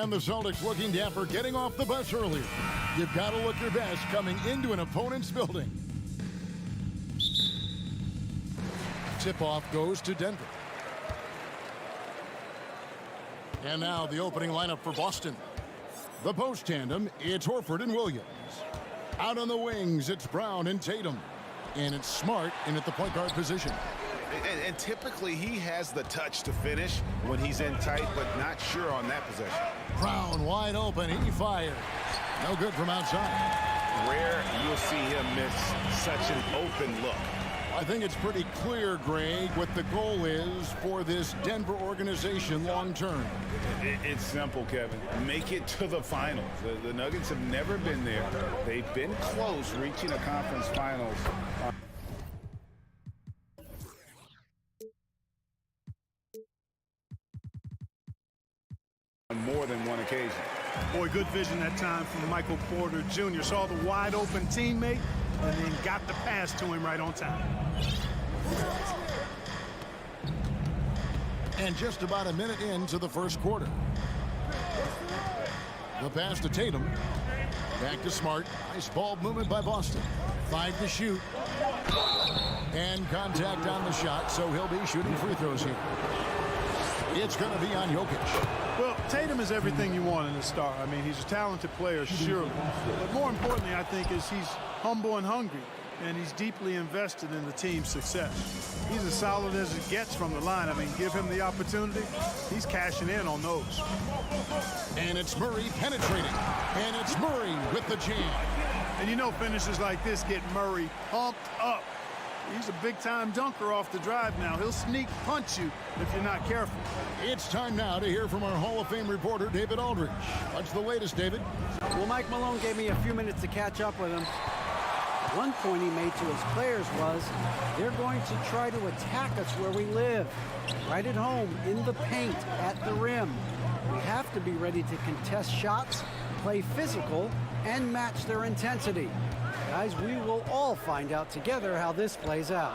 And the Celtics looking dapper, getting off the bus earlier. You've got to look your best coming into an opponent's building. Tip-off goes to Denver. And now the opening lineup for Boston. The post tandem, it's Horford and Williams. Out on the wings, it's Brown and Tatum. And it's Smart in at the point guard position. And typically he has the touch to finish when he's in tight, but not sure on that possession. Brown wide open, he fires. No good from outside. Rare you'll see him miss such an open look. I think it's pretty clear, Greg, what the goal is for this Denver organization long term. It's simple, Kevin. Make it to the finals. The Nuggets have never been there. They've been close reaching a conference finals. On more than one occasion. Boy, good vision that time from Michael Porter Jr. Saw the wide open teammate and then got the pass to him right on time. And just about a minute into the first quarter. The pass to Tatum. Back to Smart. Nice ball movement by Boston. 5 to shoot. And contact on the shot, so he'll be shooting free throws here. It's going to be on Jokic. Well, Tatum is everything you want in a star. I mean, he's a talented player, surely. But more importantly, I think, is he's humble and hungry, and he's deeply invested in the team's success. He's as solid as it gets from the line. I mean, give him the opportunity, he's cashing in on those. And it's Murray penetrating. And it's Murray with the jam. And you know finishes like this get Murray pumped up. He's a big-time dunker off the drive now. He'll sneak punch you if you're not careful. It's time now to hear from our Hall of Fame reporter, David Aldridge. What's the latest, David? Well, Mike Malone gave me a few minutes to catch up with him. One point he made to his players was, they're going to try to attack us where we live, right at home, in the paint, at the rim. We have to be ready to contest shots, play physical, and match their intensity. Guys, we will all find out together how this plays out.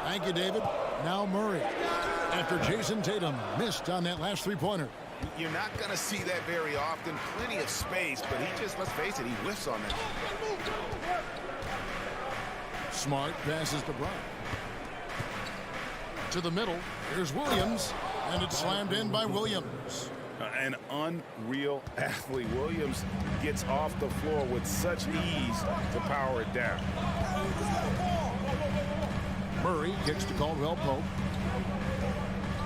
Thank you, David. Now Murray. After Jason Tatum missed on that last three-pointer. You're not going to see that very often. Plenty of space, but he just, let's face it, he whiffs on that. Smart passes to Brown. To the middle. Here's Williams, and it's slammed in by Williams. An unreal athlete. Williams gets off the floor with such ease to power it down. Murray kicks to Caldwell Pope.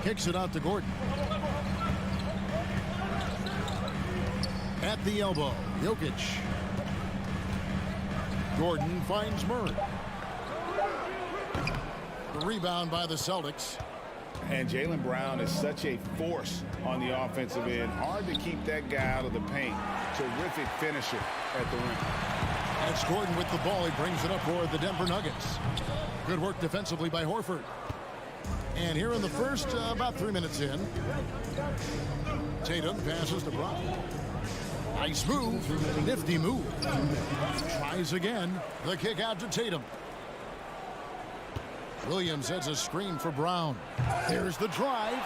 Kicks it out to Gordon. At the elbow, Jokic. Gordon finds Murray. The rebound by the Celtics. And Jaylen Brown is such a force on the offensive end. Hard to keep that guy out of the paint. Terrific finisher at the rim. That's Gordon with the ball. He brings it up for the Denver Nuggets. Good work defensively by Horford. And here in the first, about 3 minutes in, Tatum passes to Brown. Nice move. Nifty move. Tries again. The kick out to Tatum. Williams sets a screen for Brown. Here's the drive.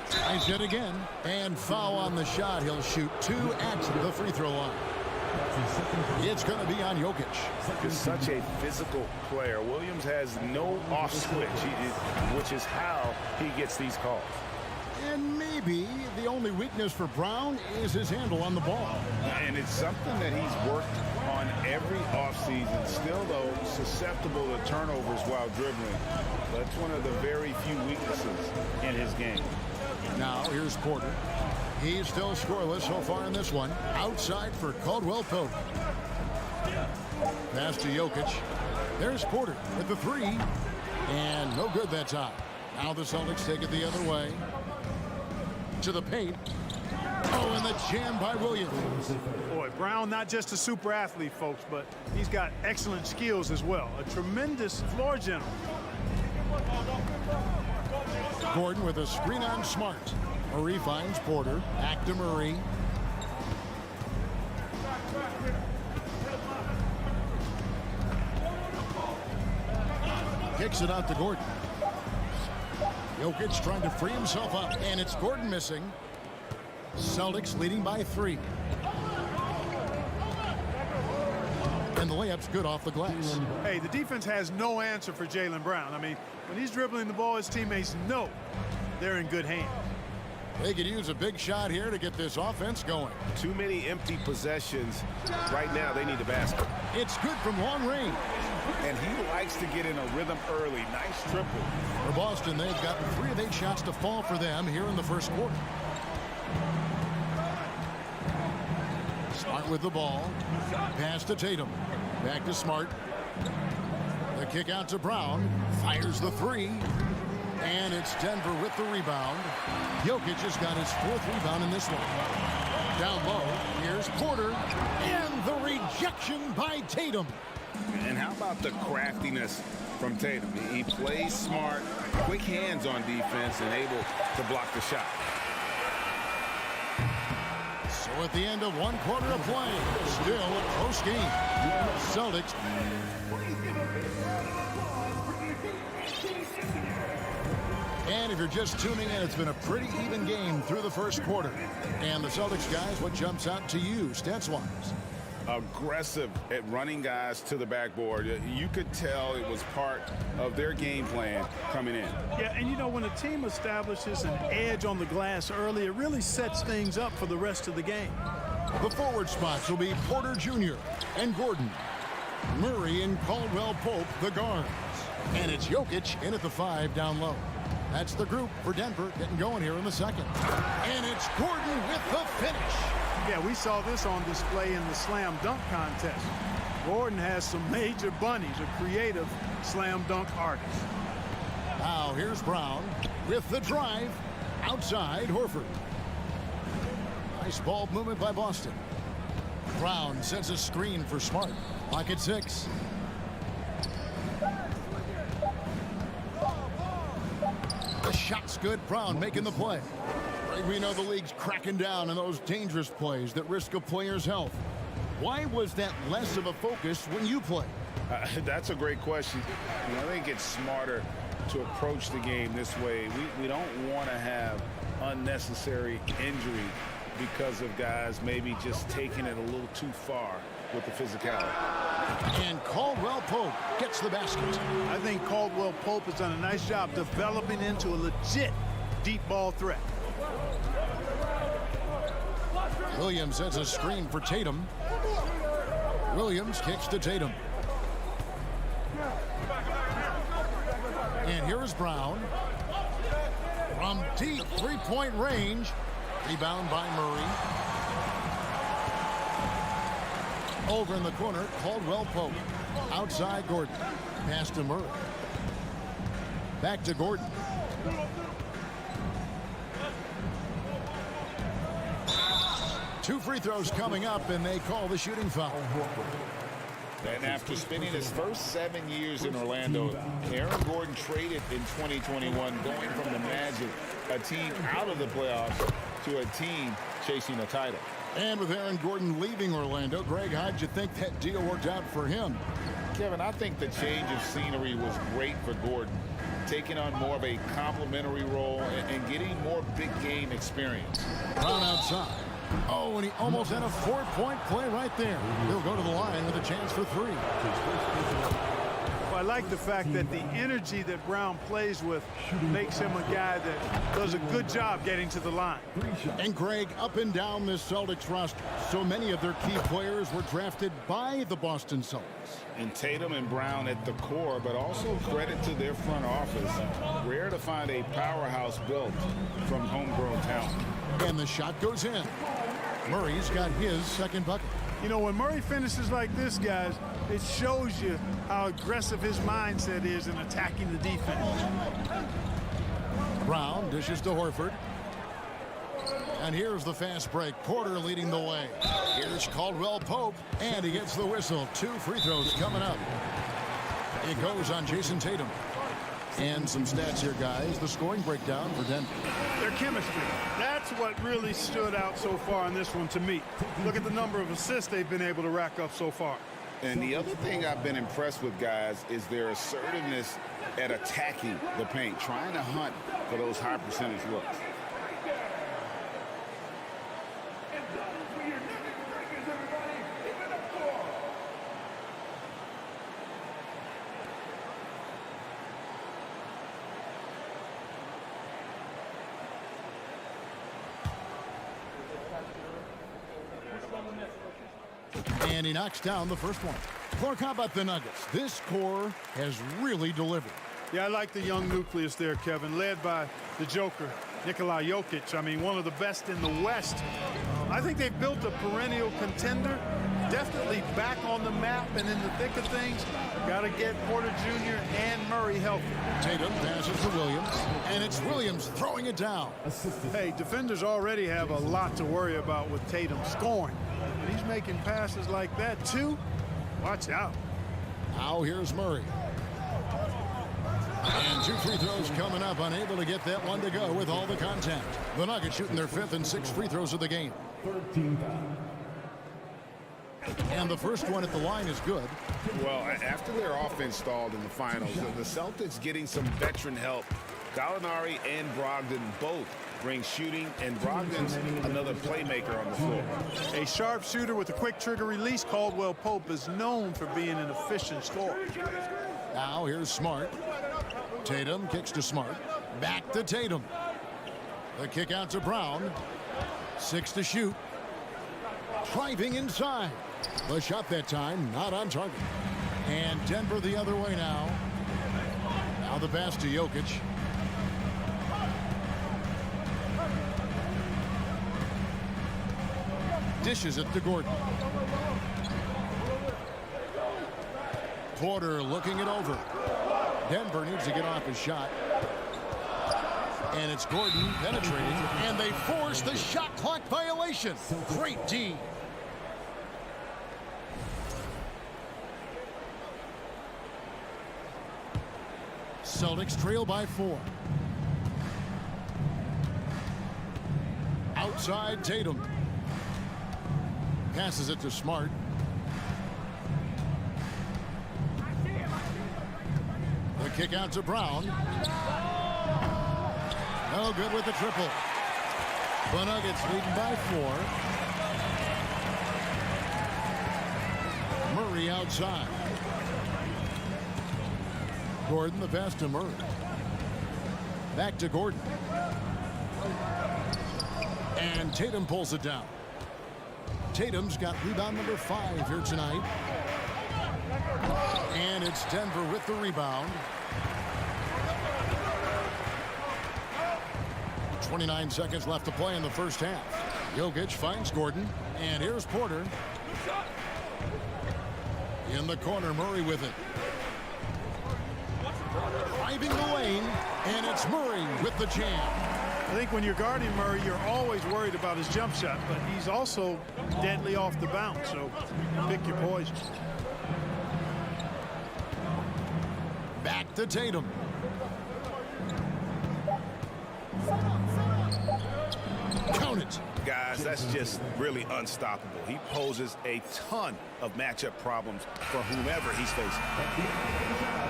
Tries it again. And foul on the shot. He'll shoot 2 at the free throw line. It's going to be on Jokic. He's such a physical player. Williams has no off switch, which is how he gets these calls. And maybe the only weakness for Brown is his handle on the ball. And it's something that he's worked on every offseason. Still, though, susceptible to turnovers while dribbling. That's one of the very few weaknesses in his game. Now, here's Porter. He's still scoreless so far in this one. Outside for Caldwell Pope. Pass to Jokic. There's Porter with the three. And no good that time. Now the Celtics take it the other way. To the paint. Oh, and the jam by Williams. Boy, Brown not just a super athlete, folks, but he's got excellent skills as well. A tremendous floor general. Gordon with a screen on Smart. Murray finds Porter. Back to Murray. Kicks it out to Gordon. Jokic trying to free himself up, and it's Gordon missing. Celtics leading by 3. And the layup's good off the glass. Hey, the defense has no answer for Jaylen Brown. I mean, when he's dribbling the ball, his teammates know they're in good hands. They could use a big shot here to get this offense going. Too many empty possessions. Right now, they need a basket. It's good from long range. And he likes to get in a rhythm early. Nice triple. For Boston, they've gotten 3 of 8 shots to fall for them here in the first quarter. Smart with the ball. Pass to Tatum. Back to Smart. The kick out to Brown. Fires the 3. And it's Denver with the rebound. Jokic has got his 4th rebound in this one. Down low, here's Porter. And the rejection by Tatum. And how about the craftiness from Tatum? He plays smart, quick hands on defense, and able to block the shot. So at the end of 1 quarter of play, still a close game. Celtics. And if you're just tuning in, it's been a pretty even game through the first quarter. And the Celtics guys, what jumps out to you, stats-wise? Aggressive at running guys to the backboard. You could tell it was part of their game plan coming in. Yeah, and you know, when a team establishes an edge on the glass early, it really sets things up for the rest of the game. The forward spots will be Porter Jr. and Gordon. Murray and Caldwell-Pope, the guards. And it's Jokic in at the 5 down low. That's the group for Denver getting going here in the second. And it's Gordon with the finish. Yeah, we saw this on display in the slam dunk contest. Gordon has some major bunnies, a creative slam dunk artist. Now here's Brown with the drive. Outside, Horford. Nice ball movement by Boston. Brown sets a screen for Smart. Lock at 6. The shot's good. Brown making the play. Right, we know the league's cracking down on those dangerous plays that risk a player's health. Why was that less of a focus when you play? That's a great question. I think it's smarter to approach the game this way. We don't want to have unnecessary injury because of guys maybe just taking it a little too far with the physicality. And Caldwell-Pope gets the basket. I think Caldwell-Pope has done a nice job developing into a legit deep ball threat. Williams sets a screen for Tatum. Williams kicks to Tatum. And here is Brown. From deep three-point range. Rebound by Murray. Over in the corner, Caldwell-Pope. Outside Gordon. Pass to Murray. Back to Gordon. Two free throws coming up, and they call the shooting foul. And after spending his first 7 years in Orlando, Aaron Gordon traded in 2021, going from the Magic, a team out of the playoffs, to a team chasing a title. And with Aaron Gordon leaving Orlando, Greg, how'd you think that deal worked out for him? Kevin, I think the change of scenery was great for Gordon, taking on more of a complimentary role and getting more big game experience. Brown outside. Oh, and he almost had a 4-point play right there. He'll go to the line with a chance for 3. Well, I like the fact that the energy that Brown plays with makes him a guy that does a good job getting to the line. And Greg, up and down this Celtics roster, so many of their key players were drafted by the Boston Celtics. And Tatum and Brown at the core, but also credit to their front office. Rare to find a powerhouse built from homegrown talent. And the shot goes in. Murray's got his second bucket. You know, when Murray finishes like this, guys, it shows you how aggressive his mindset is in attacking the defense. Brown dishes to Horford. And here's the fast break. Porter leading the way. Here's Caldwell-Pope, and he gets the whistle. 2 free throws coming up. It goes on Jason Tatum. And some stats here, guys. The scoring breakdown for Denver. Their chemistry. That's what really stood out so far in this one to me. Look at the number of assists they've been able to rack up so far. And the other thing I've been impressed with, guys, is their assertiveness at attacking the paint, trying to hunt for those high percentage looks. And he knocks down the first one. Clark, how about the Nuggets? This core has really delivered. Yeah, I like the young nucleus there, Kevin, led by the Joker, Jokic. I mean, one of the best in the West. I think they've built a perennial contender, definitely back on the map and in the thick of things. Got to get Porter Jr. and Murray healthy. Tatum passes to Williams, and it's Williams throwing it down. Hey, defenders already have a lot to worry about with Tatum scoring. And he's making passes like that, too. Watch out. Now here's Murray. And 2 free throws coming up, unable to get that one to go with all the contact. The Nuggets shooting their 5th and 6th free throws of the game. And the first one at the line is good. Well, after their offense stalled in the finals, the Celtics getting some veteran help. Gallinari and Brogdon both bring shooting, and Brogdon's another playmaker on the floor. A sharp shooter with a quick trigger release, Caldwell Pope is known for being an efficient scorer. Now here's Smart. Tatum kicks to Smart. Back to Tatum. The kick out to Brown. 6 to shoot. Driving inside. The shot that time not on target. And Denver the other way now. Now the pass to Jokic. Dishes it to Gordon. Porter looking it over. Denver needs to get off his shot. And it's Gordon penetrating. And they force the shot clock violation. Great D. Celtics trail by 4. Outside Tatum. Passes it to Smart. The kick out to Brown. No good with the triple. The Nuggets leading by 4. Murray outside. Gordon the pass to Murray. Back to Gordon. And Tatum pulls it down. Tatum's got rebound number 5 here tonight. And it's Denver with the rebound. 29 seconds left to play in the first half. Jokic finds Gordon. And here's Porter. In the corner, Murray with it. Driving the lane. And it's Murray with the jam. I think when you're guarding Murray, you're always worried about his jump shot, but he's also deadly off the bounce, so pick your poison. Back to Tatum. Count it. Guys, that's just really unstoppable. He poses a ton of matchup problems for whomever he's facing.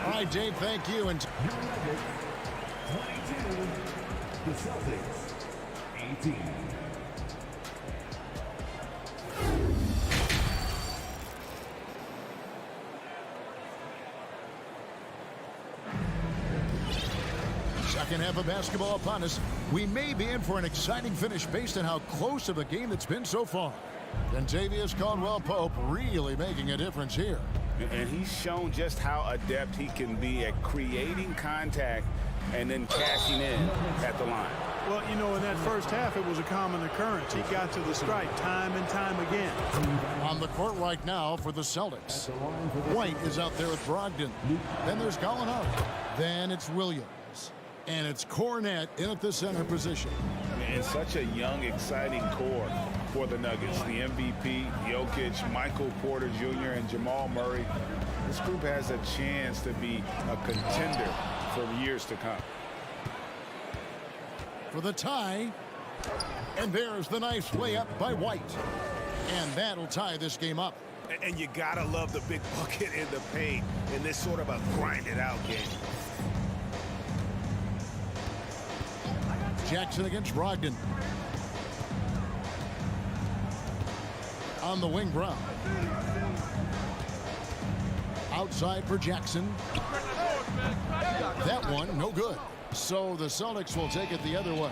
All right, Dave, thank you. And the Celtics, 18. Second half of basketball upon us. We may be in for an exciting finish based on how close of a game it's been so far. Kentavious Caldwell-Pope really making a difference here. And he's shown just how adept he can be at creating contact and then cashing in at the line. Well, you know, in that first half, it was a common occurrence. He got to the stripe time and time again. On the court right now for the Celtics. White is out there with Brogdon. Then there's Gallinari. Then it's Williams. And it's Cornette in at the center position. And such a young, exciting core for the Nuggets. The MVP, Jokic, Michael Porter Jr., and Jamal Murray. This group has a chance to be a contender for years to come. For the tie. And there's the nice layup by White. And that'll tie this game up. And you gotta love the big bucket in the paint in this sort of a grind-it-out game. Jackson against Brogdon. On the wing, Brown. Outside for Jackson. That one, no good. So the Celtics will take it the other way.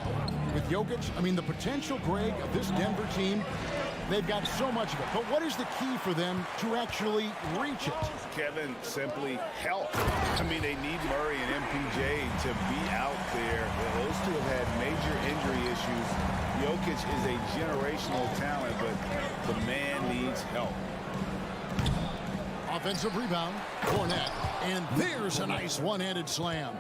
With Jokic, I mean, the potential, Greg, of this Denver team They've got so much of it. But what is the key for them to actually reach it? Kevin, simply health. I mean, they need Murray and MPJ to be out there. Those two have had major injury issues. Jokic is a generational talent, but the man needs help. Offensive rebound, Cornette, and there's a nice one-handed slam.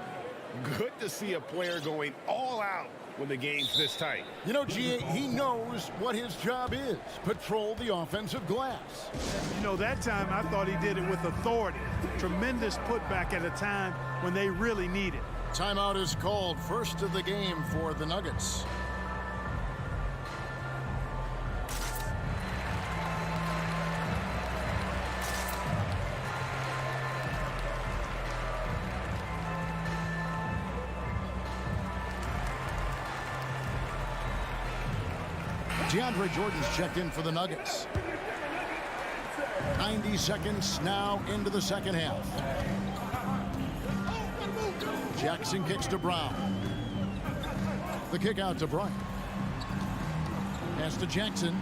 Good to see a player going all out when the game's this tight. You know, G.A., he knows what his job is. Patrol the offensive glass. You know, that time I thought he did it with authority. Tremendous putback at a time when they really need it. Timeout is called. First of the game for the Nuggets. DeAndre Jordan's checked in for the Nuggets. 90 seconds now into the second half. Jackson kicks to Brown. The kick out to Bryant. Pass to Jackson.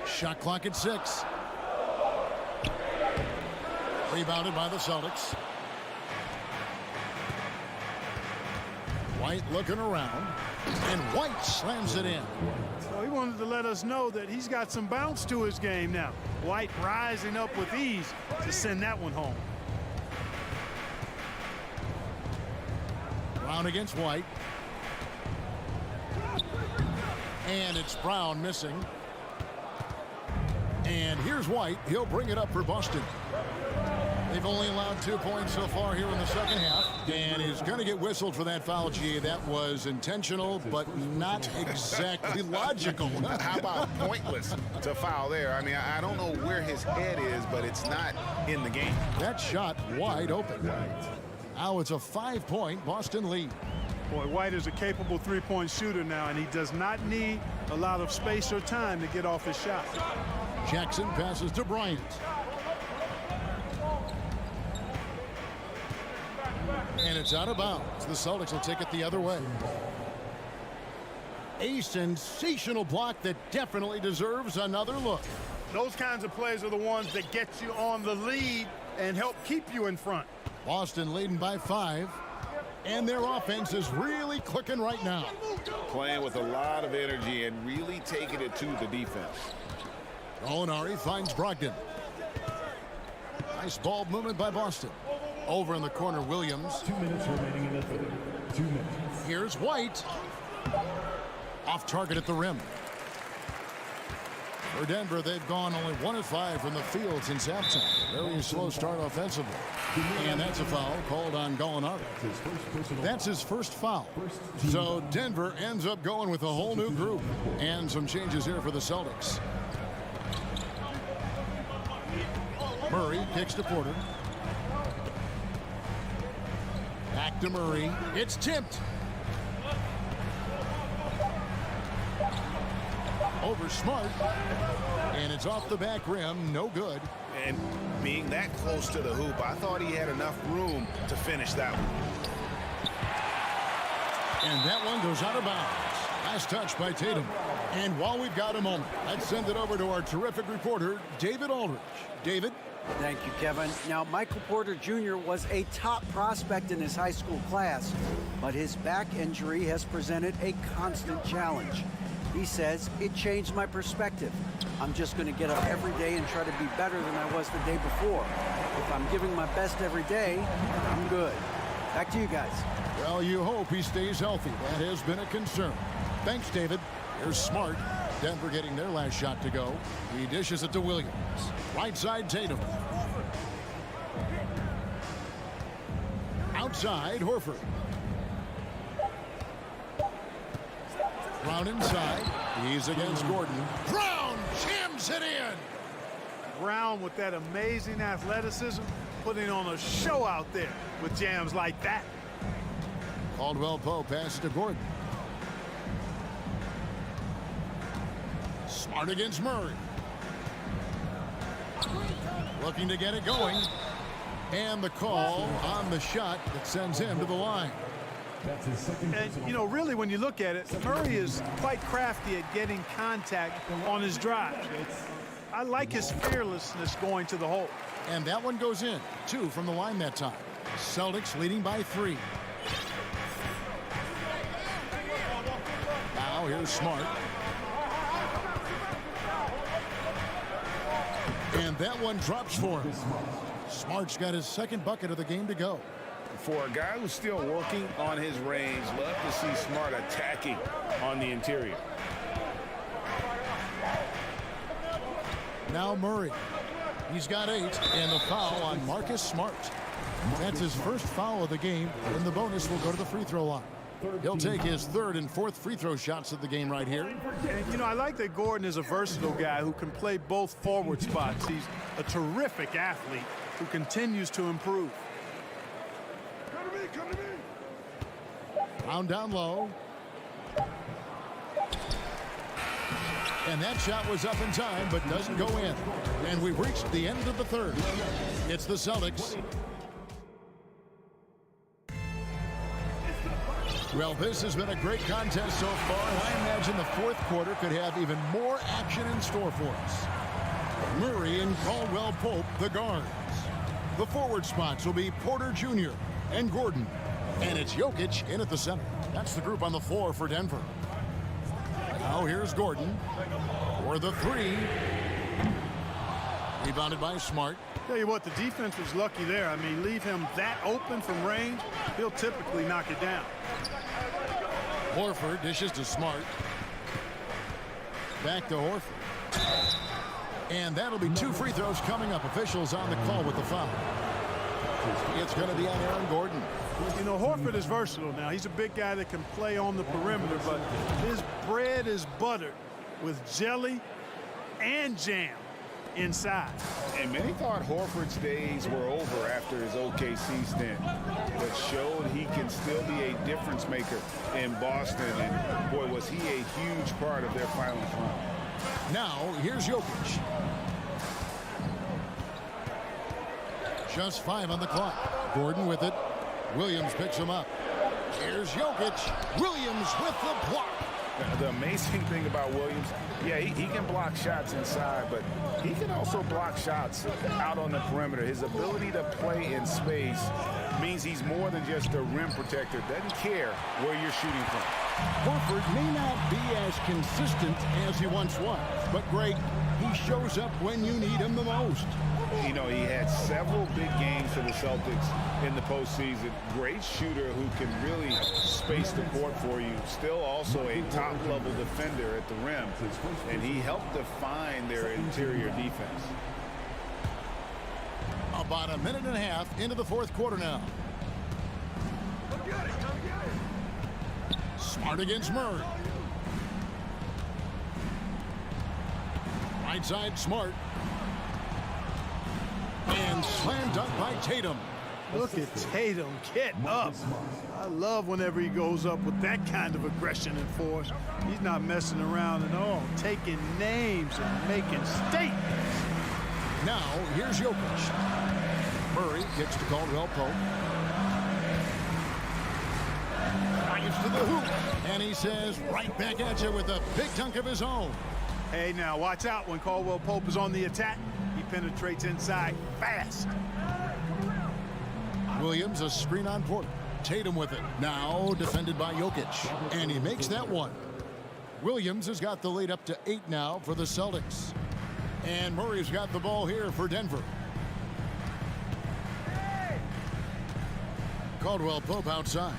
Shot clock at 6. Rebounded by the Celtics. White looking around, and White slams it in. Well, he wanted to let us know that he's got some bounce to his game now. White rising up with ease to send that one home. Brown against White. And it's Brown missing. And here's White. He'll bring it up for Boston. They've only allowed 2 points so far here in the second half. And he's going to get whistled for that foul, G. That was intentional, but not exactly logical. How about pointless to foul there? I mean, I don't know where his head is, but it's not in the game. That shot wide open. Now it's a 5-point Boston lead. Boy, White is a capable three-point shooter now, and he does not need a lot of space or time to get off his shot. Jackson passes to Bryant. And it's out of bounds. The Celtics will take it the other way. A sensational block that definitely deserves another look. Those kinds of plays are the ones that get you on the lead and help keep you in front. Boston leading by 5. And their offense is really clicking right now. Playing with a lot of energy and really taking it to the defense. Gallinari finds Brogdon. Nice ball movement by Boston. Over in the corner, Williams. 2 minutes remaining in the third. 2 minutes. Here's White. Off target at the rim. For Denver, they've gone only 1 of 5 from the field since halftime. Very slow start offensively. And that's a foul called on Gallinari. That's his first foul. So Denver ends up going with a whole new group. And some changes here for the Celtics. Murray kicks to Porter. Back to Murray. It's tipped. Over Smart. And it's off the back rim. No good. And being that close to the hoop, I thought he had enough room to finish that one. And that one goes out of bounds. Last touch by Tatum. And while we've got a moment, let's send it over to our terrific reporter, David Aldridge. David? Thank you, Kevin. Now, Michael Porter Jr. was a top prospect in his high school class, but his back injury has presented a constant challenge. He says, it changed my perspective. I'm just going to get up every day and try to be better than I was the day before. If I'm giving my best every day, I'm good. Back to you guys. Well, you hope he stays healthy. That has been a concern. Thanks, David. Here's Smart. Denver getting their last shot to go. He dishes it to Williams. Right side, Tatum. Outside, Horford. Brown inside. He's against Gordon. Brown jams it in. Brown with that amazing athleticism, putting on a show out there with jams like that. Caldwell Pope passes to Gordon. Smart against Murray. Looking to get it going. And the call on the shot that sends him to the line. That's his second And, personal you know, really, when you look at it, Murray is quite crafty at getting contact on his drive. I like his fearlessness going to the hole. And that one goes in. 2 from the line that time. Celtics leading by 3. Now here's Smart. And that one drops for him. Smart's got his second bucket of the game to go. For a guy who's still working on his range, love to see Smart attacking on the interior. Now Murray. He's got 8, and the foul on Marcus Smart. That's his first foul of the game, and the bonus will go to the free throw line. He'll take his 3rd and 4th free throw shots of the game right here. And, you know, I like that Gordon is a versatile guy who can play both forward spots. He's a terrific athlete who continues to improve. Brown down low. And that shot was up in time, but doesn't go in. And we've reached the end of the 3rd. It's the Celtics. Well, this has been a great contest so far, and I imagine the 4th quarter could have even more action in store for us. Murray and Caldwell Pope, the guards. The forward spots will be Porter Jr. and Gordon. And it's Jokic in at the center. That's the group on the floor for Denver. Now here's Gordon for the 3. Rebounded by Smart. Tell you what, the defense was lucky there. I mean, leave him that open from range, he'll typically knock it down. Horford dishes to Smart. Back to Horford. And that'll be 2 free throws coming up. Officials on the call with the foul. It's going to be on Aaron Gordon. You know, Horford is versatile now. He's a big guy that can play on the perimeter, but his bread is buttered with jelly and jam inside. And many thought Horford's days were over after his OKC stint, but showed he can still be a difference maker in Boston. And boy, was he a huge part of their finals run. Now, here's Jokic. Just 5 on the clock. Gordon with it. Williams picks him up. Here's Jokic. Williams with the block. The amazing thing about Williams, yeah, he can block shots inside, but he can also block shots out on the perimeter. His ability to play in space means he's more than just a rim protector. Doesn't care where you're shooting from. Horford may not be as consistent as he once was, but Greg, he shows up when you need him the most. You know, he had several big games for the Celtics in the postseason. Great shooter who can really space the court for you. Still also a top-level defender at the rim, and he helped define their interior defense. About a minute and a half into the 4th quarter now. Smart against Murray. Right side, Smart. And slam dunk by Tatum. Look at Tatum get up. I love whenever he goes up with that kind of aggression and force. He's not messing around at all, taking names and making statements. Now, here's Jokic. Murray kicks to Caldwell Pope. Drives to the hoop. And he says, right back at you with a big dunk of his own. Hey, now watch out when Caldwell Pope is on the attack. He penetrates inside fast. Williams, a screen on Porter. Tatum with it. Now defended by Jokic. And he makes that one. Williams has got the lead up to 8 now for the Celtics. And Murray's got the ball here for Denver. Caldwell Pope outside.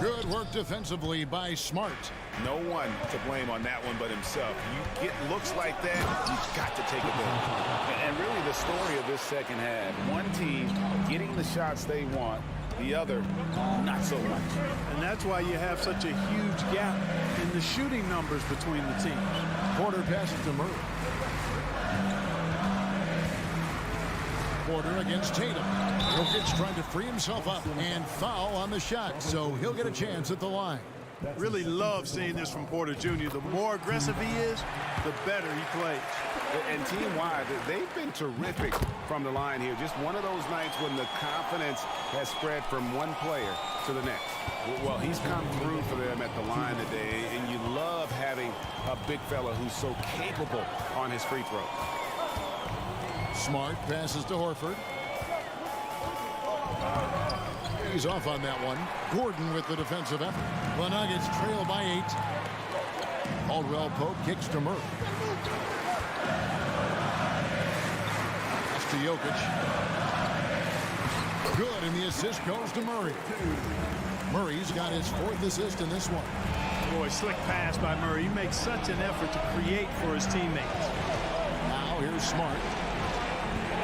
Good work defensively by Smart. No one to blame on that one but himself. You get looks like that, you've got to take it down. And really the story of this second half, one team getting the shots they want, the other not so much. And that's why you have such a huge gap in the shooting numbers between the teams. Porter passes to Murray. Porter against Tatum. Jokic trying to free himself up and foul on the shot, so he'll get a chance at the line. Really love seeing this from Porter Jr. The more aggressive he is, the better he plays. And team-wide, they've been terrific from the line here. Just one of those nights when the confidence has spread from one player to the next. Well, he's come through for them at the line today, and you love having a big fella who's so capable on his free throw. Smart passes to Horford. He's off on that one. Gordon with the defensive effort. The Nuggets trail by 8. Caldwell Pope kicks to Murray. That's to Jokic. Good, and the assist goes to Murray. Murray's got his 4th assist in this one. Boy, slick pass by Murray. He makes such an effort to create for his teammates. Now here's Smart.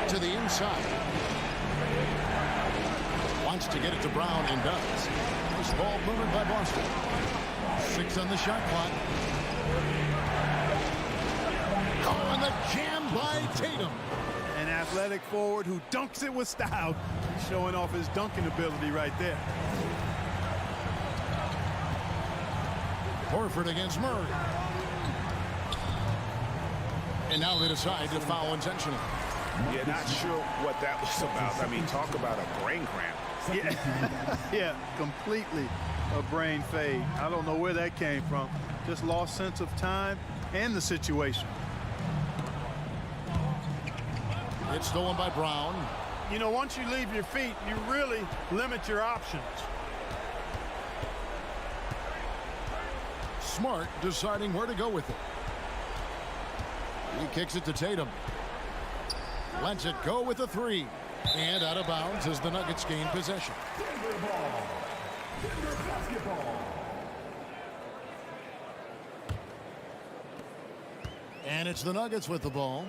To the inside. Wants to get it to Brown and does. Nice ball movement by Boston. 6 on the shot clock. Oh, and the jam by Tatum. An athletic forward who dunks it with style. He's showing off his dunking ability right there. Horford against Murray. And now they decide to foul intentionally. Yeah, not sure what that was about. I mean, talk about a brain cramp. Yeah, yeah, completely a brain fade. I don't know where that came from. Just lost sense of time and the situation. It's stolen by Brown. You know, once you leave your feet, you really limit your options. Smart deciding where to go with it. He kicks it to Tatum. Lets it go with a 3. And out of bounds as the Nuggets gain possession. Denver ball. Denver basketball. And it's the Nuggets with the ball.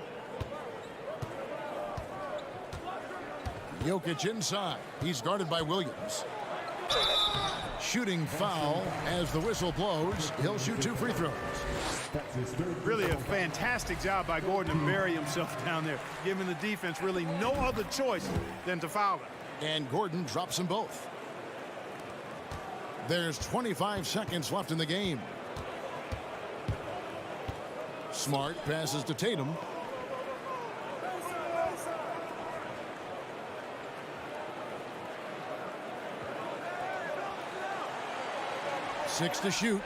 Jokic inside. He's guarded by Williams. Shooting foul as the whistle blows. He'll shoot 2 free throws. Really a fantastic job by Gordon to bury himself down there, giving the defense really no other choice than to foul him. And Gordon drops them both. There's 25 seconds left in the game. Smart passes to Tatum. Six to shoot.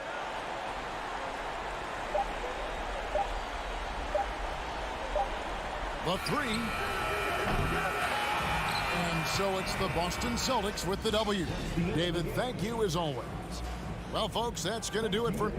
The 3. And so it's the Boston Celtics with the W. David, thank you as always. Well, folks, that's going to do it for...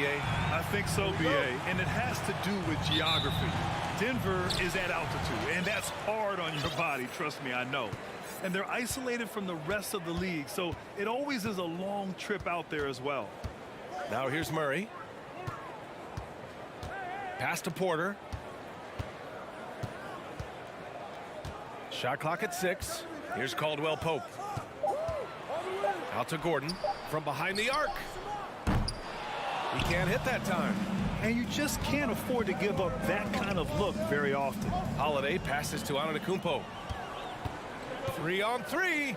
B.A.? I think so, B.A., and it has to do with geography. Denver is at altitude, and that's hard on your body, trust me, I know. And they're isolated from the rest of the league, so it always is a long trip out there as well. Now here's Murray. Pass to Porter. Shot clock at 6. Here's Caldwell Pope. Out to Gordon from behind the arc. He can't hit that time. And you just can't afford to give up that kind of look very often. Holiday passes to Antetokounmpo. 3-on-3.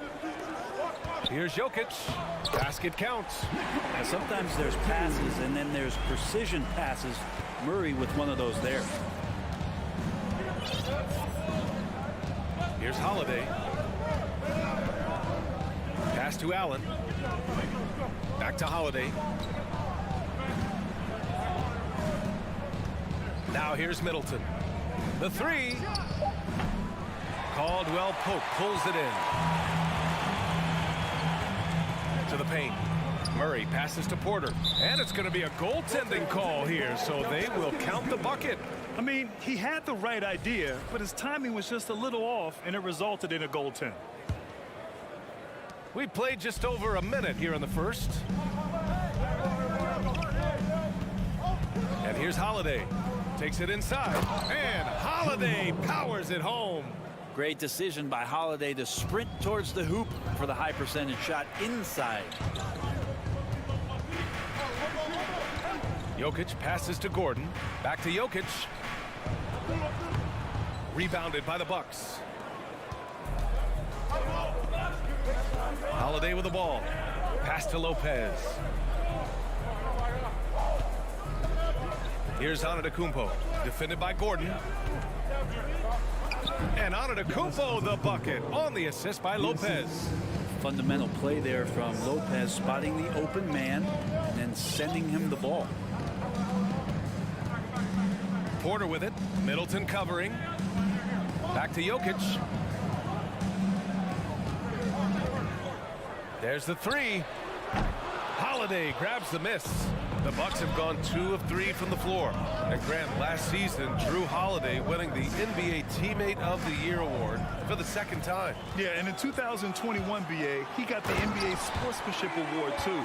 Here's Jokic. Basket counts. Now, sometimes there's passes and then there's precision passes. Murray with one of those there. Here's Holiday. Pass to Allen. Back to Holiday. Now here's Middleton. The 3. Caldwell Pope pulls it in. To the paint. Murray passes to Porter. And it's going to be a goaltending call here, so they will count the bucket. I mean, he had the right idea, but his timing was just a little off, and it resulted in a goaltend. We played just over a minute here in the first. And here's Holiday. Takes it inside. And Holiday powers it home. Great decision by Holiday to sprint towards the hoop for the high percentage shot inside. Jokic passes to Gordon. Back to Jokic. Rebounded by the Bucks. Holiday with the ball. Pass to Lopez. Here's Antetokounmpo. Defended by Gordon. And Antetokounmpo the bucket on the assist by Lopez. Fundamental play there from Lopez, spotting the open man and then sending him the ball. Porter with it. Middleton covering. Back to Jokic. There's the 3. Holiday grabs the miss. The Bucks have gone 2 of 3 from the floor. And Grant, last season, Drew Holiday winning the NBA Teammate of the Year award for the 2nd time. Yeah, and in 2021, BA, he got the NBA Sportsmanship Award, too.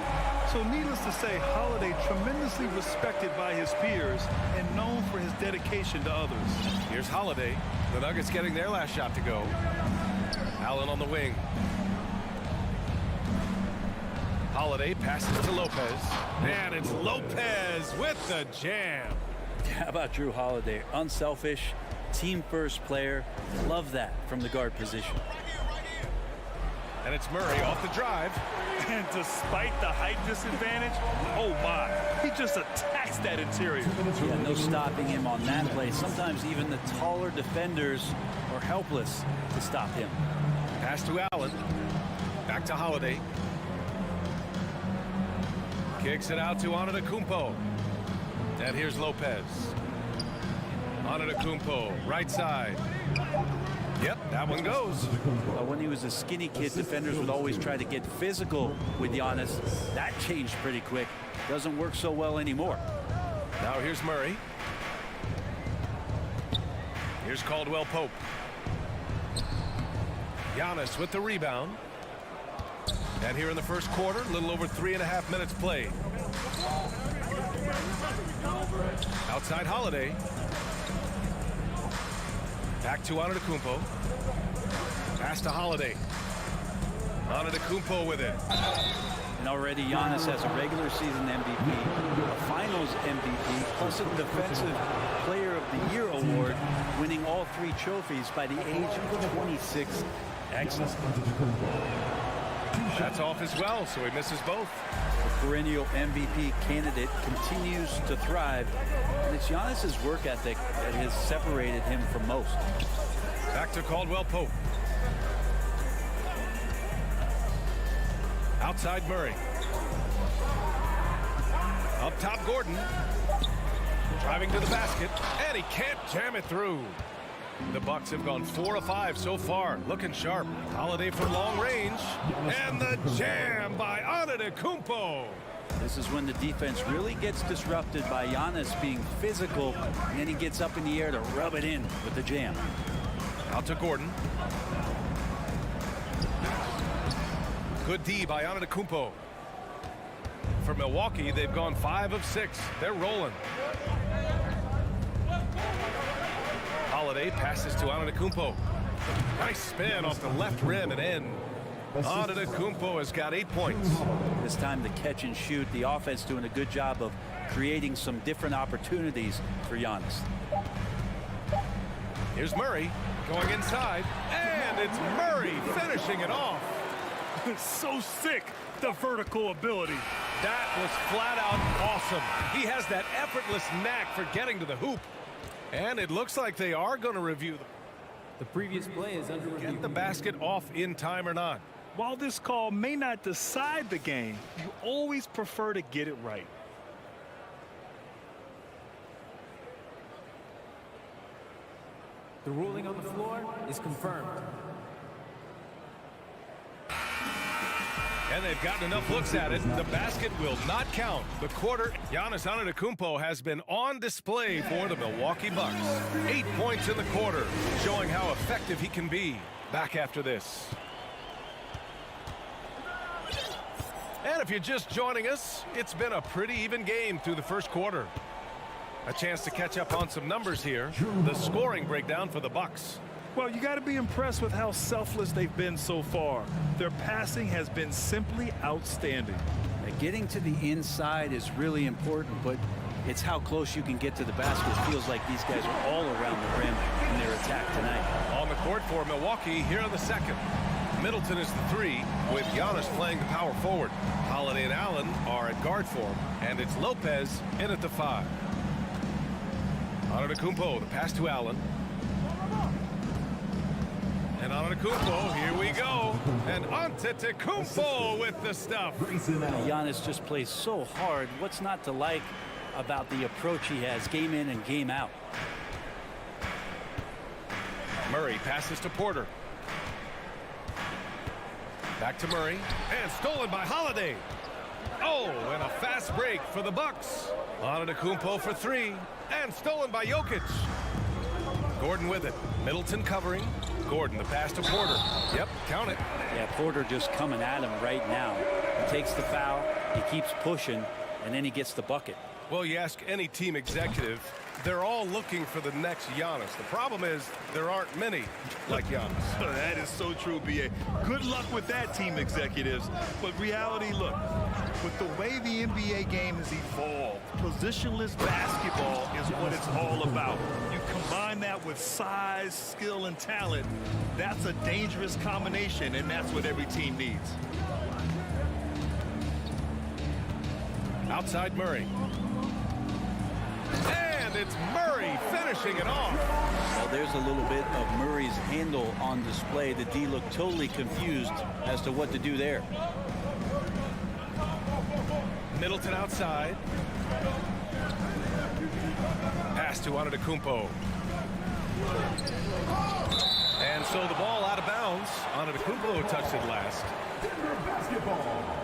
So needless to say, Holiday tremendously respected by his peers and known for his dedication to others. Here's Holiday. The Nuggets getting their last shot to go. Allen on the wing. Holiday passes to Lopez. And it's Lopez with the jam. How about Drew Holiday? Unselfish, team-first player. Love that from the guard position. And it's Murray off the drive. And despite the height disadvantage, oh my, he just attacks that interior. Yeah, no stopping him on that play. Sometimes even the taller defenders are helpless to stop him. Pass to Allen. Back to Holiday. Kicks it out to Antetokounmpo. And here's Lopez. Antetokounmpo, right side. Yep, that one goes. When he was a skinny kid, defenders would always try to get physical with Giannis. That changed pretty quick. Doesn't work so well anymore. Now here's Murray. Here's Caldwell Pope. Giannis with the rebound. And here in the first quarter, a little over 3.5 minutes played. Outside Holiday. Back to Antetokounmpo. Pass to Holiday. Antetokounmpo with it. And already Giannis has a regular season MVP, a finals MVP, plus a defensive player of the year award, winning all 3 trophies by the age of 26. Excellent. That's off as well, so he misses both. The perennial MVP candidate continues to thrive, and it's Giannis's work ethic that has separated him from most. Back to Caldwell Pope. Outside Murray. Up top Gordon. Driving to the basket, and he can't jam it through. The Bucks have gone 4 of 5 so far, looking sharp. Holiday from long range, and the jam by Antetokounmpo. This is when the defense really gets disrupted by Giannis being physical, and then he gets up in the air to rub it in with the jam. Out to Gordon. Good D by Antetokounmpo. For Milwaukee, they've gone 5 of 6. They're rolling. Holiday passes to Antetokounmpo. Nice spin off the left rim and in. Antetokounmpo has got 8 points. This time the catch and shoot. The offense doing a good job of creating some different opportunities for Giannis. Here's Murray going inside, and it's Murray finishing it off. So sick, the vertical ability. That was flat out awesome. He has that effortless knack for getting to the hoop. And it looks like they are going to review the previous play is under review. Get the basket off in time or not. While this call may not decide the game, you always prefer to get it right. The ruling on the floor is confirmed. And they've gotten enough looks at it. The basket will not count. The quarter, Giannis Antetokounmpo has been on display for the Milwaukee Bucks. 8 points in the quarter, showing how effective he can be. Back after this. And if you're just joining us, it's been a pretty even game through the first quarter. A chance to catch up on some numbers here. The scoring breakdown for the Bucks. Well, you got to be impressed with how selfless they've been so far. Their passing has been simply outstanding. Getting to the inside is really important, but it's how close you can get to the basket. It feels like these guys are all around the rim in their attack tonight. On the court for Milwaukee here in the second. Middleton is the 3, with Giannis playing the power forward. Holiday and Allen are at guard for him, and it's Lopez in at the 5. Antetokounmpo, the pass to Allen. And Antetokounmpo, here we go. And Antetokounmpo with the stuff. Giannis just plays so hard. What's not to like about the approach he has game in and game out? Murray passes to Porter. Back to Murray. And stolen by Holiday. Oh, and a fast break for the Bucks. Antetokounmpo for 3. And stolen by Jokic. Gordon with it. Middleton covering. Gordon, the pass to Porter. Yep, count it. Yeah, Porter just coming at him right now. He takes the foul, he keeps pushing, and then he gets the bucket. Well, you ask any team executive, they're all looking for the next Giannis. The problem is there aren't many like Giannis. That is so true, B.A. Good luck with that, team executives. But reality, look, with the way the NBA game has evolved, positionless basketball is what it's all about. You combine that with size, skill, and talent, that's a dangerous combination, and that's what every team needs. Outside Murray. And it's Murray finishing it off. Well, there's a little bit of Murray's handle on display. The D looked totally confused as to what to do there. Middleton outside. Pass to Antetokounmpo. And so the ball out of bounds. Antetokounmpo touched it last. Denver basketball.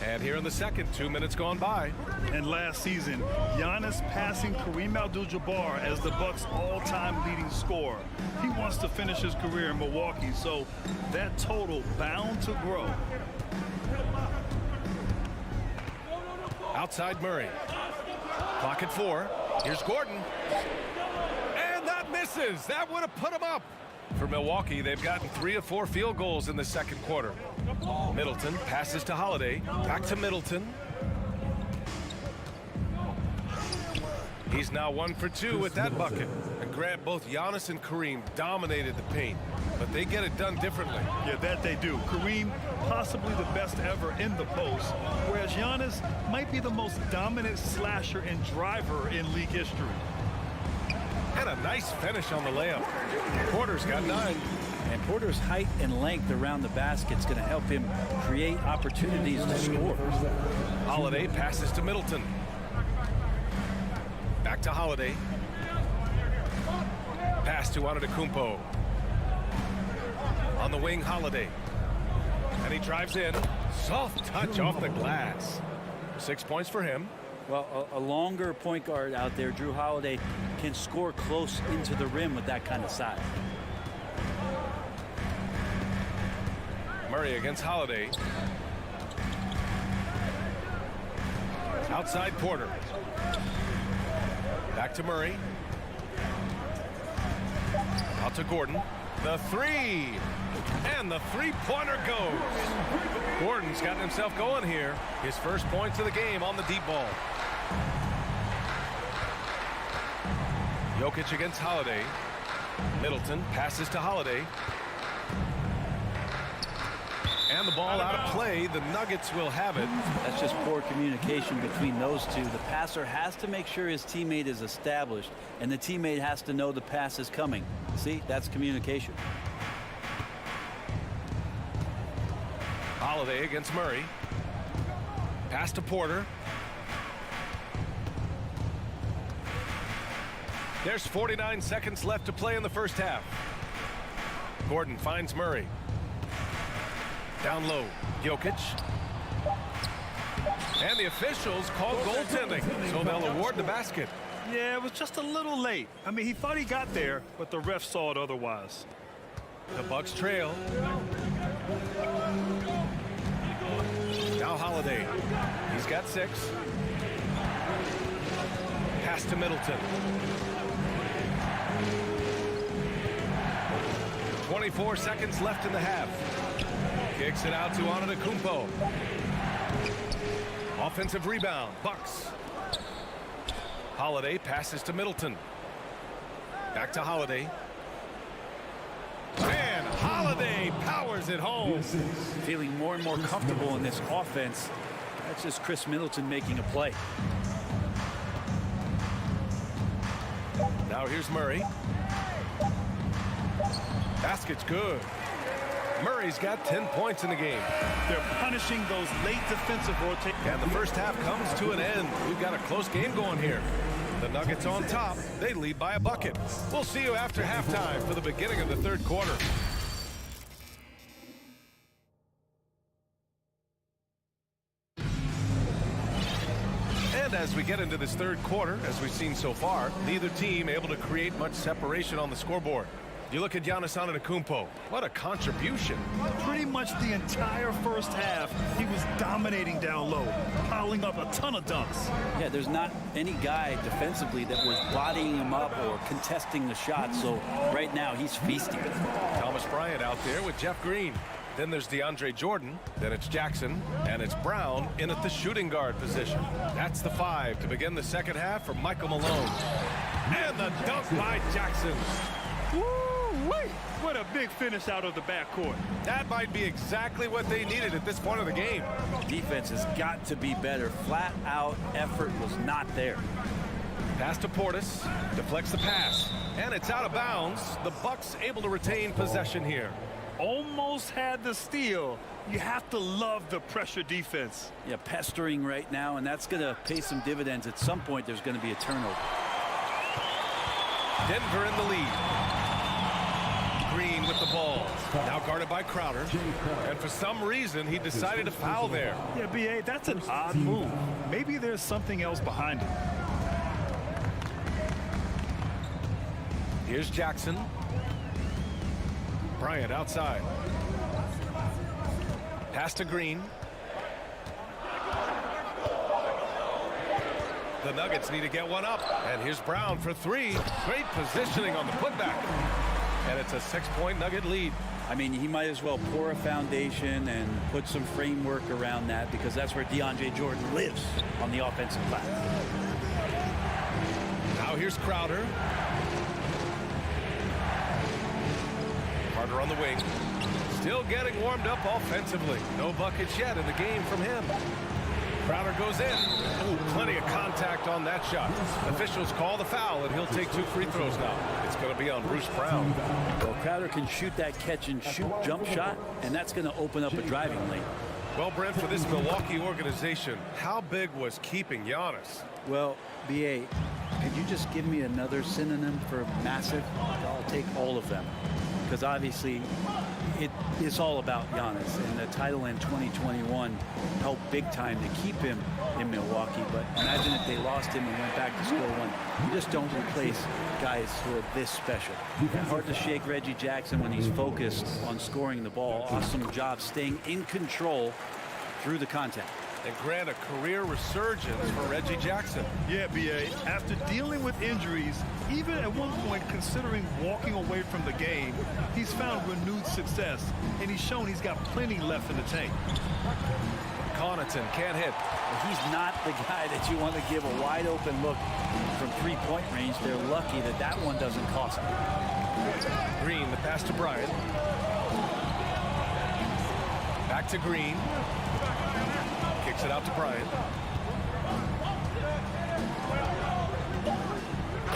And here in the second, 2 minutes gone by. And last season, Giannis passing Kareem Abdul-Jabbar as the Bucks' all-time leading scorer. He wants to finish his career in Milwaukee, so that total bound to grow. Outside Murray. Clock at 4. Here's Gordon. And that misses. That would have put him up. For Milwaukee, they've gotten 3 of 4 field goals in the second quarter. Middleton passes to Holiday. Back to Middleton. He's now 1 for 2 with that bucket. And Grant, both Giannis and Kareem dominated the paint, but they get it done differently. Yeah, that they do. Kareem, possibly the best ever in the post, whereas Giannis might be the most dominant slasher and driver in league history. And a nice finish on the layup. Porter's got 9. And Porter's height and length around the basket is going to help him create opportunities to score. Holiday passes to Middleton. Back to Holiday. Pass to Antetokounmpo. On the wing, Holiday. And he drives in. Soft touch off the glass. 6 points for him. Well, a longer point guard out there, Drew Holiday, can score close into the rim with that kind of size. Murray against Holiday. Outside Porter. Back to Murray. Out to Gordon. The three. And the three-pointer goes. Gordon's gotten himself going here. His first points of the game on the deep ball. Jokic against Holiday. Middleton passes to Holiday. And the ball out of play. The Nuggets will have it. That's just poor communication between those two. The passer has to make sure his teammate is established, and the teammate has to know the pass is coming. See, that's communication. Holiday against Murray. Pass to Porter. There's 49 seconds left to play in the first half. Gordon finds Murray. Down low, Jokic. And the officials call goaltending, so they'll award the basket. Yeah, it was just a little late. I mean, he thought he got there, but the ref saw it otherwise. The Bucks trail. Now Holiday. He's got 6. Pass to Middleton. 24 seconds left in the half. Kicks it out to Antetokounmpo. Offensive rebound, Bucks. Holiday passes to Middleton. Back to Holiday. And Holiday powers it home. Feeling more and more comfortable in this offense. That's just Chris Middleton making a play. Now here's Murray. Basket's good. Murray's got 10 points in the game. They're punishing those late defensive rotations. And the first half comes to an end. We've got a close game going here. The Nuggets on top. They lead by a bucket. We'll see you after halftime for the beginning of the third quarter. And as we get into this third quarter, as we've seen so far, neither team able to create much separation on the scoreboard. You look at Giannis Antetokounmpo. What a contribution. Pretty much the entire first half, he was dominating down low, piling up a ton of dunks. Yeah, there's not any guy defensively that was bodying him up or contesting the shot, so right now he's feasting. Thomas Bryant out there with Jeff Green. Then there's DeAndre Jordan. Then it's Jackson. And it's Brown in at the shooting guard position. That's the 5 to begin the second half for Michael Malone. And the dunk by Jackson. Woo-wee! What a big finish out of the backcourt. That might be exactly what they needed at this point of the game. Defense has got to be better. Flat out effort was not there. Pass to Portis. Deflects the pass. And it's out of bounds. The Bucks able to retain possession here. Almost had the steal. You have to love the pressure defense. Yeah, pestering right now, and that's going to pay some dividends. At some point, there's going to be a turnover. Denver in the lead. Green with the ball. Now guarded by Crowder. And for some reason, he decided to foul there. Yeah, B.A., that's an odd move. Maybe there's something else behind it. Here's Jackson. Bryant outside. Pass to Green. The Nuggets need to get one up. And here's Brown for 3. Great positioning on the putback. And it's a 6-point Nugget lead. I mean, he might as well pour a foundation and put some framework around that, because that's where DeAndre Jordan lives on the offensive glass. Now here's Crowder. Carter on the wing. Still getting warmed up offensively. No buckets yet in the game from him. Crowder goes in. Ooh, plenty of contact on that shot. Officials call the foul, and he'll take 2 free throws now. It's going to be on Bruce Brown. Well, Crowder can shoot that catch-and-shoot jump shot, and that's going to open up a driving lane. Well, Brent, for this Milwaukee organization, how big was keeping Giannis? Well, B.A., could you just give me another synonym for massive? I'll take all of them. because obviously it's all about Giannis, and the title in 2021 helped big time to keep him in Milwaukee. But imagine if they lost him and went back to square one. You just don't replace guys who are this special. Hard to shake Reggie Jackson when he's focused on scoring the ball. Awesome job staying in control through the contact. And grant a career resurgence for Reggie Jackson. Yeah, B.A. After dealing with injuries, even at one point considering walking away from the game, he's found renewed success, and he's shown he's got plenty left in the tank. Connaughton can't hit. He's not the guy that you want to give a wide open look from three-point range. They're lucky that that one doesn't cost them. Green, the pass to Bryant. Back to Green. Kicks it out to Bryant.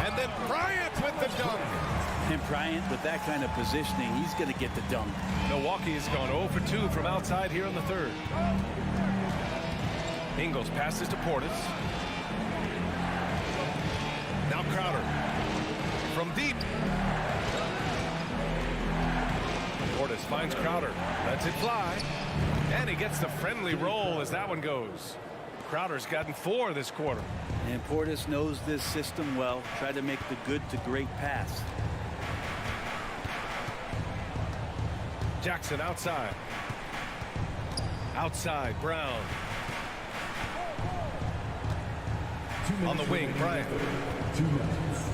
And then Bryant with the dunk. And Bryant, with that kind of positioning, he's going to get the dunk. Milwaukee has gone 0 for 2 from outside here in the third. Ingles passes to Portis. Now Crowder. From deep. Portis finds Crowder. Lets it fly. And he gets the friendly roll as that one goes. Crowder's gotten 4 this quarter. And Portis knows this system well. Try to make the good to great pass. Jackson outside. Outside, Brown. On the wing, Bryant. 2 minutes.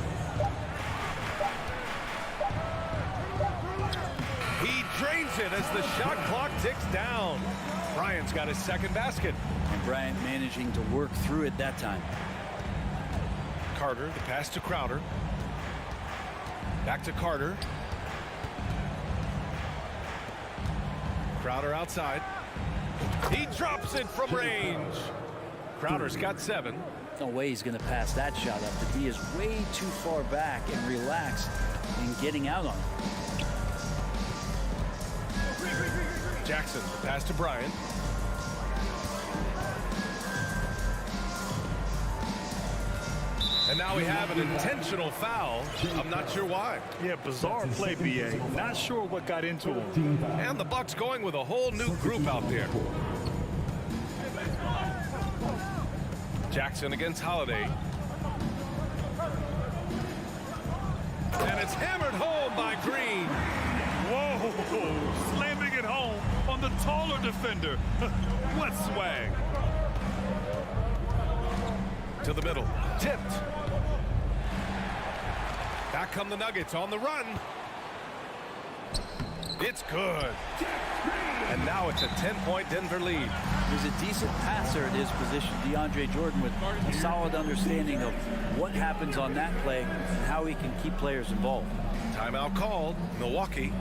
He drains it as the shot clock ticks down. Bryant's got his second basket. And Bryant managing to work through it that time. Carter, the pass to Crowder. Back to Carter. Crowder outside. He drops it from range. Crowder's got 7. No way he's going to pass that shot up. The D is way too far back and relaxed in getting out on it. Jackson, the pass to Bryant. And now we have an intentional foul. I'm not sure why. Yeah, bizarre play, B.A. Not sure what got into him. And the Bucks going with a whole new group out there. Jackson against Holiday. And it's hammered home by Green. Whoa, slamming it home on the taller defender. What swag. To the middle, tipped. Back come the Nuggets on the run. It's good. And now it's a 10-point Denver lead. He's a decent passer at his position, DeAndre Jordan, with a solid understanding of what happens on that play and how he can keep players involved. Timeout called, Milwaukee.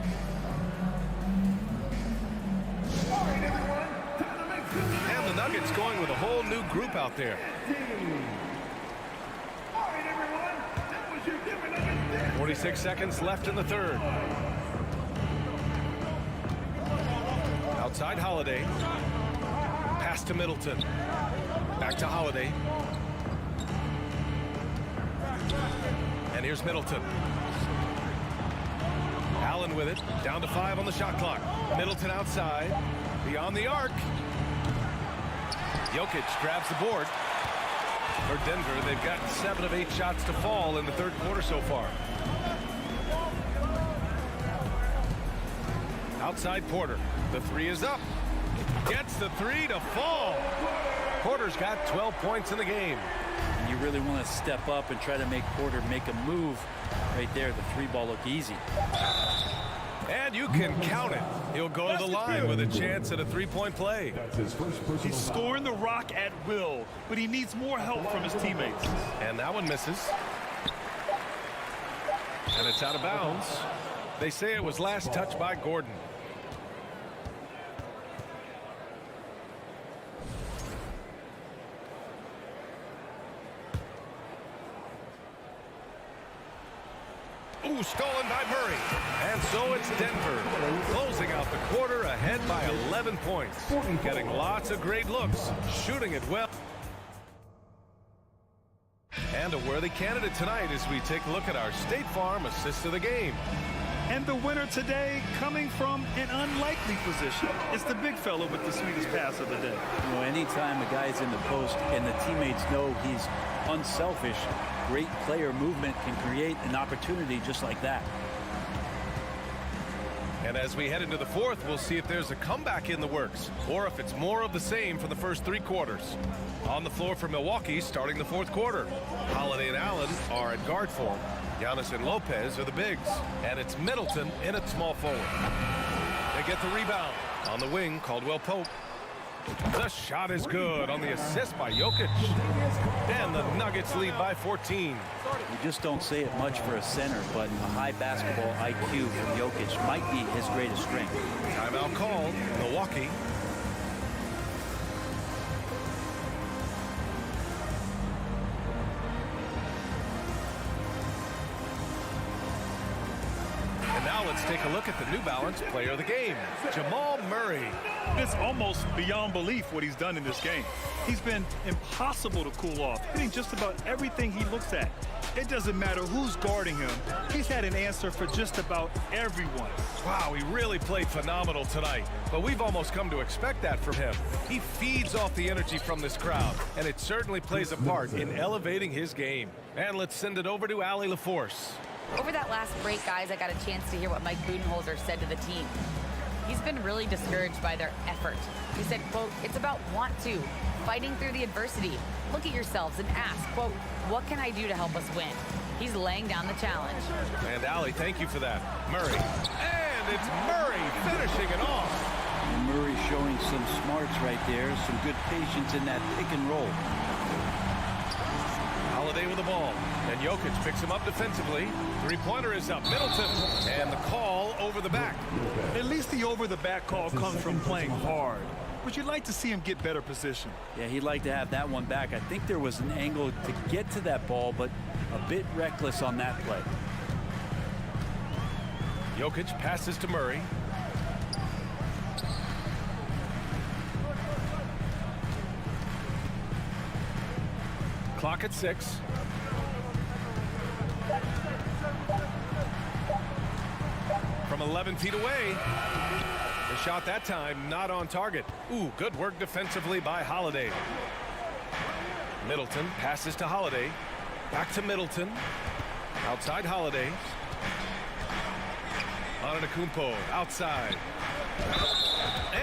And the Nuggets going with a whole new group out there. 46 seconds left in the third. Outside Holiday. Pass to Middleton. Back to Holiday. And here's Middleton. Allen with it. Down to 5 on the shot clock. Middleton outside. Beyond the arc. Jokic grabs the board. For Denver, they've got 7 of 8 shots to fall in the third quarter so far. Outside Porter. The 3 is up. Gets the 3 to fall. Porter's got 12 points in the game. And you really want to step up and try to make Porter make a move right there. The 3 ball look easy. And you can count it. He'll go to the line with a chance at a 3-point play. That's his first personal He's scoring the rock at will, but he needs more help from his teammates. And that one misses. And it's out of bounds. They say it was last touched by Gordon. Ooh, stolen by Murray. And so it's Denver closing out the quarter ahead by 11 points. Getting lots of great looks, shooting it well. And a worthy candidate tonight as we take a look at our State Farm assist of the game. And the winner today coming from an unlikely position. It's the big fella with the sweetest pass of the day. You know, anytime a guy's in the post and the teammates know he's unselfish, great player movement can create an opportunity just like that. And as we head into the fourth, we'll see if there's a comeback in the works or if it's more of the same for the first 3 quarters. On the floor for Milwaukee starting the fourth quarter. Holiday and Allen are at guard form. Giannis and Lopez are the bigs. And it's Middleton in at small forward. They get the rebound. On the wing, Caldwell Pope. The shot is good on the assist by Jokic. And the Nuggets lead by 14. We just don't say it much for a center, but a high basketball IQ from Jokic might be his greatest strength. Timeout called. Milwaukee. And now let's take a look at the New Balance player of the game, Jamal Murray. It's almost beyond belief what he's done in this game. He's been impossible to cool off, hitting just about everything he looks at. It doesn't matter who's guarding him. He's had an answer for just about everyone. Wow, he really played phenomenal tonight, but we've almost come to expect that from him. He feeds off the energy from this crowd, and it certainly plays a part in elevating his game. And let's send it over to Allie LaForce. Over that last break, guys, I got a chance to hear what Mike Budenholzer said to the team. He's been really discouraged by their effort. He said, quote, "It's about want to, fighting through the adversity. Look at yourselves and ask, quote, what can I do to help us win?" He's laying down the challenge. And Allie, thank you for that. Murray. And it's Murray finishing it off. Murray showing some smarts right there, some good patience in that pick and roll. Holiday with the ball. And Jokic picks him up defensively. Three-pointer is up. Middleton. And the call over the back. At least the over-the-back call comes from playing hard. But you'd like to see him get better position. Yeah, he'd like to have that one back. I think there was an angle to get to that ball, but a bit reckless on that play. Jokic passes to Murray. Clock at 6. From 11 feet away. The shot that time not on target. Ooh, good work defensively by Holiday. Middleton passes to Holiday. Back to Middleton. Outside Holiday. Antetokounmpo outside.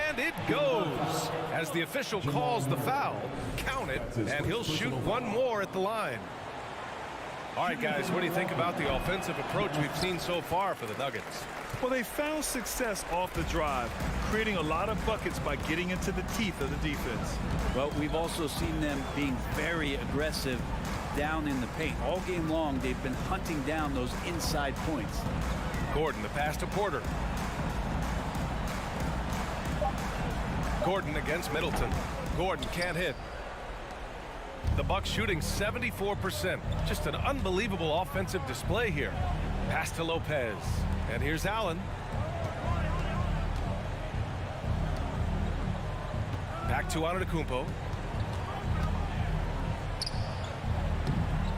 And it goes. As the official calls the foul, count it, and he'll shoot one more at the line. All right, guys, what do you think about the offensive approach we've seen so far for the Nuggets? Well, they found success off the drive, creating a lot of buckets by getting into the teeth of the defense. Well, we've also seen them being very aggressive down in the paint. All game long, they've been hunting down those inside points. Gordon, the pass to Porter. Gordon against Middleton. Gordon can't hit. The Bucks shooting 74%. Just an unbelievable offensive display here. Pass to Lopez. And here's Allen. Back to Antetokounmpo.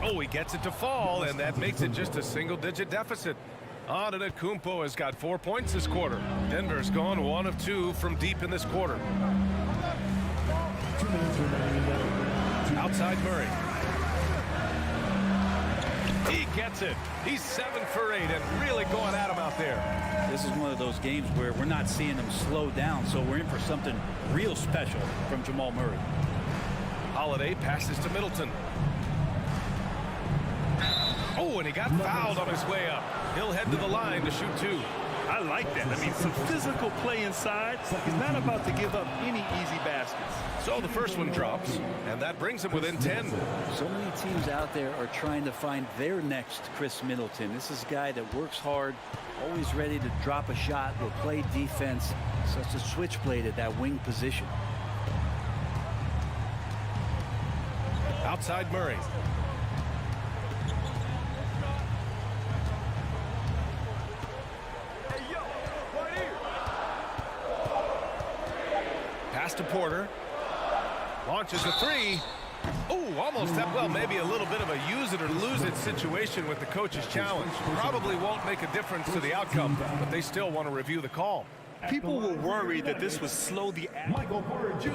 Oh, he gets it to fall, and that makes it just a single-digit deficit. Antetokounmpo has got 4 points this quarter. Denver's gone 1 of 2 from deep in this quarter. Outside Murray. He gets it. He's 7 for 8 and really going at him out there. This is one of those games where we're not seeing him slow down, so we're in for something real special from Jamal Murray. Holiday passes to Middleton. Oh, and he got fouled on his way up. He'll head to the line to shoot 2. I like that. I mean, some physical play inside. He's not about to give up any easy baskets. So the first one drops, and that brings him within 10. So many teams out there are trying to find their next Chris Middleton. This is a guy that works hard, always ready to drop a shot, will play defense, such a switchblade at that wing position. Outside Murray. Pass to Porter. Launches a 3. Oh, almost that. Well, maybe a little bit of a use it or lose it situation with the coach's challenge. Probably won't make a difference to the outcome, but they still want to review the call. People were worried that this would slow the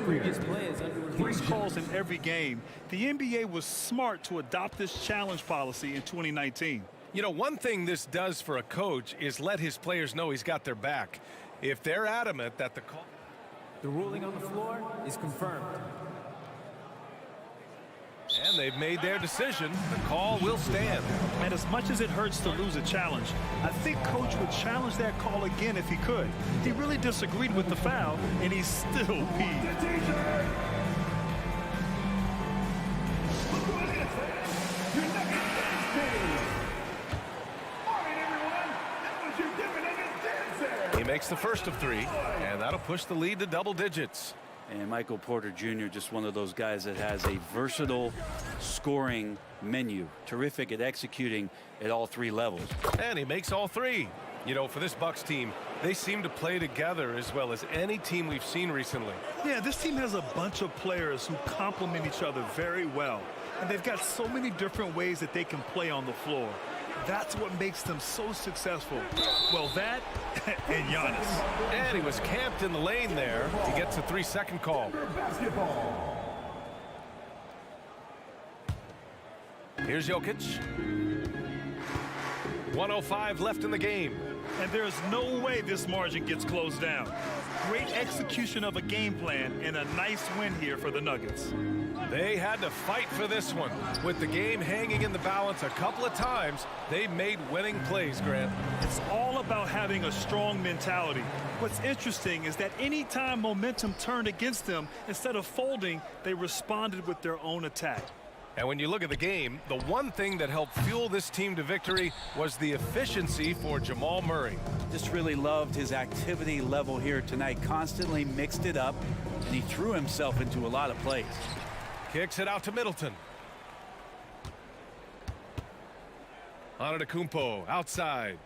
Previous players under police calls in every game. The NBA was smart to adopt this challenge policy in 2019. You know, one thing this does for a coach is let his players know he's got their back. If they're adamant that the call... The ruling on the floor is confirmed. And they've made their decision. The call will stand. And as much as it hurts to lose a challenge, I think Coach would challenge that call again if he could. He really disagreed with the foul, and he's still peeved. He makes the first of three, and that'll push the lead to double digits. And Michael Porter Jr., just one of those guys that has a versatile scoring menu. Terrific at executing at all three levels. And he makes all three. You know, for this Bucks team, they seem to play together as well as any team we've seen recently. Yeah, this team has a bunch of players who complement each other very well. And they've got so many different ways that they can play on the floor. That's what makes them so successful. Well, that and Giannis. And he was camped in the lane there. He gets a 3-second call. Here's Jokic. 1:05 left in the game. And there's no way this margin gets closed down. Great execution of a game plan and a nice win here for the Nuggets. They had to fight for this one. With the game hanging in the balance a couple of times, they made winning plays, Grant. It's all about having a strong mentality. What's interesting is that anytime momentum turned against them, instead of folding, they responded with their own attack. And when you look at the game, the one thing that helped fuel this team to victory was the efficiency for Jamal Murray. Just really loved his activity level here tonight. Constantly mixed it up, and he threw himself into a lot of plays. Kicks it out to Middleton. Antetokounmpo outside.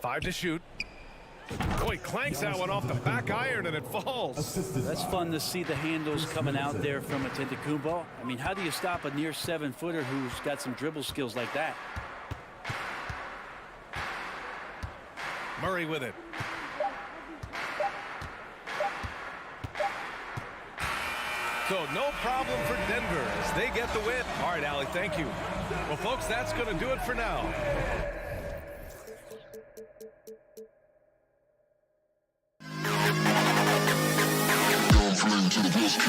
5 to shoot. Boy, clanks that one off the back iron and it falls. That's fun to see the handles coming out there from Antetokounmpo. I mean, how do you stop a near 7-footer who's got some dribble skills like that? Murray with it. So no problem for Denver as they get the win. All right, Allie, thank you. Well, folks, that's going to do it for now. To the best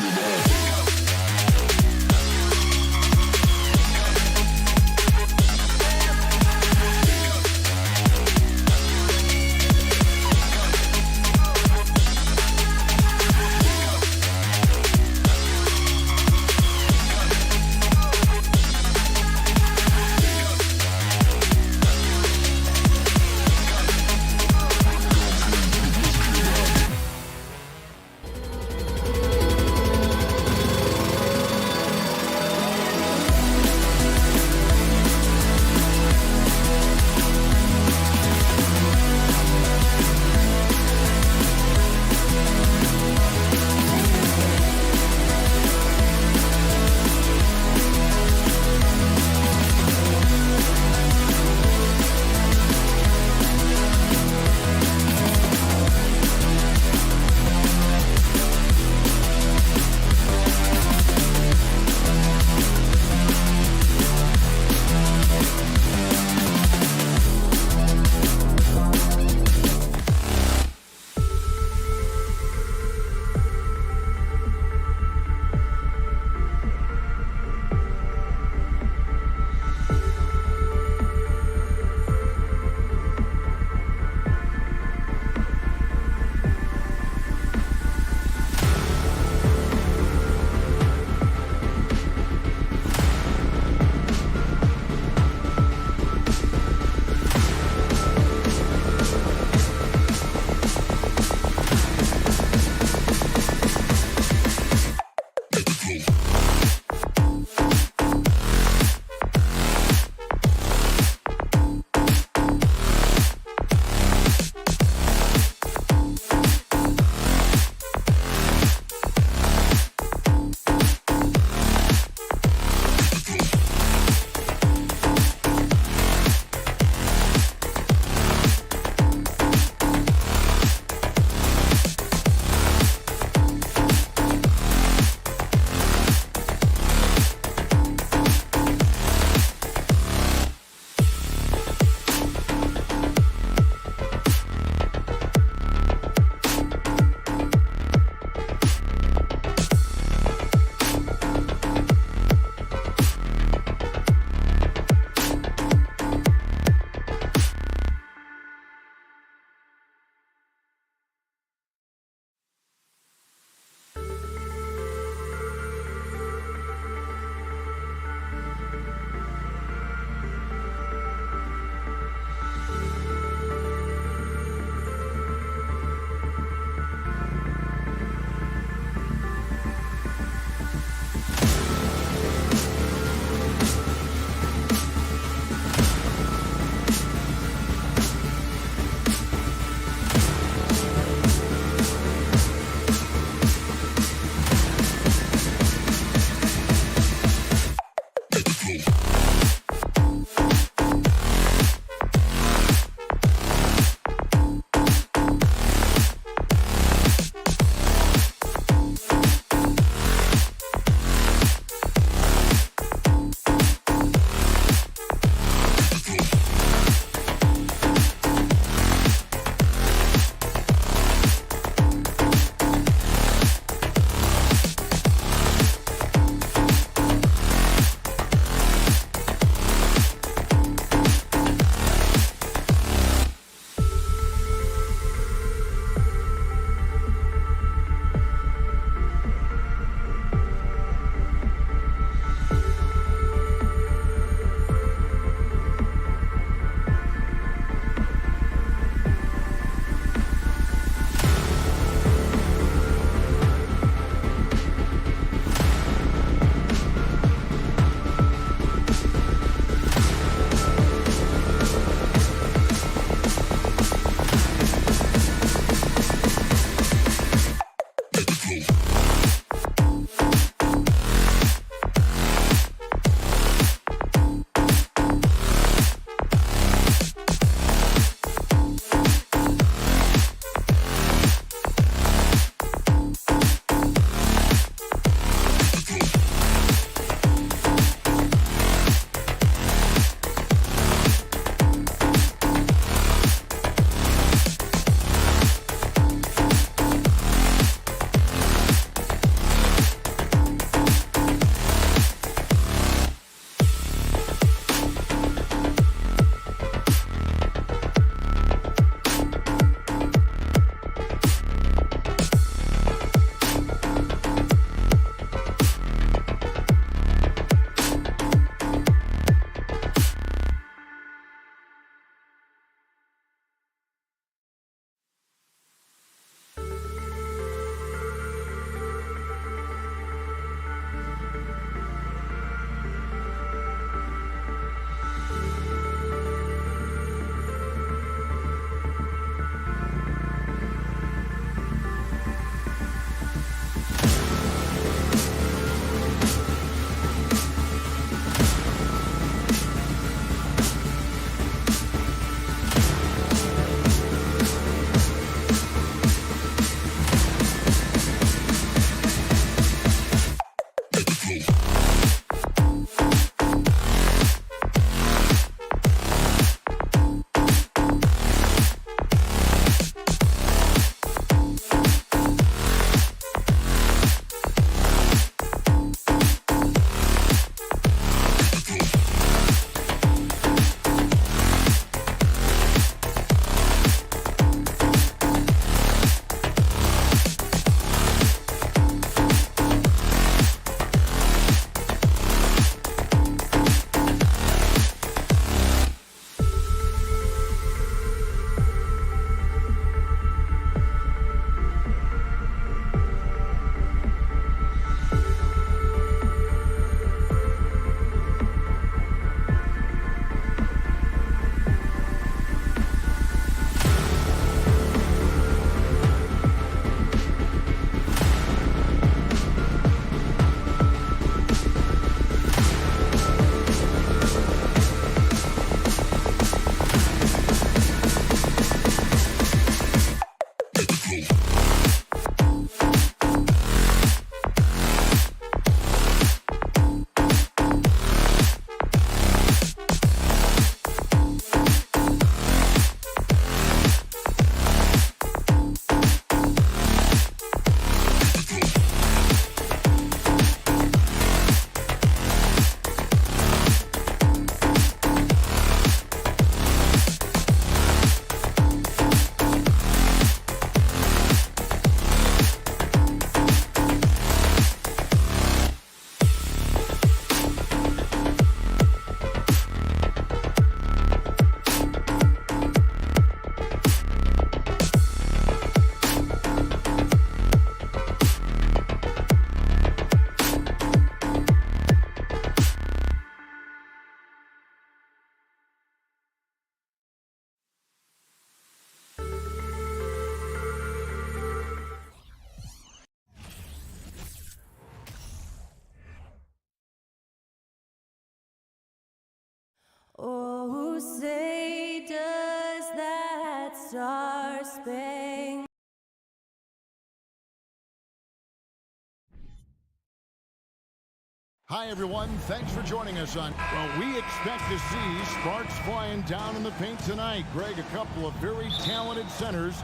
Hi, everyone. Thanks for joining us on. Well, we expect to see sparks flying down in the paint tonight. Greg, a couple of very talented centers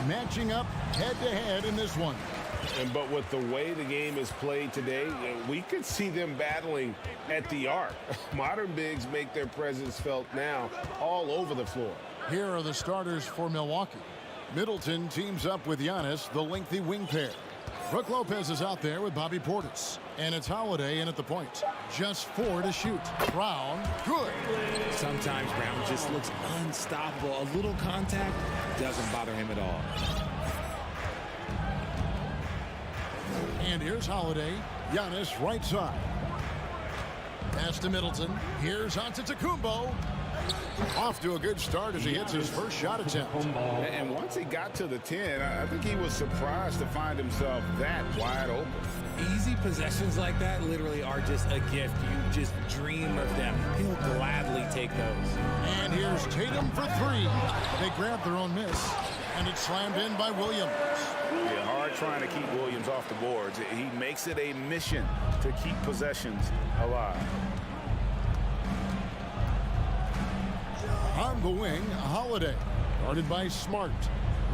matching up head-to-head in this one. But with the way the game is played today, we could see them battling at the arc. Modern bigs make their presence felt now all over the floor. Here are the starters for Milwaukee. Middleton teams up with Giannis, the lengthy wing pair. Brook Lopez is out there with Bobby Portis. And it's Holiday in at the point. Just 4 to shoot. Brown, good. Sometimes Brown just looks unstoppable. A little contact doesn't bother him at all. And here's Holiday. Giannis right side. Pass to Middleton. Here's Antetokounmpo. Off to a good start as he hits his first shot attempt. And once he got to the 10, I think he was surprised to find himself that wide open. Easy possessions like that literally are just a gift. You just dream of them. He'll gladly take those. And here's Tatum for 3. They grab their own miss, and it's slammed in by Williams. Yeah, hard trying to keep Williams off the boards. He makes it a mission to keep possessions alive. On the wing, Holiday. Guarded by Smart.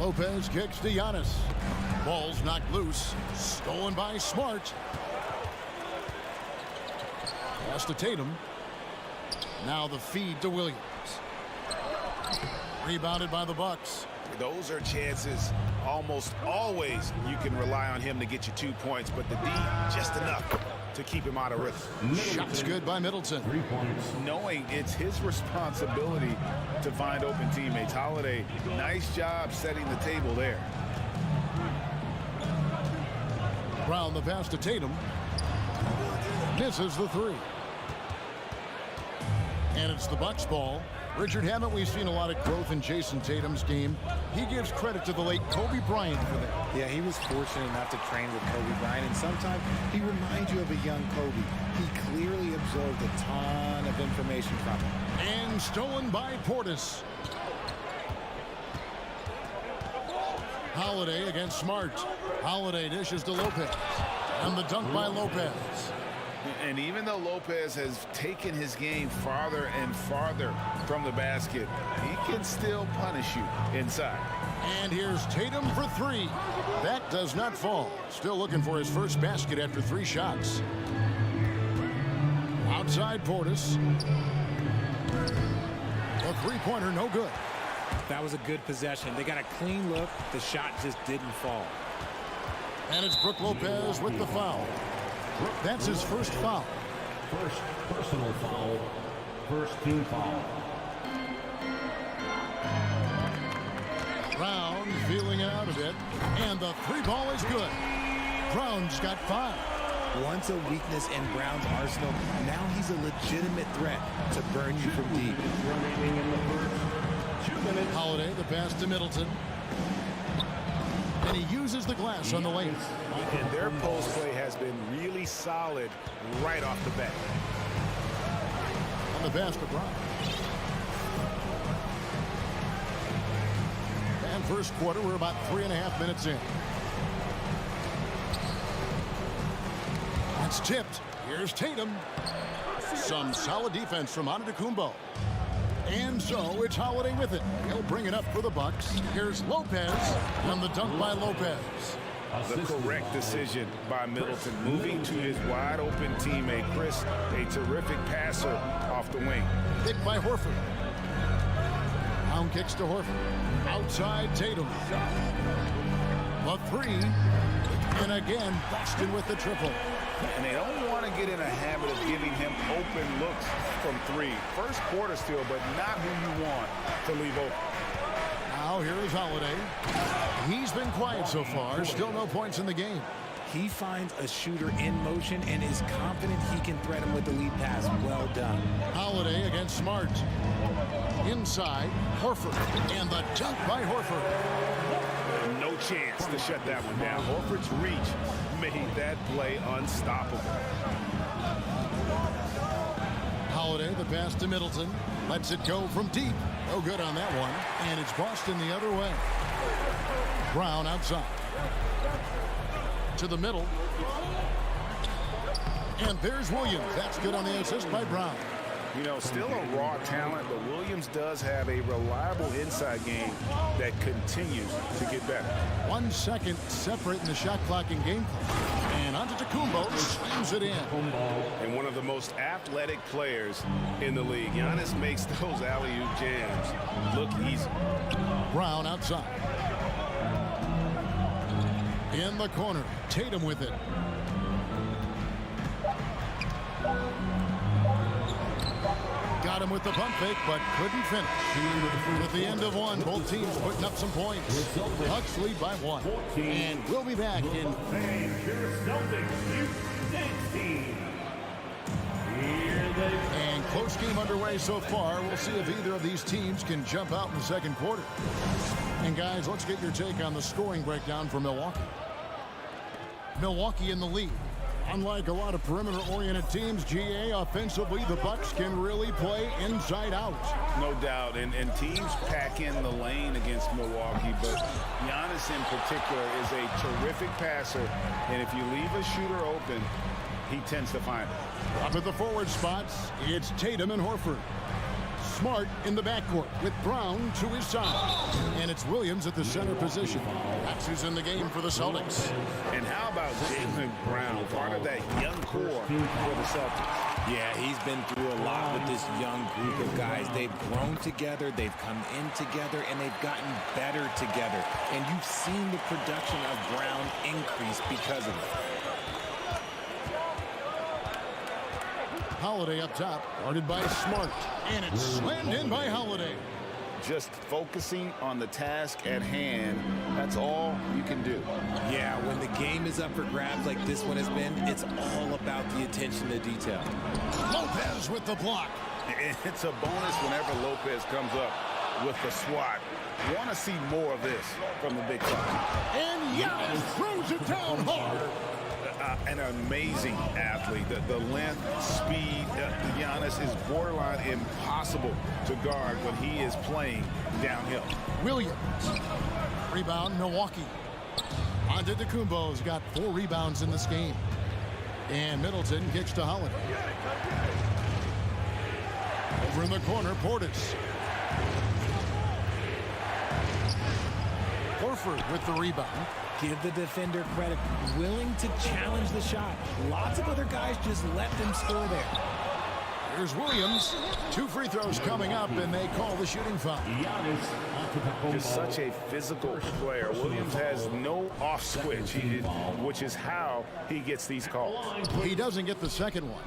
Lopez kicks to Giannis. Ball's knocked loose. Stolen by Smart. Pass to Tatum. Now the feed to Williams. Rebounded by the Bucks. Those are chances almost always you can rely on him to get you 2 points, but the D just enough to keep him out of rhythm. Shots good by Middleton. 3 points. Knowing it's his responsibility to find open teammates. Holiday, nice job setting the table there. Brown the pass to Tatum. Misses the 3. And it's the Bucks ball. Richard, haven't we seen a lot of growth in Jason Tatum's game? He gives credit to the late Kobe Bryant for that. Yeah, he was fortunate enough to train with Kobe Bryant, and sometimes he reminds you of a young Kobe. He clearly absorbed a ton of information from him. And stolen by Portis. Holiday against Smart. Holiday dishes to Lopez. And the dunk by Lopez. And even though Lopez has taken his game farther and farther from the basket, he can still punish you inside. And here's Tatum for 3. That does not fall. Still looking for his first basket after 3 shots. Outside Portis. A three-pointer, no good. That was a good possession. They got a clean look. The shot just didn't fall. And it's Brook Lopez with the foul. That's his first foul. First personal foul. First team foul. Brown feeling it out a bit. And the 3 ball is good. Brown's got 5. Once a weakness in Brown's arsenal, now he's a legitimate threat to burn you from deep. Holiday, the pass to Middleton. And he uses the glass on the lane. And their post play has been really solid right off the bat. On the pass to Brown. And first quarter, we're about 3.5 minutes in. That's tipped. Here's Tatum. Some solid defense from Antetokounmpo. And so it's Holiday with it. He'll bring it up for the Bucks. Here's Lopez, and the dunk by Lopez. The correct decision by Middleton, moving to his wide-open teammate, Chris, a terrific passer off the wing. Pick by Horford. Brown kicks to Horford. Outside Tatum. The 3. And again, Boston with the triple. And they don't want to get in a habit of giving him open looks from 3. First quarter still, but not who you want to leave open. Now here is Holiday. He's been quiet so far. Still no points in the game. He finds a shooter in motion and is confident he can threat him with the lead pass. Well done. Holiday against Smart. Inside, Horford. And the dunk by Horford. No chance to shut that one down. Horford's reach made that play unstoppable. Holiday, the pass to Middleton. Lets it go from deep. No good on that one. And it's Boston the other way. Brown outside. To the middle. And there's Williams. That's good on the assist by Brown. You know, still a raw talent, but Williams does have a reliable inside game that continues to get better. 1 second separating the shot clock and game clock. And Antetokounmpo slams it in. And one of the most athletic players in the league. Giannis makes those alley-oop jams look easy. Brown outside. In the corner, Tatum with it. Got him with the pump fake, but couldn't finish. At the end of one, both teams putting up some points. Bucks lead by 1. And we'll be back in. And close game underway so far. We'll see if either of these teams can jump out in the second quarter. And guys, let's get your take on the scoring breakdown for Milwaukee. Milwaukee in the lead. Unlike a lot of perimeter-oriented teams, GA, offensively, the Bucks can really play inside out. No doubt, and teams pack in the lane against Milwaukee, but Giannis in particular is a terrific passer, and if you leave a shooter open, he tends to find it. Up at the forward spots, it's Tatum and Horford. Smart in the backcourt with Brown to his side. And it's Williams at the center position. That's who's in the game for the Celtics. And how about Jaylen Brown, part of that young core for the Celtics? Yeah, he's been through a lot with this young group of guys. They've grown together, they've come in together, and they've gotten better together. And you've seen the production of Brown increase because of it. Holiday up top, guarded by Smart. And it's slammed in by Holiday. Just focusing on the task at hand, that's all you can do. Yeah, when the game is up for grabs like this one has been, it's all about the attention to detail. Lopez with the block. It's a bonus whenever Lopez comes up with the swat. Want to see more of this from the big five. And Giannis throws it down hard. An amazing athlete. The length, speed, Giannis is borderline impossible to guard when he is playing downhill. Williams. Rebound, Milwaukee. Antetokounmpo's got 4 rebounds in this game. And Middleton kicks to Holiday. Over in the corner, Portis. Horford with the rebound. Give the defender credit. Willing to challenge the shot. Lots of other guys just let them score there. Here's Williams. 2 free throws coming up, and they call the shooting foul. Just such a physical player. Williams has no off switch, which is how he gets these calls. He doesn't get the second one.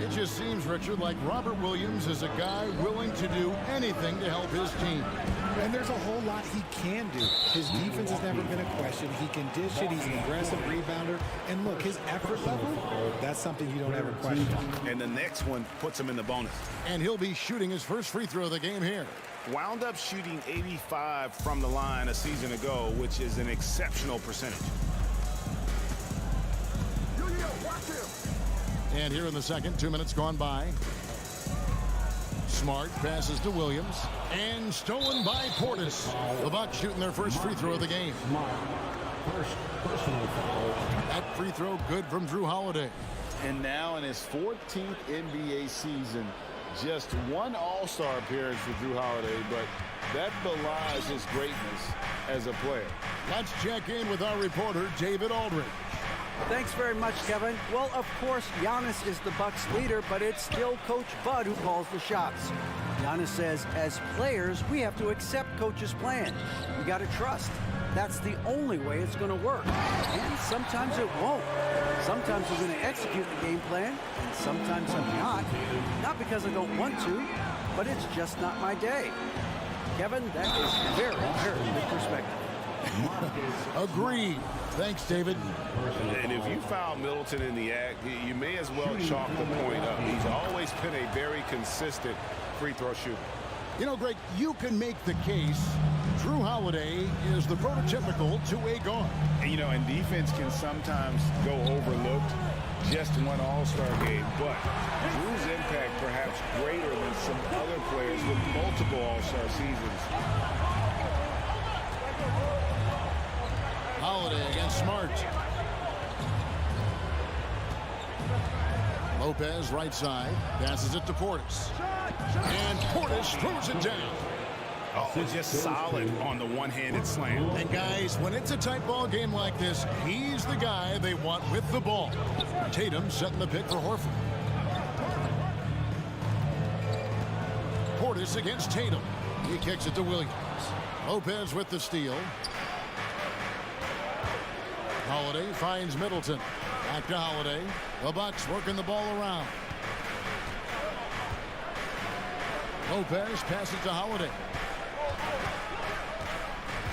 It just seems, Richard, like Robert Williams is a guy willing to do anything to help his team. And there's a whole lot he can do. His defense has never been a question. He can dish it. He's an aggressive rebounder. And look, his effort level, that's something you don't ever question. And the next one puts him in the bonus. And he'll be shooting his first free throw of the game here. Wound up shooting 85 from the line a season ago, which is an exceptional percentage. And here in the second, 2 minutes gone by. Smart passes to Williams. And stolen by Portis. The Bucks shooting their first free throw of the game. First personal foul. That free throw good from Drew Holiday. And now in his 14th NBA season, just 1 All-Star appearance for Drew Holiday, but that belies his greatness as a player. Let's check in with our reporter, David Aldridge. Thanks very much, Kevin. Well, of course, Giannis is the Bucks leader, but it's still Coach Bud who calls the shots. Giannis says, as players, we have to accept Coach's plan. We got to trust. That's the only way it's going to work. And sometimes it won't. Sometimes we're going to execute the game plan, and sometimes I'm not. Not because I don't want to, but it's just not my day. Kevin, that is very, very good perspective. Agreed. Thanks, David. And if you foul Middleton in the act, you may as well chalk the point up. He's always been a very consistent free throw shooter. You know, Greg, you can make the case Drew Holiday is the prototypical two-way guard. And, you know, and defense can sometimes go overlooked. Just 1 All-Star game, but Drew's impact perhaps greater than some other players with multiple All-Star seasons. Holiday against Smart. Lopez right side. Passes it to Portis. And Portis throws it down. Oh, just solid on the one-handed slam. And guys, when it's a tight ball game like this, he's the guy they want with the ball. Tatum setting the pick for Horford. Portis against Tatum. He kicks it to Williams. Lopez with the steal. Holiday finds Middleton. Back to Holiday. The Bucks working the ball around. Lopez passes to Holiday.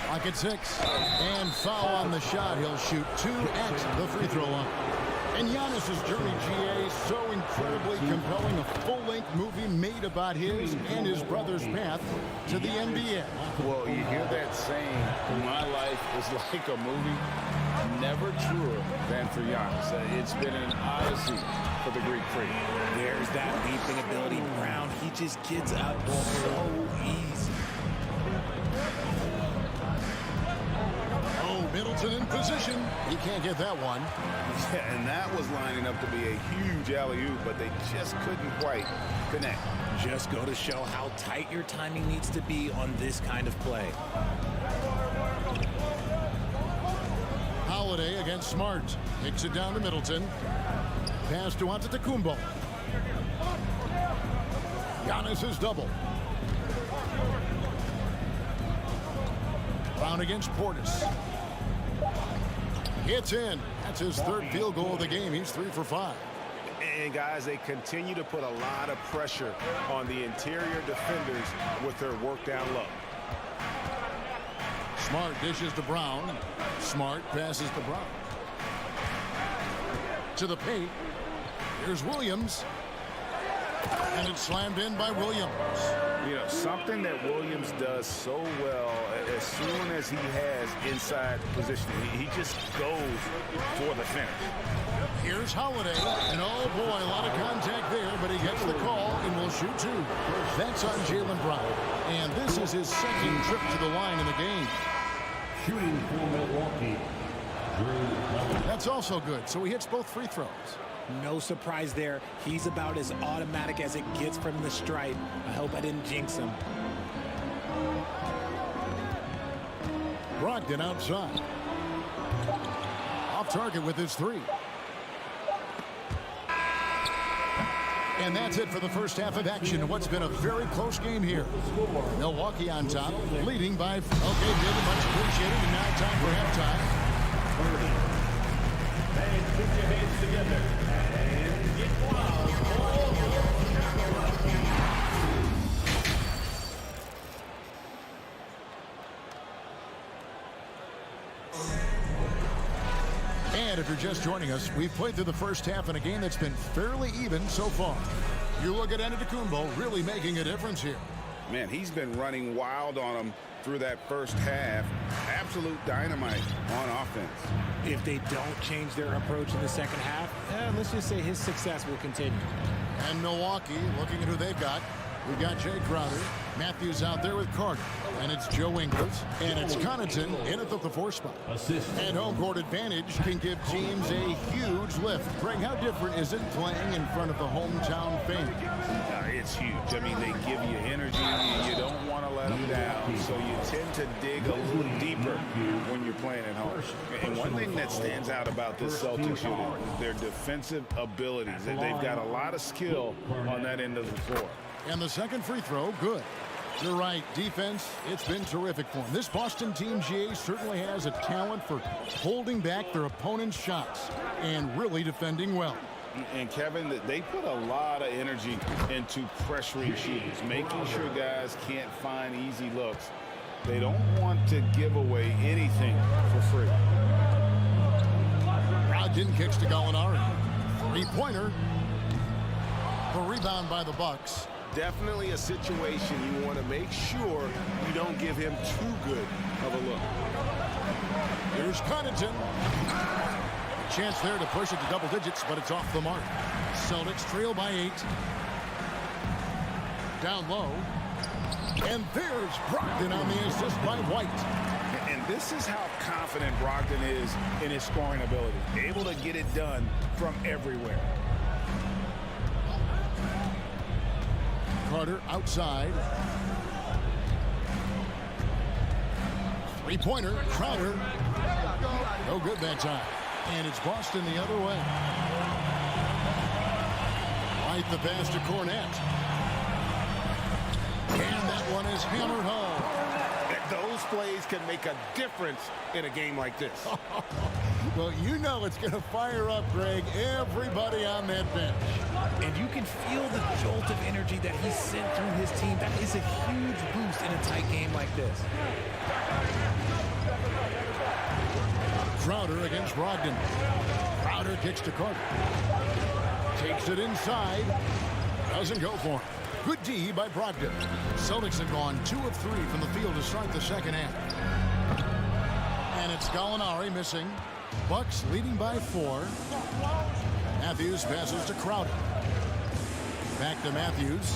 Clock at 6. And foul on the shot. He'll shoot 2 at the free throw line. And Giannis's journey, GA, so incredibly compelling. A full-length movie made about his and his brother's path to the NBA. Well, you hear that saying, my life is like a movie. Never truer than for Giannis. It's been an odyssey for the Greek freak. There's that leaping ability. Brown, he just gets up so easy. Oh, Middleton in position. He can't get that one. Yeah, and that was lining up to be a huge alley-oop, but they just couldn't quite connect. Just go to show how tight your timing needs to be on this kind of play. Holiday against Smart. Kicks it down to Middleton. Pass to Antetokounmpo. Giannis is double. Brown against Portis. It's in. That's his 3rd field goal of the game. He's 3 for 5. And guys, they continue to put a lot of pressure on the interior defenders with their work down low. Smart dishes to Brown. Smart passes to Brown. To the paint. Here's Williams. And it's slammed in by Williams. You know, something that Williams does so well, as soon as he has inside position, he just goes for the finish. Here's Holiday. And oh boy, a lot of contact there, but he gets the call and will shoot 2. That's on Jaylen Brown. And this is his 2nd trip to the line in the game. Shooting for Milwaukee. That's also good. So he hits both free throws. No surprise there. He's about as automatic as it gets from the stripe. I hope I didn't jinx him. Brogdon outside. Off target with his 3. And that's it for the first half of action. What's been a very close game here. Milwaukee on top, leading by... Okay, David, much appreciated. And now time for halftime. And put your hands together and get wild. And if you're just joining us, we've played through the first half in a game that's been fairly even so far. You look at Antetokounmpo really making a difference here. Man, he's been running wild on them through that first half. Absolute dynamite on offense. If they don't change their approach in the second half, let's just say his success will continue. And Milwaukee, looking at who they've got. We've got Jay Crowder. Matthews out there with Carter. And it's Joe Ingles. And it's Connaughton in at the 4 spot. And home court advantage can give teams a huge lift. Greg, how different is it playing in front of the hometown fans? It's huge. I mean, they give you energy. You don't want to let them down. So you tend to dig a little deeper when you're playing at home. And one thing that stands out about this Celtics unit is their defensive abilities. They've got a lot of skill on that end of the floor. And the second free throw, good. You're right, defense, it's been terrific for them. This Boston team, GA, certainly has a talent for holding back their opponent's shots and really defending well. And Kevin, they put a lot of energy into pressuring shooters, making sure guys can't find easy looks. They don't want to give away anything for free. Brogdon kicks to Gallinari. 3-pointer. The rebound by the Bucks. Definitely a situation you want to make sure you don't give him too good of a look. Here's Connaughton. A chance there to push it to double digits, but it's off the mark. Celtics trail by 8. Down low. And there's Brogdon on the assist by White. And this is how confident Brogdon is in his scoring ability. Able to get it done from everywhere. Carter outside. Three-pointer, Crowder. No good that time. And it's Boston the other way. Right the pass to Cornette. And that one is hammered home. Those plays can make a difference in a game like this. Well, you know it's going to fire up, Greg, everybody on that bench. And you can feel the jolt of energy that he sent through his team. That is a huge boost in a tight game like this. Crowder against Brogdon. Crowder kicks to Carter. Takes it inside. Doesn't go for him. Good D by Brogdon. Celtics have gone 2 of 3 from the field to start the second half. And it's Gallinari missing. Bucks leading by 4. Matthews passes to Crowder. Back to Matthews.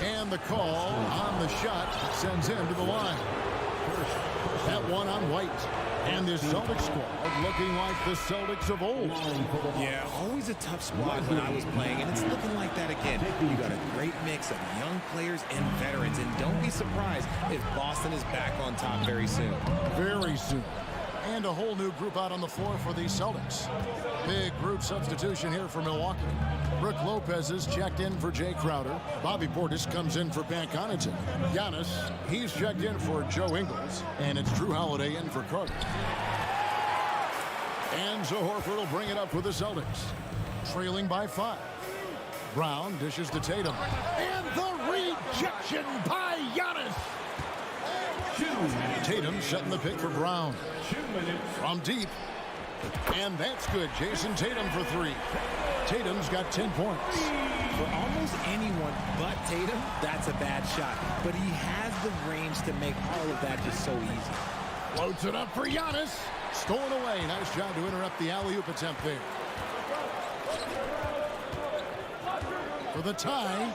And the call on the shot sends him to the line. That one on White. And this Celtics squad looking like the Celtics of old. Yeah, always a tough squad when I was playing, and it's looking like that again. You got a great mix of young players and veterans, and don't be surprised if Boston is back on top very soon. Very soon. And a whole new group out on the floor for the Celtics. Big group substitution here for Milwaukee. Brook Lopez is checked in for Jay Crowder. Bobby Portis comes in for Pat Connaughton. Giannis, he's checked in for Joe Ingles. And it's Drew Holiday in for Carter. And Zo Horford will bring it up for the Celtics. Trailing by 5. Brown dishes to Tatum. And the rejection by Giannis. Tatum setting the pick for Brown. From deep. And that's good. Jason Tatum for 3. Tatum's got 10 points. For almost anyone but Tatum, that's a bad shot. But he has the range to make all of that just so easy. Floats it up for Giannis. Stolen away. Nice job to interrupt the alley-oop attempt there. For the tie.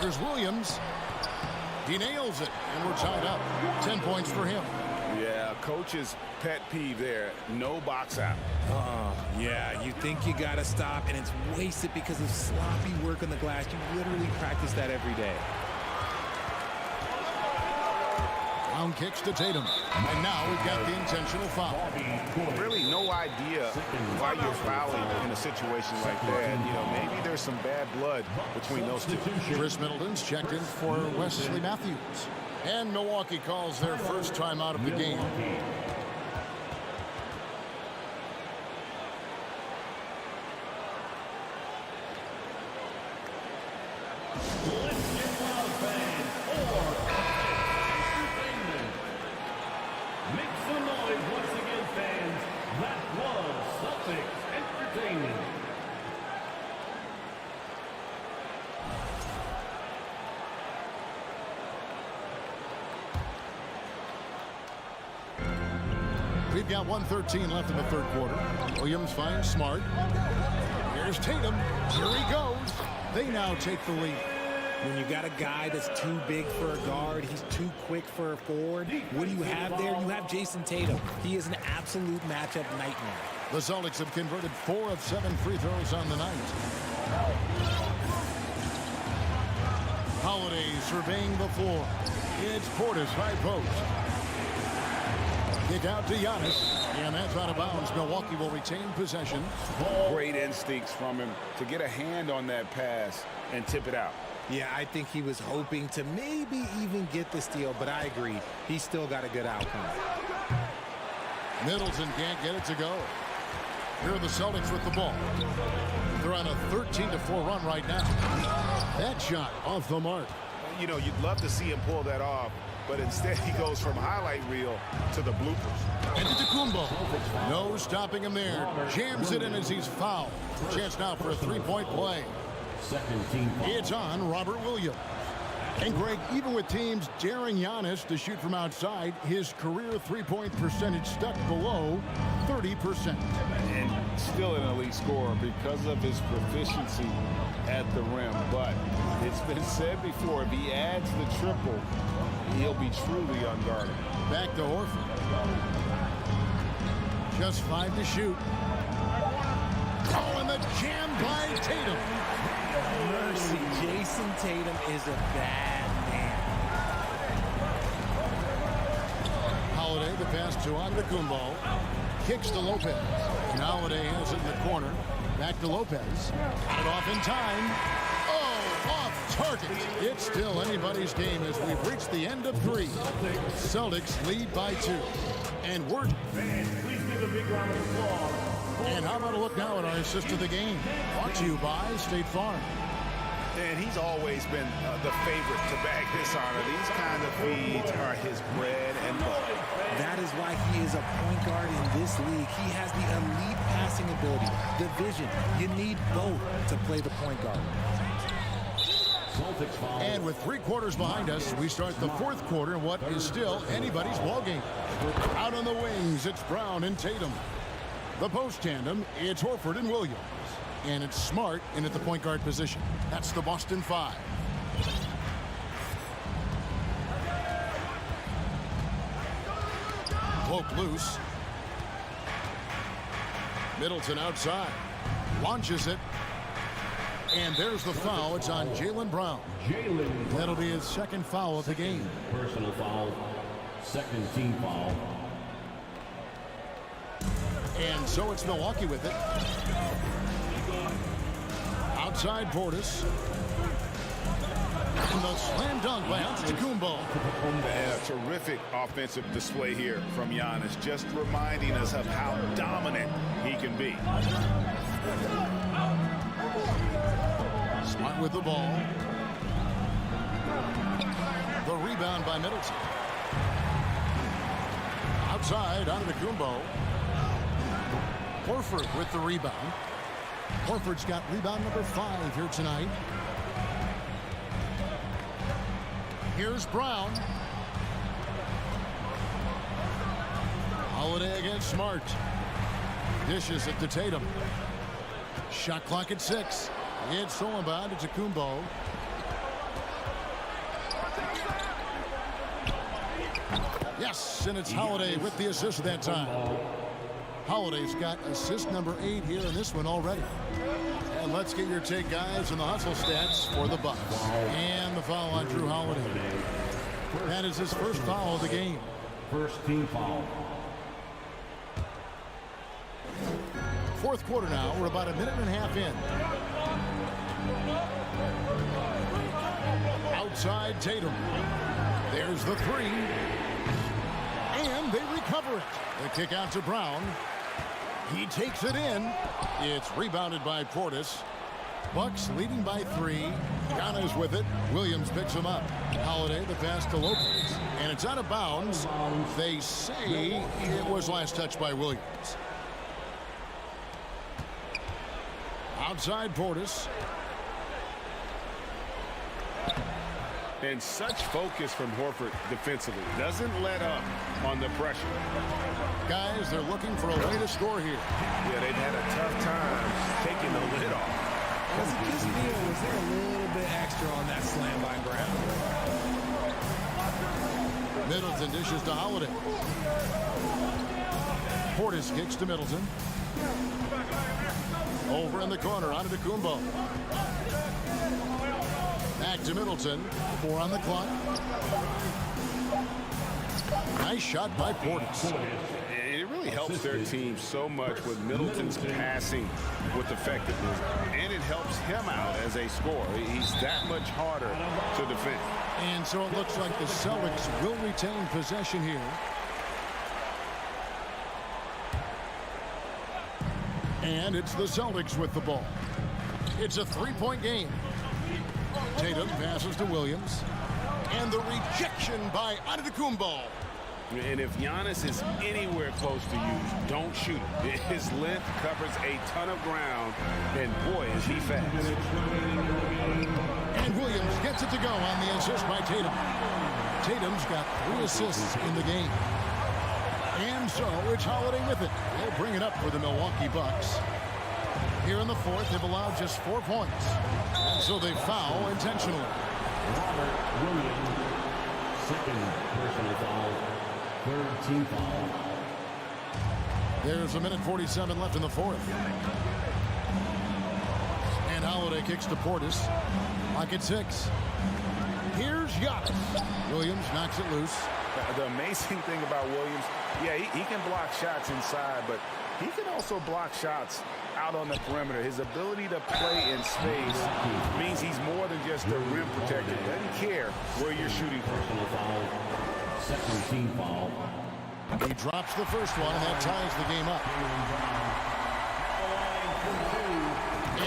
Here's Williams. He nails it, and we're tied up. 10 points for him. Yeah, coach's pet peeve there. No box out. Yeah, you think you got to stop, and it's wasted because of sloppy work on the glass. You literally practice that every day. Brown kicks to Tatum. And now we've got the intentional foul. Really no idea why you're fouling in a situation like that. You know, maybe there's some bad blood between those two. Chris Middleton's checked in for Wesley Matthews. And Milwaukee calls their first time out of the game. We've got 1:13 left in the third quarter. Williams finds Smart. Here's Tatum. Here he goes. They now take the lead. When you got a guy that's too big for a guard, he's too quick for a forward, what do you have there? You have Jason Tatum. He is an absolute matchup nightmare. The Celtics have converted 4 of 7 free throws on the night. Holiday surveying the floor. It's Portis high post. Kick out to Giannis, and that's out of bounds. Milwaukee will retain possession. Great instincts from him to get a hand on that pass and tip it out. Yeah, I think he was hoping to maybe even get the steal, but I agree. He's still got a good outcome. Middleton can't get it to go. Here are the Celtics with the ball. They're on a 13-4 run right now. That shot off the mark. You know, you'd love to see him pull that off, but instead he goes from highlight reel to the bloopers. And to Kumbo. No stopping him there. Jams it in as he's fouled. Chance now for a three-point play. It's on Robert Williams. And Greg, even with teams daring Giannis to shoot from outside, his career three-point percentage stuck below 30%. And still an elite scorer because of his proficiency at the rim. But it's been said before, if he adds the triple, he'll be truly unguarded. Back to Horford. Just 5 to shoot. Oh, and the jammed by Tatum. Mercy, Jason Tatum is a bad man. Holiday, the pass to Antetokounmpo. Kicks to Lopez. And Holiday has it in the corner. Back to Lopez. Got it off in time. Oh, off target. It's still anybody's game as we've reached the end of 3. Celtics lead by 2. And we're... And how about a look now at our assist of the game? Brought to you by State Farm. And he's always been the favorite to bag this honor. These kind of feeds are his bread and butter. That is why he is a point guard in this league. He has the elite passing ability, the vision. You need both to play the point guard. And with 3 quarters behind us, we start the 4th quarter in what is still anybody's ballgame. Out on the wings, it's Brown and Tatum. The post tandem, it's Horford and Williams. And it's Smart in at the point guard position. That's the Boston 5. Poke loose. Middleton outside. Launches it. And there's the foul. It's on Jaylen Brown. That'll be his 2nd foul of the game. Personal foul. 2nd team foul. And so it's Milwaukee with it. Outside Portis. And the slam dunk by Antetokounmpo. Yeah, terrific offensive display here from Giannis, just reminding us of how dominant he can be. Smart with the ball. The rebound by Middleton. Outside, Antetokounmpo. Horford with the rebound. Horford's got rebound number 5 here tonight. Here's Brown. Holiday against Smart. Dishes it to Tatum. Shot clock at 6. It's stolen by Antetokounmpo. Yes, and it's Holiday with the assist that time. Holiday's got assist number 8 here in this one already. And let's get your take, guys, on the hustle stats for the Bucks. And the foul on Drew Holiday. That is his 1st foul of the game. 1st team foul. 4th quarter now. We're about a minute and a half in. Outside Tatum. There's the 3. And they recover it. The kick out to Brown. He takes it in. It's rebounded by Portis. Bucks leading by 3. Giannis with it. Williams picks him up. Holiday, the pass to Lopez. And it's out of bounds. They say it was last touched by Williams. Outside Portis. And such focus from Horford defensively. Doesn't let up on the pressure. Guys, they're looking for a way to score here. Yeah, they've had a tough time taking the lid off. Was it just me, or was there a little bit extra on that slam by Brown? Middleton dishes to Holiday. Portis kicks to Middleton. Over in the corner, Antetokounmpo. Back to Middleton. 4 on the clock. Nice shot by Portis. It really helps their team so much with Middleton's passing with effectiveness. And it helps him out as a scorer. He's that much harder to defend. And so it looks like the Celtics will retain possession here. And it's the Celtics with the ball. It's a 3-point game. Tatum passes to Williams. And the rejection by Antetokounmpo. And if Giannis is anywhere close to you, don't shoot it. His length covers a ton of ground, and boy, is he fast. And Williams gets it to go on the assist by Tatum. Tatum's got 3 assists in the game. And so it's Holiday with it. They'll bring it up for the Milwaukee Bucks. Here in the 4th, they've allowed just 4 points. And so they foul intentionally. Robert Williams, 2nd personal foul. 3rd team foul. There's a minute 47 left in the 4th. Holiday kicks to Portis. Lock at 6. Here's Giannis. Williams knocks it loose. The amazing thing about Williams, yeah, he can block shots inside, but he can also block shots out on the perimeter. His ability to play in space means he's more than just a rim protector. He doesn't care where you're shooting from. Second team foul. He drops the first one, and that ties the game up.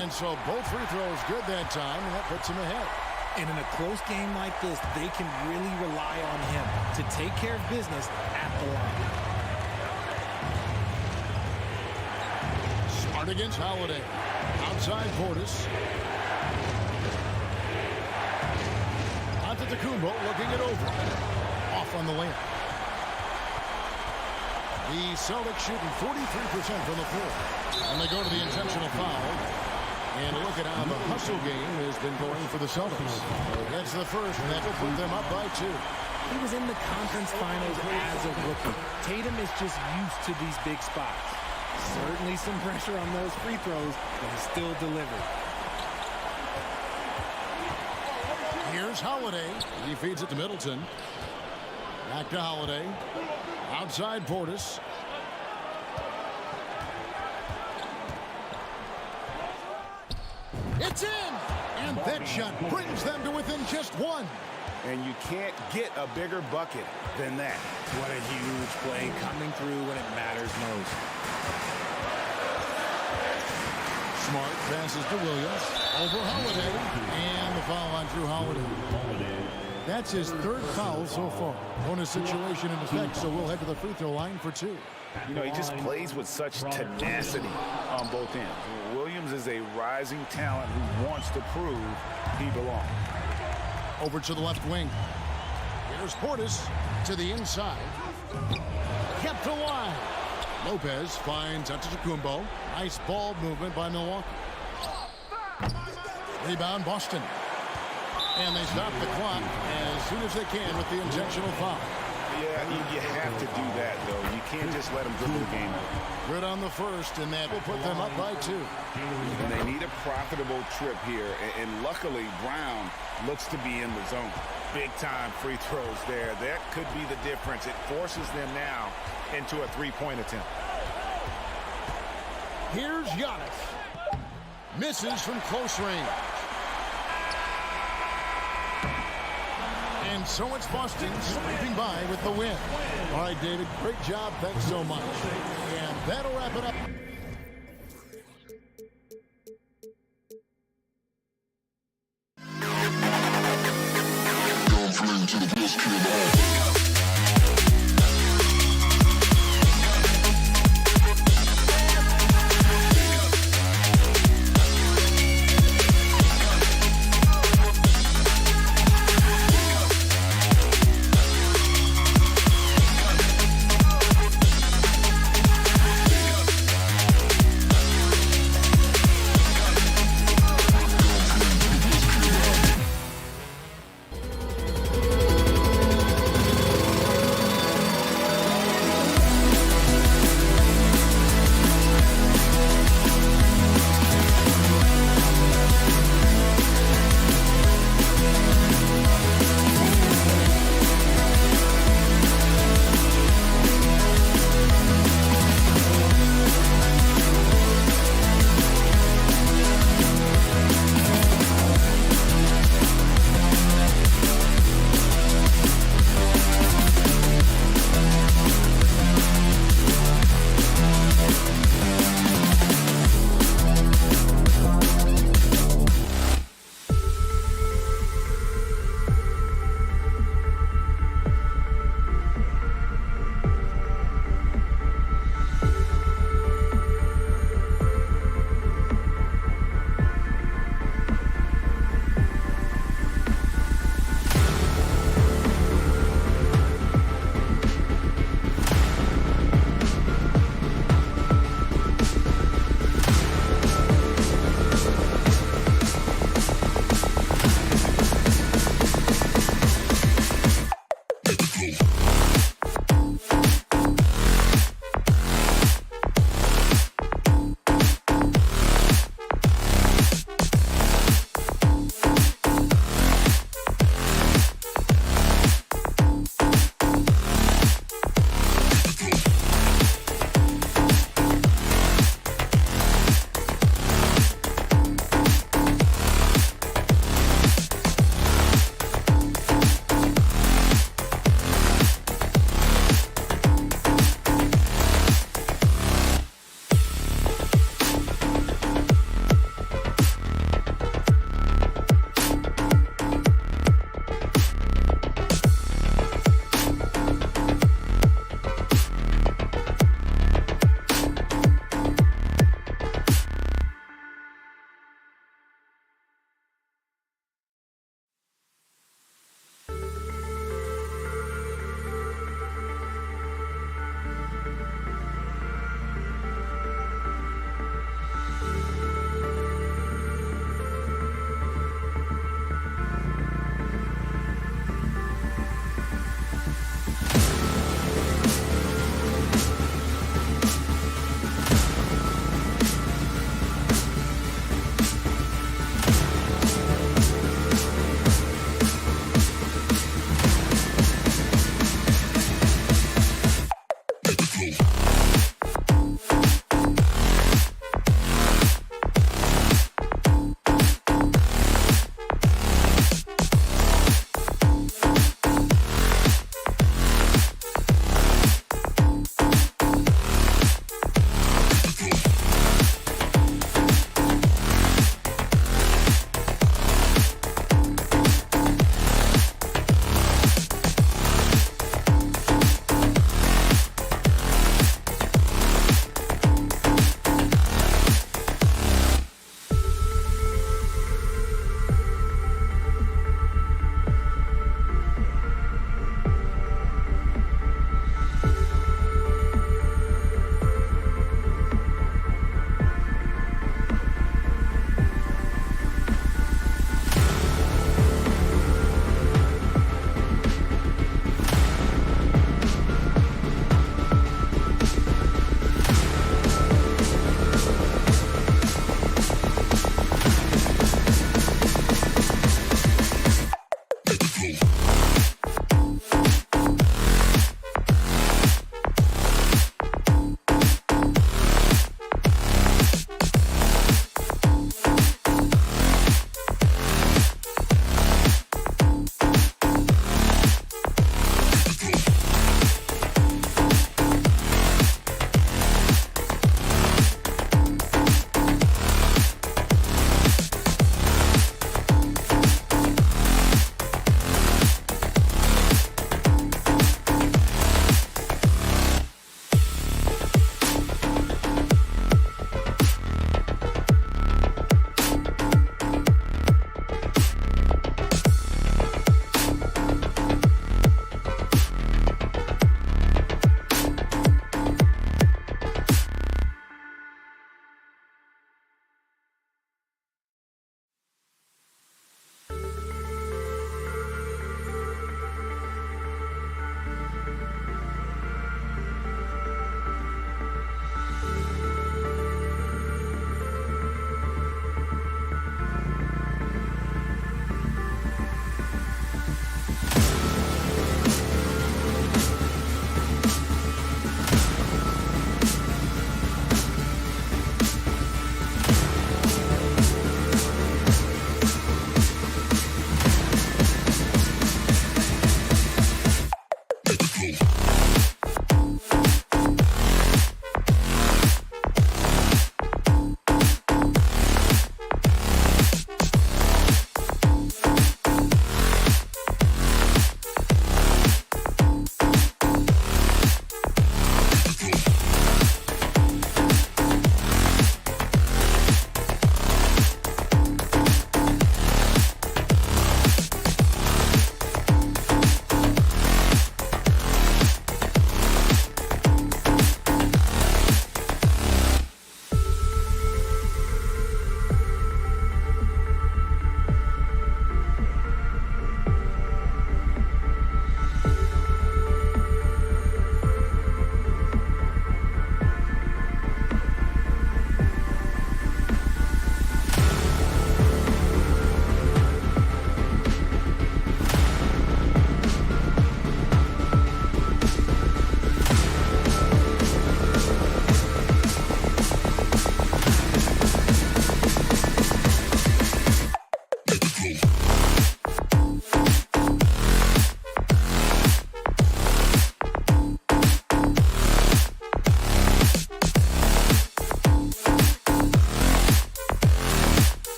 And so both free throws good that time, and that puts him ahead. And in a close game like this, they can really rely on him to take care of business at the line. Smart against Holiday. Outside Portis. Antetokounmpo looking it over. Off on the layup. The Celtics shooting 43% from the floor. And they go to the intentional foul. And look at how the hustle game has been going for the Celtics. That's the first, and that will put them up by 2. He was in the conference finals as a rookie. Tatum is just used to these big spots. Certainly some pressure on those free throws, but he still delivered. Here's Holiday. He feeds it to Middleton. Back to Holiday. Outside Portis. It's in! And that shot brings them to within just 1. And you can't get a bigger bucket than that. What a huge play coming through when it matters most. Smart passes to Williams. Over Holiday. And the foul on Drew Holiday. That's his 3rd foul so far. Bonus situation in effect, so we'll head to the free throw line for 2. You know, he just plays with such tenacity on both ends. Williams is a rising talent who wants to prove he belongs. Over to the left wing. Here's Portis to the inside. Kept alive. Lopez finds Antetokounmpo. Nice ball movement by Milwaukee. Rebound Boston. And they stop the clock as soon as they can with the intentional foul. Yeah, you have to do that, though. You can't just let them dribble the game out. Good on the first, and that will put them up by 2. And they need a profitable trip here, and luckily Brown looks to be in the zone. Big-time free throws there. That could be the difference. It forces them now into a three-point attempt. Here's Giannis. Misses from close range. And so it's Boston sweeping by with the win. All right, David, great job. Thanks so much. And that'll wrap it up. Going from to the best kid.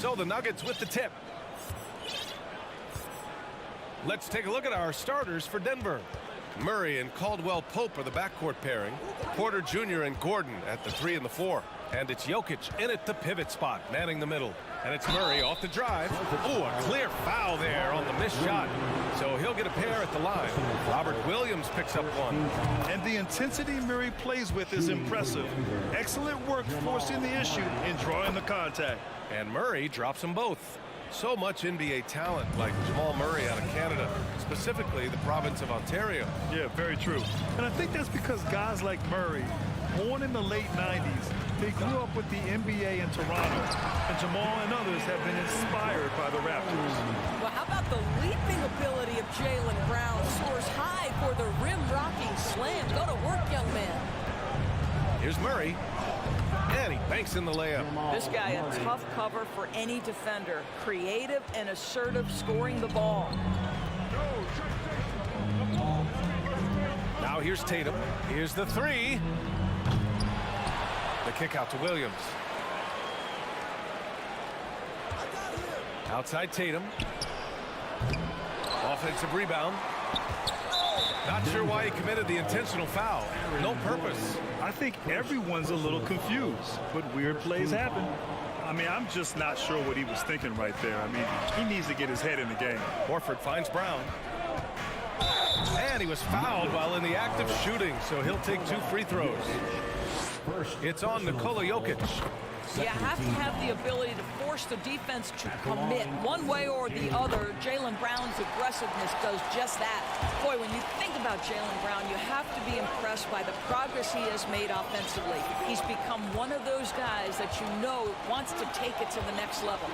So the Nuggets with the tip. Let's take a look at our starters for Denver. Murray and Caldwell Pope are the backcourt pairing. Porter Jr. and Gordon at the 3 and the 4. And it's Jokic in at the pivot spot, manning the middle. And it's Murray off the drive. Oh, a clear foul there on the missed shot. So he'll get a pair at the line. Robert Williams picks up one. And the intensity Murray plays with is impressive. Excellent work forcing the issue and drawing the contact. And Murray drops them both. So much NBA talent like Jamal Murray out of Canada, specifically the province of Ontario. Yeah, very true. And I think that's because guys like Murray, born in the late 90s, they grew up with the NBA in Toronto. And Jamal and others have been inspired by the Raptors. Well, how about the leaping ability of Jaylen Brown? Soars high for the rim-rocking slam. Go to work, young man. Here's Murray. And he banks in the layup. This guy a tough cover for any defender. Creative and assertive scoring the ball. Now here's Tatum. Here's the 3. The kick out to Williams. Outside Tatum. Offensive rebound. Not sure why he committed the intentional foul. No purpose. I think everyone's a little confused, but weird plays happen. I mean, I'm just not sure what he was thinking right there. I mean, he needs to get his head in the game. Horford finds Brown. And he was fouled while in the act of shooting, so he'll take 2 free throws. It's on Nikola Jokic. You have to have the ability to force the defense to commit one way or the other. Jaylen Brown's aggressiveness does just that. Boy, when you think about Jaylen Brown, you have to be impressed by the progress he has made offensively. He's become one of those guys that you know wants to take it to the next level.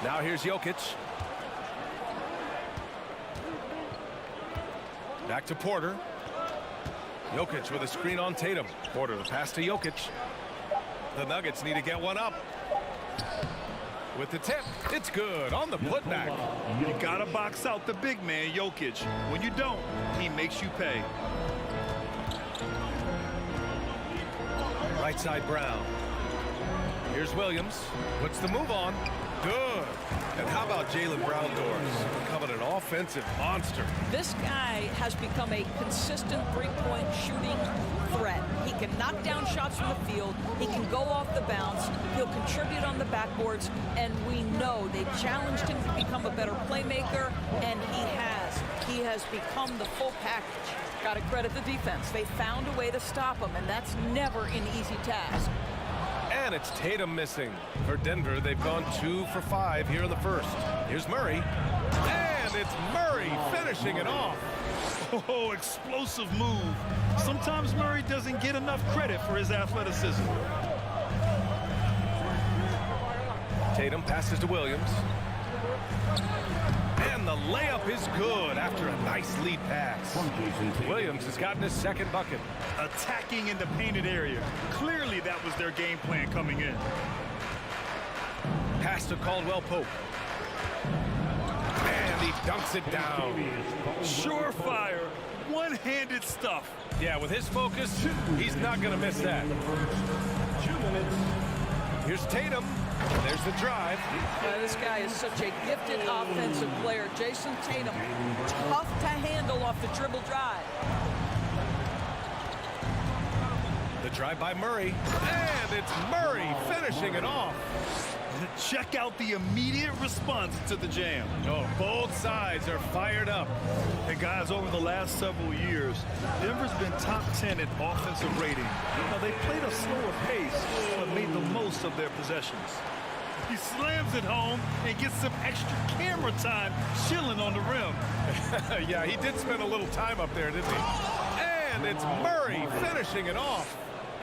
Now here's Jokic. Back to Porter. Jokic with a screen on Tatum. Porter, the pass to Jokic. The Nuggets need to get one up. With the tip, it's good on the putback. You gotta box out the big man, Jokic. When you don't, he makes you pay. Right side Brown. Here's Williams. Puts the move on. Good. And how about Jaylen Brown doors? Becoming an offensive monster. This guy has become a consistent three-point shooting threat. He can knock down shots from the field. He can go off the bounce. He'll contribute on the backboards. And we know they've challenged him to become a better playmaker, and he has. He has become the full package. Got to credit the defense. They found a way to stop him, and that's never an easy task. And it's Tatum missing. For Denver, they've gone 2 for 5 here in the first. Here's Murray. And it's Murray finishing it off. Oh, explosive move. Sometimes Murray doesn't get enough credit for his athleticism. Tatum passes to Williams. And the layup is good after a nice lead pass. Williams has gotten his second bucket. Attacking in the painted area. Clearly that was their game plan coming in. Pass to Caldwell Pope. And he dunks it down. Surefire, one-handed stuff. Yeah, with his focus, he's not going to miss that. Here's Tatum. There's the drive. This guy is such a gifted offensive player. Jason Tatum, tough to handle off the dribble drive. The drive by Murray. And it's Murray finishing it off. Check out the immediate response to the jam. Oh, both sides are fired up. And guys, over the last several years, Denver's been top 10 in offensive rating. Now, they played a slower pace, but made the most of their possessions. He slams it home and gets some extra camera time chilling on the rim. Yeah, he did spend a little time up there, didn't he? And it's Murray finishing it off.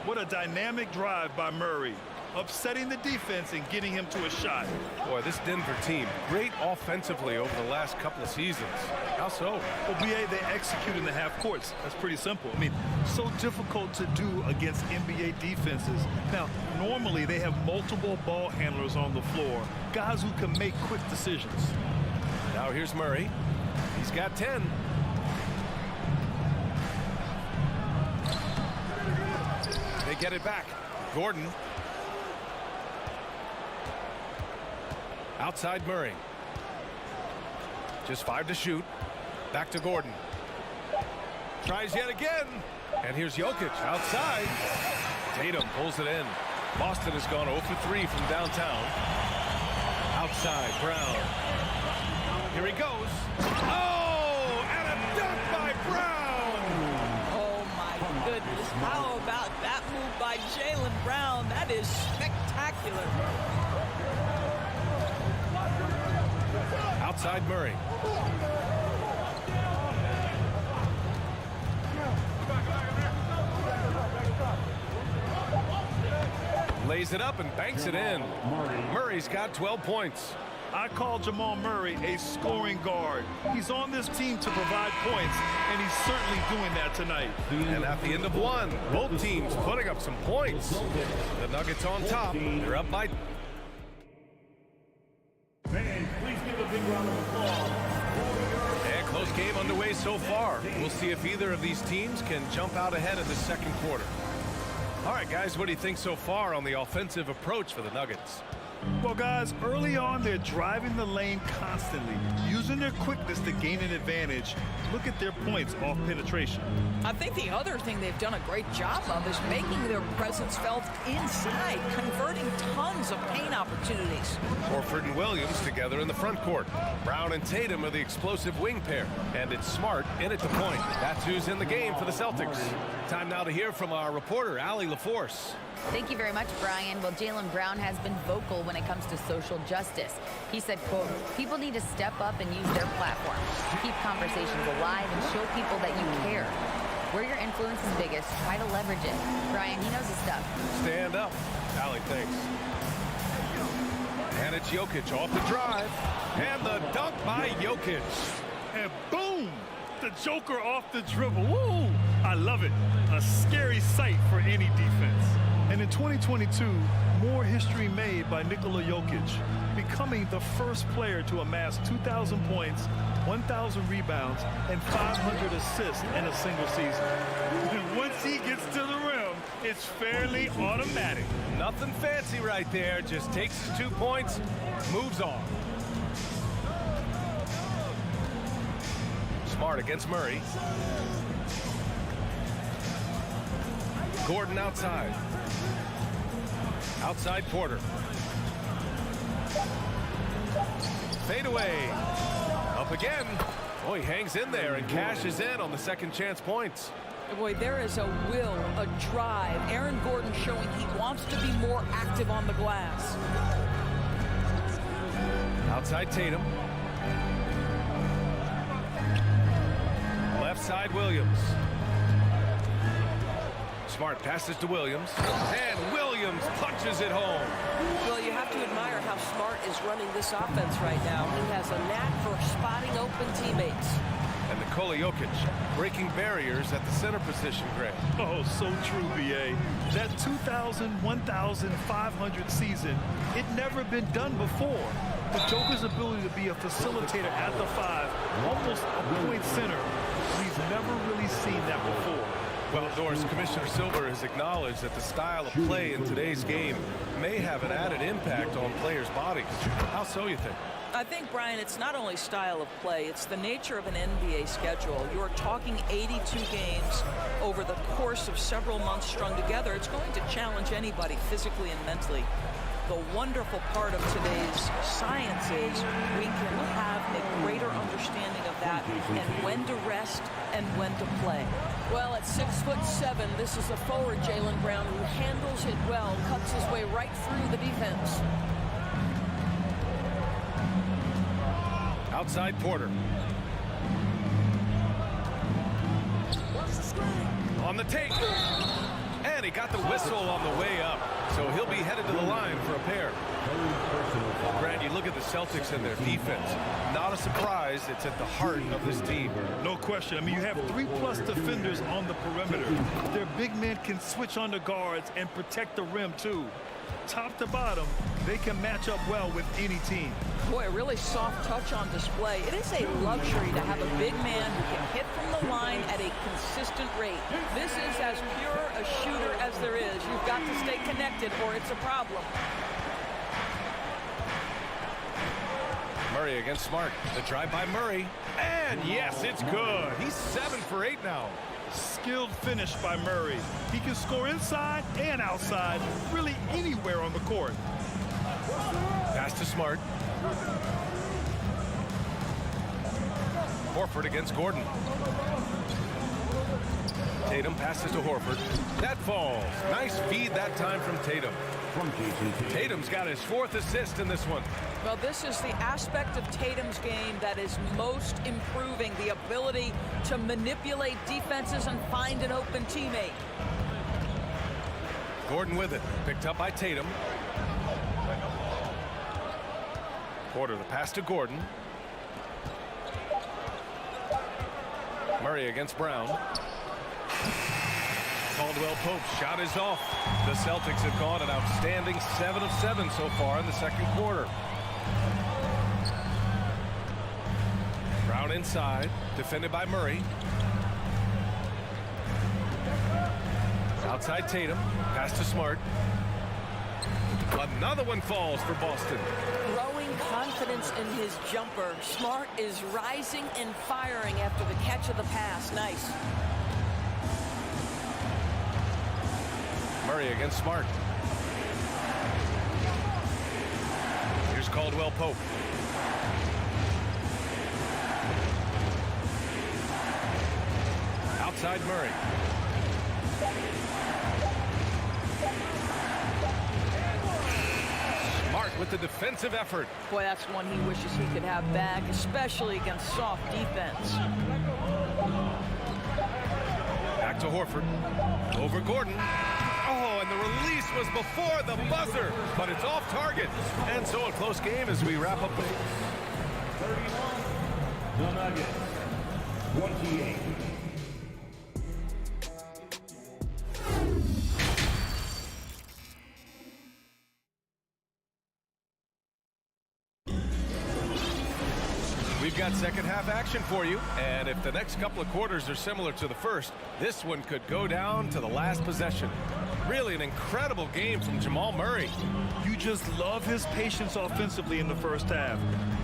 What a dynamic drive by Murray, upsetting the defense and getting him to a shot. Boy, this Denver team, great offensively over the last couple of seasons. How so? Well, BA, they execute in the half courts. That's pretty simple. I mean, so difficult to do against NBA defenses. Now, normally they have multiple ball handlers on the floor, guys who can make quick decisions. Now here's Murray. He's got 10. They get it back. Gordon. Outside Murray. Just 5 to shoot. Back to Gordon. Tries yet again. And here's Jokic outside. Tatum pulls it in. Boston has gone 0 for 3 from downtown. Outside, Brown. Here he goes. Oh, and a dunk by Brown. Oh, my goodness. How about that move by Jaylen Brown? That is spectacular. Outside Murray. Lays it up and banks it in. Murray's got 12 points. I call Jamal Murray a scoring guard. He's on this team to provide points, and he's certainly doing that tonight. And at the end of one, both teams putting up some points. The Nuggets on top. They're up by... Fans, please give a big round of applause. And close game underway so far. We'll see if either of these teams can jump out ahead in the second quarter. All right, guys, what do you think so far on the offensive approach for the Nuggets? Well, guys, early on, they're driving the lane constantly, using their quickness to gain an advantage. Look at their points off penetration. I think the other thing they've done a great job of is making their presence felt inside, converting tons of paint opportunities. Horford and Williams together in the front court. Brown and Tatum are the explosive wing pair. And it's Smart in at the point. That's who's in the game for the Celtics. Time now to hear from our reporter, Allie LaForce. Thank you very much, Brian. Well, Jaylen Brown has been vocal when it comes to social justice. He said, quote, people need to step up and use their platform. Keep conversations alive and show people that you care. Where your influence is biggest, try to leverage it. Brian, he knows his stuff. Stand up. Allie, thanks. And it's Jokic off the drive. And the dunk by Jokic. And boom! The Joker off the dribble. Woo! I love it. A scary sight for any defense. And in 2022, more history made by Nikola Jokic, becoming the first player to amass 2,000 points, 1,000 rebounds, and 500 assists in a single season. And once he gets to the rim, it's fairly automatic. Nothing fancy right there. Just takes his 2 points, moves on. Smart against Murray. Gordon outside. Outside Porter. Fade away. Up again. Oh, he hangs in there and cashes in on the second chance points. Boy, there is a will, a drive. Aaron Gordon showing he wants to be more active on the glass. Outside Tatum. Left side Williams. Smart passes to Williams. And Williams punches it home. Well, you have to admire how Smart is running this offense right now. He has a knack for spotting open teammates. And Nikola Jokic breaking barriers at the center position, Greg. Oh, so true, BA. That 2,000, 1,500 season, it never been done before. The Joker's ability to be a facilitator at the 5, almost a point center, we've never really seen that before. Well, Doris, Commissioner Silver has acknowledged that the style of play in today's game may have an added impact on players' bodies. How so, you think? I think, Brian, it's not only style of play, it's the nature of an NBA schedule. You're talking 82 games over the course of several months strung together. It's going to challenge anybody physically and mentally. The wonderful part of today's science is we can have a greater understanding of that and when to rest and when to play. Well, at 6'7", this is a forward Jaylen Brown who handles it well, cuts his way right through the defense. Outside Porter. On the take. And he got the whistle on the way up. So he'll be headed to the line for a pair. Brad, you look at the Celtics and their defense. Not a surprise. It's at the heart of this team. No question. I mean, you have 3+ defenders on the perimeter. Their big men can switch on the guards and protect the rim, too. Top to bottom, they can match up well with any team. Boy, a really soft touch on display. It is a luxury to have a big man who can hit from the line at a consistent rate. This is as pure a shooter as there is. You've got to stay connected or it's a problem. Murray against Smart. The drive by Murray. And yes, it's good. He's 7 for 8 now. Skilled finish by Murray. He can score inside and outside, really anywhere on the court. Pass to Smart. Horford against Gordon. Tatum passes to Horford. That falls. Nice feed that time from Tatum. Tatum's got his 4th assist in this one. Well, this is the aspect of Tatum's game that is most improving, the ability to manipulate defenses and find an open teammate. Gordon with it. Picked up by Tatum. Porter the pass to Gordon. Murray against Brown. Caldwell Pope's shot is off. The Celtics have gone an outstanding 7 of 7 so far in the second quarter. Brown inside, defended by Murray. Outside Tatum, pass to Smart. Another one falls for Boston. Growing confidence in his jumper. Smart is rising and firing after the catch of the pass. Nice. Murray against Smart. Here's Caldwell Pope. Outside Murray. Smart with the defensive effort. Boy, that's one he wishes he could have back, especially against soft defense. Back to Horford. Over Gordon. Oh, and the release was before the buzzer, but it's off target. And so a close game as we wrap up the 31, the Nuggets, 28. We've got second half action for you, and if the next couple of quarters are similar to the first, this one could go down to the last possession. Really an incredible game from Jamal Murray. You just love his patience offensively in the first half.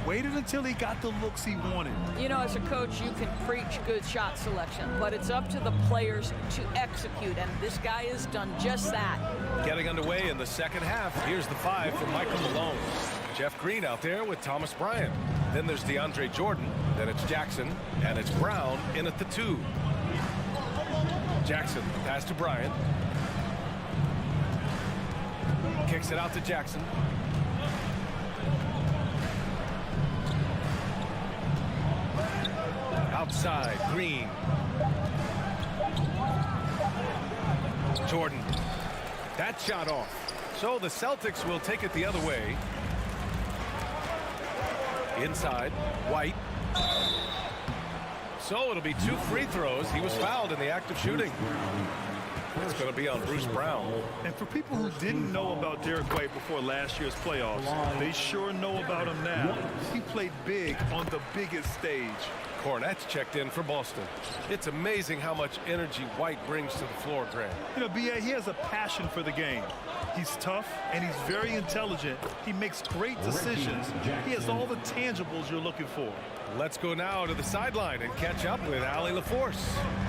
Waited until he got the looks he wanted. You know, as a coach, you can preach good shot selection, but it's up to the players to execute, and this guy has done just that. Getting underway in the second half. Here's the 5 from Michael Malone. Jeff Green out there with Thomas Bryant. Then there's DeAndre Jordan. Then it's Jackson, and it's Brown in at the 2. Jackson, pass to Bryant. Kicks it out to Jackson. Outside, Green. Jordan. That shot off. So the Celtics will take it the other way. Inside, White. So it'll be 2 free throws. He was fouled in the act of shooting. It's going to be on Bruce Brown. And for people who didn't know about Derek White before last year's playoffs, they sure know about him now. He played big on the biggest stage. Cornette's checked in for Boston. It's amazing how much energy White brings to the floor, Grant. You know, B.A., he has a passion for the game. He's tough, and he's very intelligent. He makes great decisions. He has all the tangibles you're looking for. Let's go now to the sideline and catch up with Allie LaForce.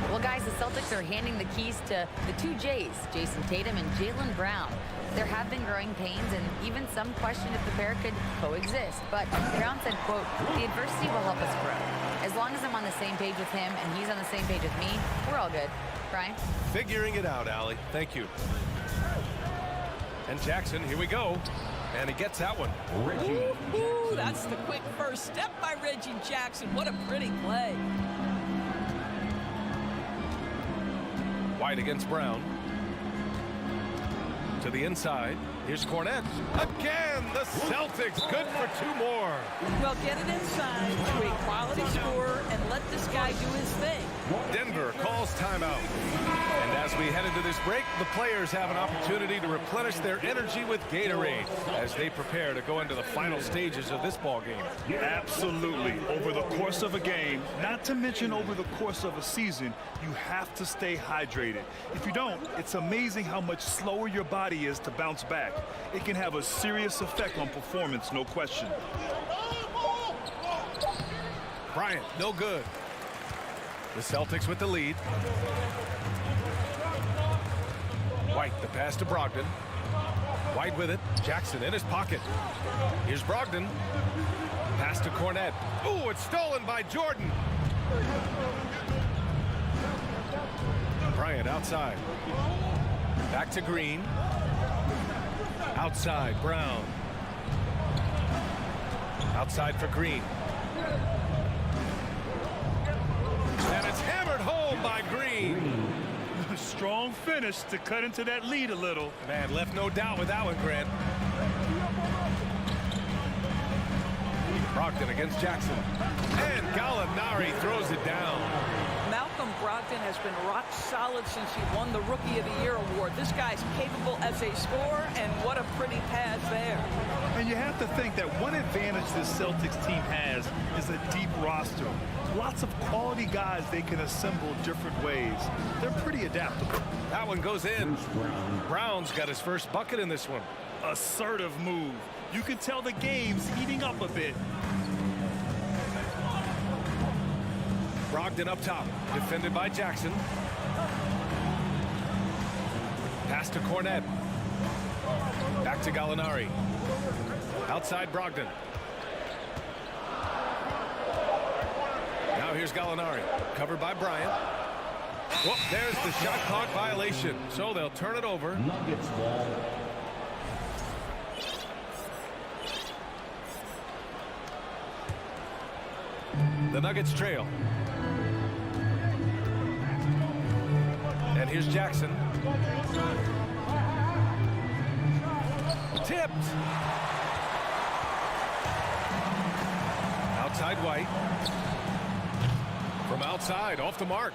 Well, guys, the Celtics are handing the keys to the 2 J's, Jason Tatum and Jaylen Brown. There have been growing pains, and even some question if the pair could coexist. But Brown said, quote, "The adversity will help us grow. As long as I'm on the same page with him and he's on the same page with me, we're all good." Brian? Figuring it out, Allie. Thank you. And Jackson, here we go. And he gets that one. Ooh, that's the quick first step by Reggie Jackson. What a pretty play. White against Brown. To the inside. Here's Cornette. Again, the Celtics good for 2 more. Well, get it inside to a quality scorer and let this guy do his thing. Denver calls timeout. And as we head into this break, the players have an opportunity to replenish their energy with Gatorade as they prepare to go into the final stages of this ball game. Absolutely. Over the course of a game, not to mention over the course of a season, you have to stay hydrated. If you don't, it's amazing how much slower your body is to bounce back. It can have a serious effect on performance, no question. Bryant, no good. The Celtics with the lead. White, the pass to Brogdon. White with it. Jackson in his pocket. Here's Brogdon. Pass to Cornette. Ooh, it's stolen by Jordan. Bryant outside. Back to Green. Outside, Brown. Outside for Green. And it's hammered home by Green. Strong finish to cut into that lead a little. Man, left no doubt with that one, Grant. Brogdon against Jackson. And Gallinari throws it down. Malcolm Brogdon has been rock solid since he won the Rookie of the Year award. This guy's capable as a scorer, and what a pretty pass there. And you have to think that one advantage this Celtics team has is a deep roster. Lots of quality guys they can assemble different ways. They're pretty adaptable. That one goes in. Brown's got his first bucket in this one. Assertive move. You can tell the game's heating up a bit. Brogdon up top, defended by Jackson. Pass to Cornette. Back to Gallinari. Outside Brogdon. Now here's Gallinari, covered by Bryant. Whoop, there's the shot clock violation. So they'll turn it over. Nuggets ball. The Nuggets trail. And here's Jackson. Tipped. Outside White. From outside, off the mark.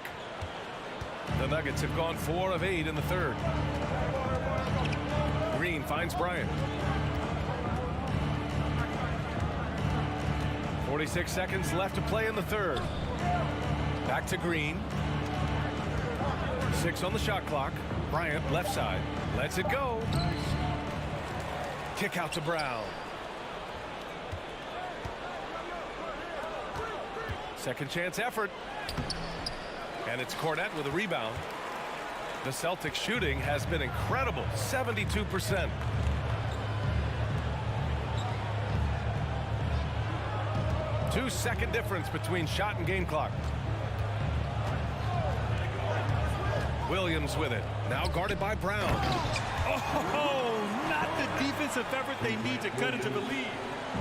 The Nuggets have gone 4 of 8 in the third. Green finds Bryant. 46 seconds left to play in the third. Back to Green. 6 on the shot clock. Bryant left side. Lets it go. Kick out to Brown. Second chance effort. And it's Cornette with a rebound. The Celtics shooting has been incredible. 72%. Two-second difference between shot and game clock. Williams with it. Now guarded by Brown. Oh, not the defensive effort they need to cut into the lead.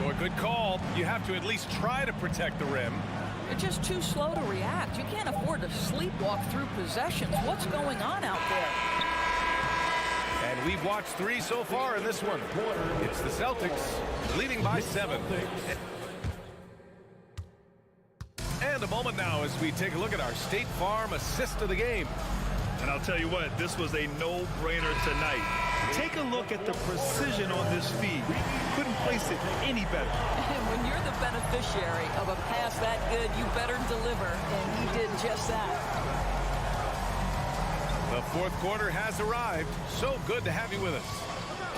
Boy, good call. You have to at least try to protect the rim. You're just too slow to react. You can't afford to sleepwalk through possessions. What's going on out there? And we've watched 3 so far in this one. It's the Celtics leading by 7. And a moment now as we take a look at our State Farm assist of the game. And I'll tell you what, this was a no-brainer tonight. Take a look at the precision on this feed. Couldn't place it any better. And when you're the beneficiary of a pass that good, you better deliver. And he did just that. The fourth quarter has arrived. So good to have you with us.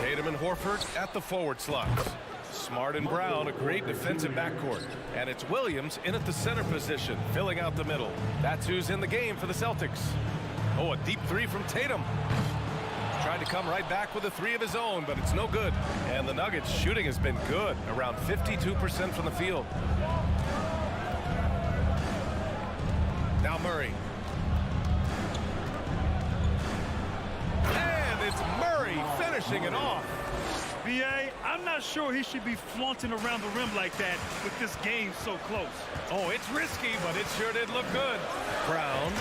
Tatum and Horford at the forward slots. Smart and Brown, a great defensive backcourt. And it's Williams in at the center position, filling out the middle. That's who's in the game for the Celtics. Oh, a deep 3 from Tatum. Tried to come right back with a 3 of his own, but it's no good. And the Nuggets shooting has been good, around 52% from the field. Now Murray. And it's Murray finishing it off. B.A., I'm not sure he should be flaunting around the rim like that with this game so close. Oh, it's risky, but it sure did look good. Brown,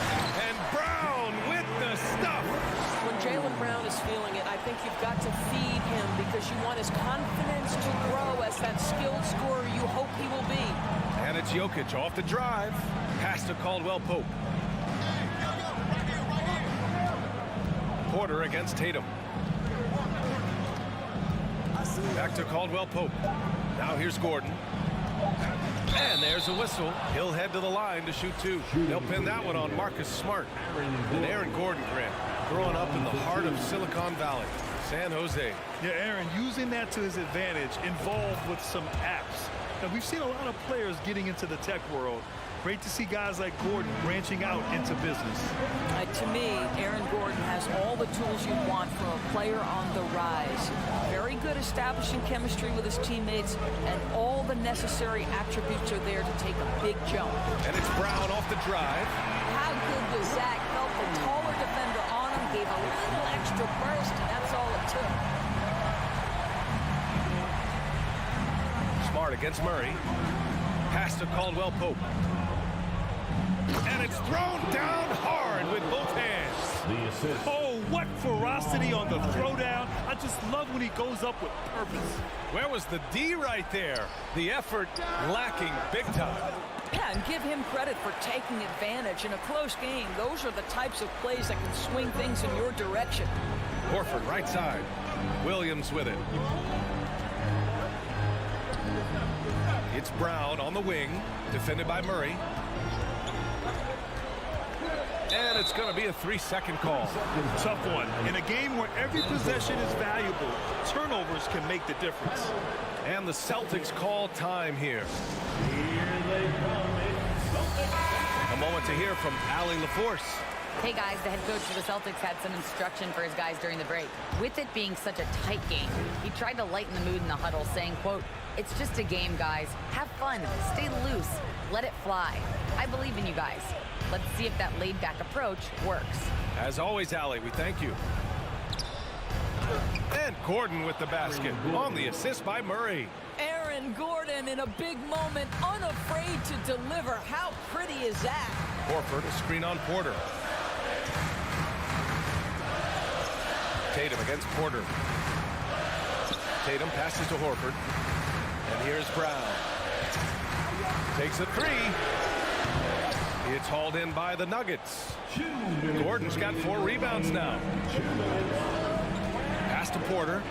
and Brown with the stuff. When Jaylen Brown is feeling it, I think you've got to feed him because you want his confidence to grow as that skilled scorer you hope he will be. And it's Jokic off the drive. Pass to Caldwell-Pope. Porter against Tatum. Back to Caldwell-Pope. Now here's Gordon. And there's a whistle. He'll head to the line to shoot 2. They'll pin that one on Marcus Smart. And Aaron Gordon, Grant, growing up in the heart of Silicon Valley, San Jose. Yeah, Aaron, using that to his advantage, involved with some apps. Now, we've seen a lot of players getting into the tech world. Great to see guys like Gordon branching out into business. To me, Aaron Gordon has all the tools you want from a player on the rise. Very good establishing chemistry with his teammates, and all the necessary attributes are there to take a big jump. And it's Brown off the drive. How good was Zach? Felt the taller defender on him, gave a little extra burst, and that's all it took. Smart against Murray. Pass to Caldwell Pope. And it's thrown down hard with both hands. Oh, what ferocity on the throwdown. I just love when he goes up with purpose. Where was the D right there? The effort lacking big time. Yeah, and give him credit for taking advantage in a close game. Those are the types of plays that can swing things in your direction. Horford right side. Williams with it. It's Brown on the wing, defended by Murray. And it's going to be a 3-second call. Tough one. In a game where every possession is valuable, turnovers can make the difference. And the Celtics call time here. A moment to hear from Allie LaForce. Hey guys, the head coach of the Celtics had some instruction for his guys during the break. With it being such a tight game, he tried to lighten the mood in the huddle, saying, quote, "It's just a game, guys. Have fun. Stay loose. Let it fly. I believe in you guys. Let's see if that laid-back approach works." As always, Allie, we thank you. And Gordon with the basket on the assist by Murray. Aaron Gordon in a big moment, unafraid to deliver. How pretty is that? Horford, a screen on Porter. Tatum against Porter. Tatum passes to Horford. And here's Brown. Takes a three. It's hauled in by the Nuggets. Gordon's got 4 rebounds now. Pass to Porter.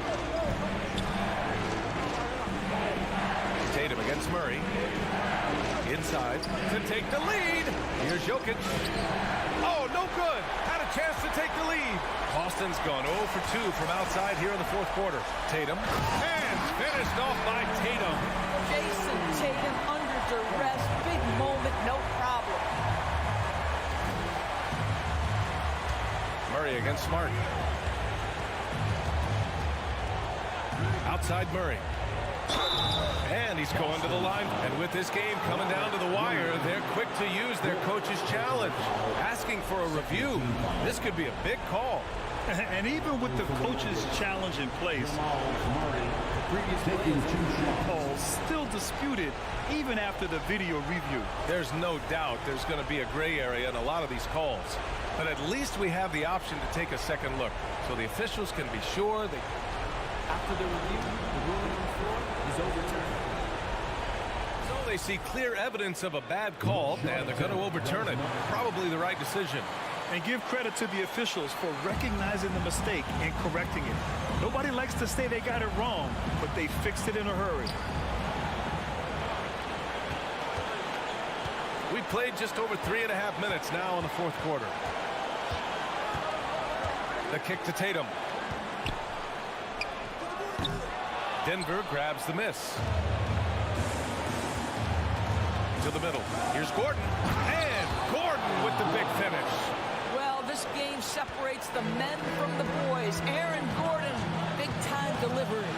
Tatum against Murray. Inside to take the lead. Here's Jokic. Oh, no good. Had a chance to take the lead. Boston's gone 0 for 2 from outside here in the fourth quarter. Tatum. And finished off by Tatum. Jason Tatum under duress. Big moment, no problem. Murray against Smart. Outside Murray. And he's going to the line. And with this game coming down to the wire, they're quick to use their coach's challenge. Asking for a review. This could be a big call. And even with the coach's challenge in place, calls still disputed even after the video review. There's no doubt there's going to be a gray area in a lot of these calls. But at least we have the option to take a second look. So the officials can be sure they... After the review, the ruling on the floor is overturned. So they see clear evidence of a bad call, and they're going to overturn it. Probably the right decision. And give credit to the officials for recognizing the mistake and correcting it. Nobody likes to say they got it wrong, but they fixed it in a hurry. We played just over 3.5 minutes now in the fourth quarter. The kick to Tatum. Denver grabs the miss. To the middle. Here's Gordon. And Gordon with the big finish. Well, this game separates the men from the boys. Aaron Gordon, big-time delivery.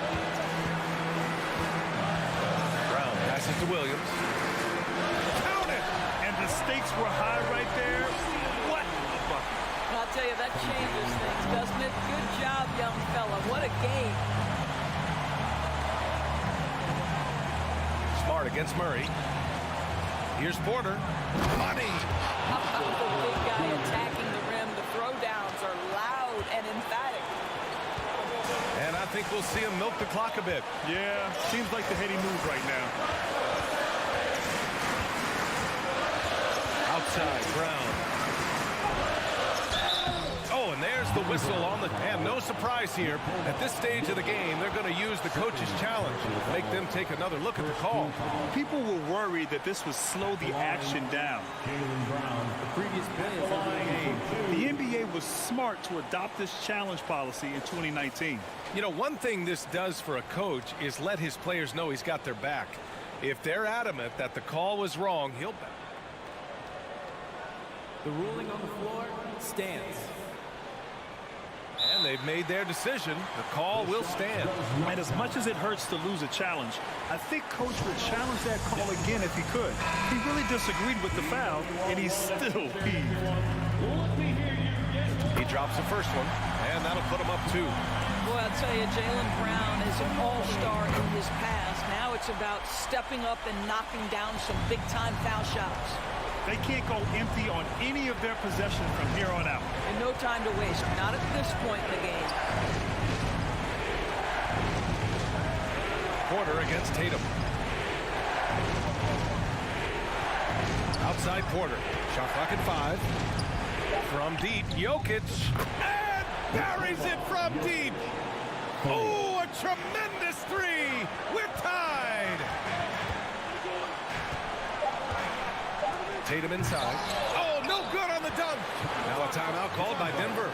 Brown passes to Williams. Count it! And the stakes were high right there. What a bucket. I'll tell you, that changes things, doesn't it? Good job, young fella. What a game. Smart against Murray. Here's Porter. Money! How about the big guy attacking the rim? The throwdowns are loud and emphatic. And I think we'll see him milk the clock a bit. Yeah, seems like the heady move right now. Outside, Brown. Oh, and there's the whistle on the... And no surprise here. At this stage of the game, they're going to use the coach's challenge. Make them take another look at the call. People were worried that this would slow the action down. The previous play The NBA was smart to adopt this challenge policy in 2019. You know, one thing this does for a coach is let his players know he's got their back. If they're adamant that the call was wrong, he'll back. The ruling on the floor stands. And they've made their decision. The call will stand. And as much as it hurts to lose a challenge, I think Coach would challenge that call again if he could. He really disagreed with the foul, and he's still peeved. He drops the first one, and that'll put him up 2. Boy, I'll tell you, Jaylen Brown is an all-star in his past. Now it's about stepping up and knocking down some big-time foul shots. They can't go empty on any of their possessions from here on out. And no time to waste, not at this point in the game. Porter against Tatum. Outside Porter. Shot clock at 5. From deep, Jokic. And buries it from deep. Oh, a tremendous 3. We're tied. Tatum inside. Oh, no good on the dunk. Now a timeout called by Denver.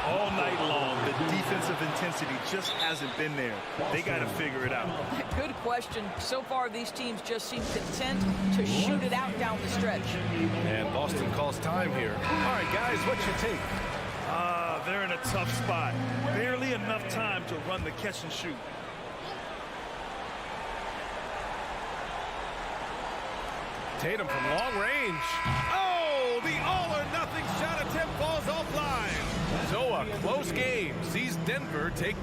All night long, the defensive intensity just hasn't been there. They got to figure it out. Good question. So far, these teams just seem content to shoot it out down the stretch. And Boston calls time here. All right, guys, what's your take? They're in a tough spot. Barely enough time to run the catch and shoot. Tatum from long range. Oh, the all-or-nothing shot attempt falls offline. So a close game sees Denver take.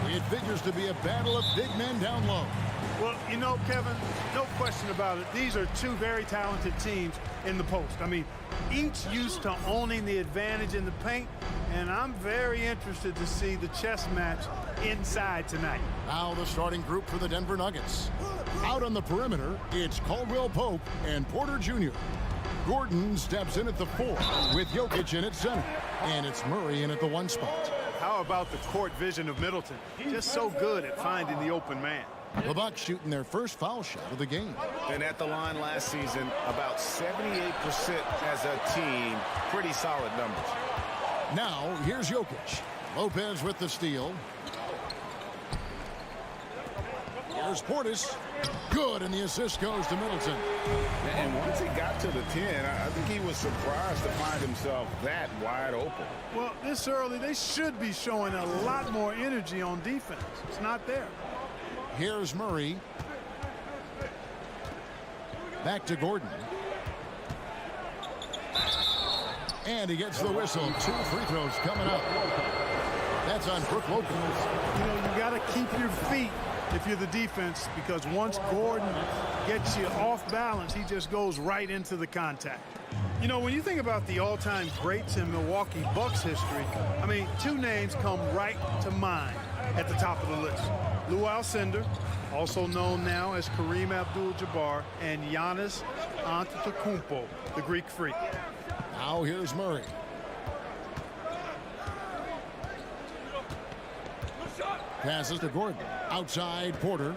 It figures to be a battle of big men down low. Well, you know, Kevin, no question about it. These are two very talented teams in the post. I mean, each used to owning the advantage in the paint, and I'm very interested to see the chess match inside tonight. Now the starting group for the Denver Nuggets. Out on the perimeter, it's Caldwell Pope and Porter Jr. Gordon steps in at the 4 with Jokic in at center, and it's Murray in at the 1 spot. How about the court vision of Middleton? Just so good at finding the open man. The Bucks shooting their first foul shot of the game. And at the line last season, about 78% as a team. Pretty solid numbers. Now, here's Jokic. Lopez with the steal. Here's Portis. Good, and the assist goes to Middleton. And once he got to the 10, I think he was surprised to find himself that wide open. Well, this early, they should be showing a lot more energy on defense. It's not there. Here's Murray. Back to Gordon. And he gets the whistle. 2 free throws coming up. That's on Brook Lopez. You know, you got to keep your feet if you're the defense, because once Gordon gets you off balance, he just goes right into the contact. You know, when you think about the all-time greats in Milwaukee Bucks history, I mean, 2 names come right to mind at the top of the list. Lou Alcindor, also known now as Kareem Abdul-Jabbar, and Giannis Antetokounmpo, the Greek Freak. Now here's Murray. Passes to Gordon. Outside, Porter.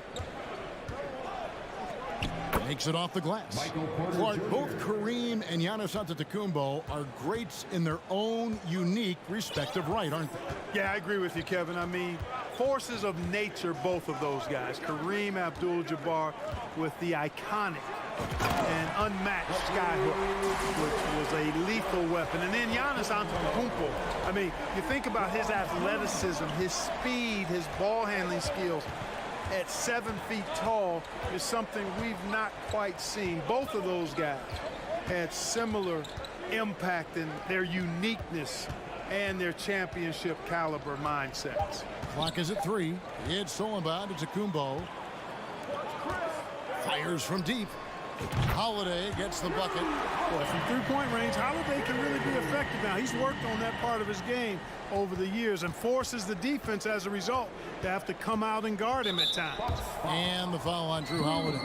Makes it off the glass. Clark, both Kareem and Giannis Antetokounmpo are greats in their own unique respective right, aren't they? Yeah, I agree with you, Kevin. I mean, forces of nature, both of those guys. Kareem Abdul-Jabbar with the iconic and unmatched skyhook, which was a lethal weapon. And then Giannis Antetokounmpo. I mean, you think about his athleticism, his speed, his ball handling skills. At 7 feet tall is something we've not quite seen. Both of those guys had similar impact in their uniqueness and their championship caliber mindsets. Clock is at 3. It's stolen by Antetokounmpo. Fires from deep. Holiday gets the bucket. Well, from three-point range, Holiday can really be effective now. He's worked on that part of his game over the years and forces the defense as a result to have to come out and guard him at times. And the foul on Drew Holiday.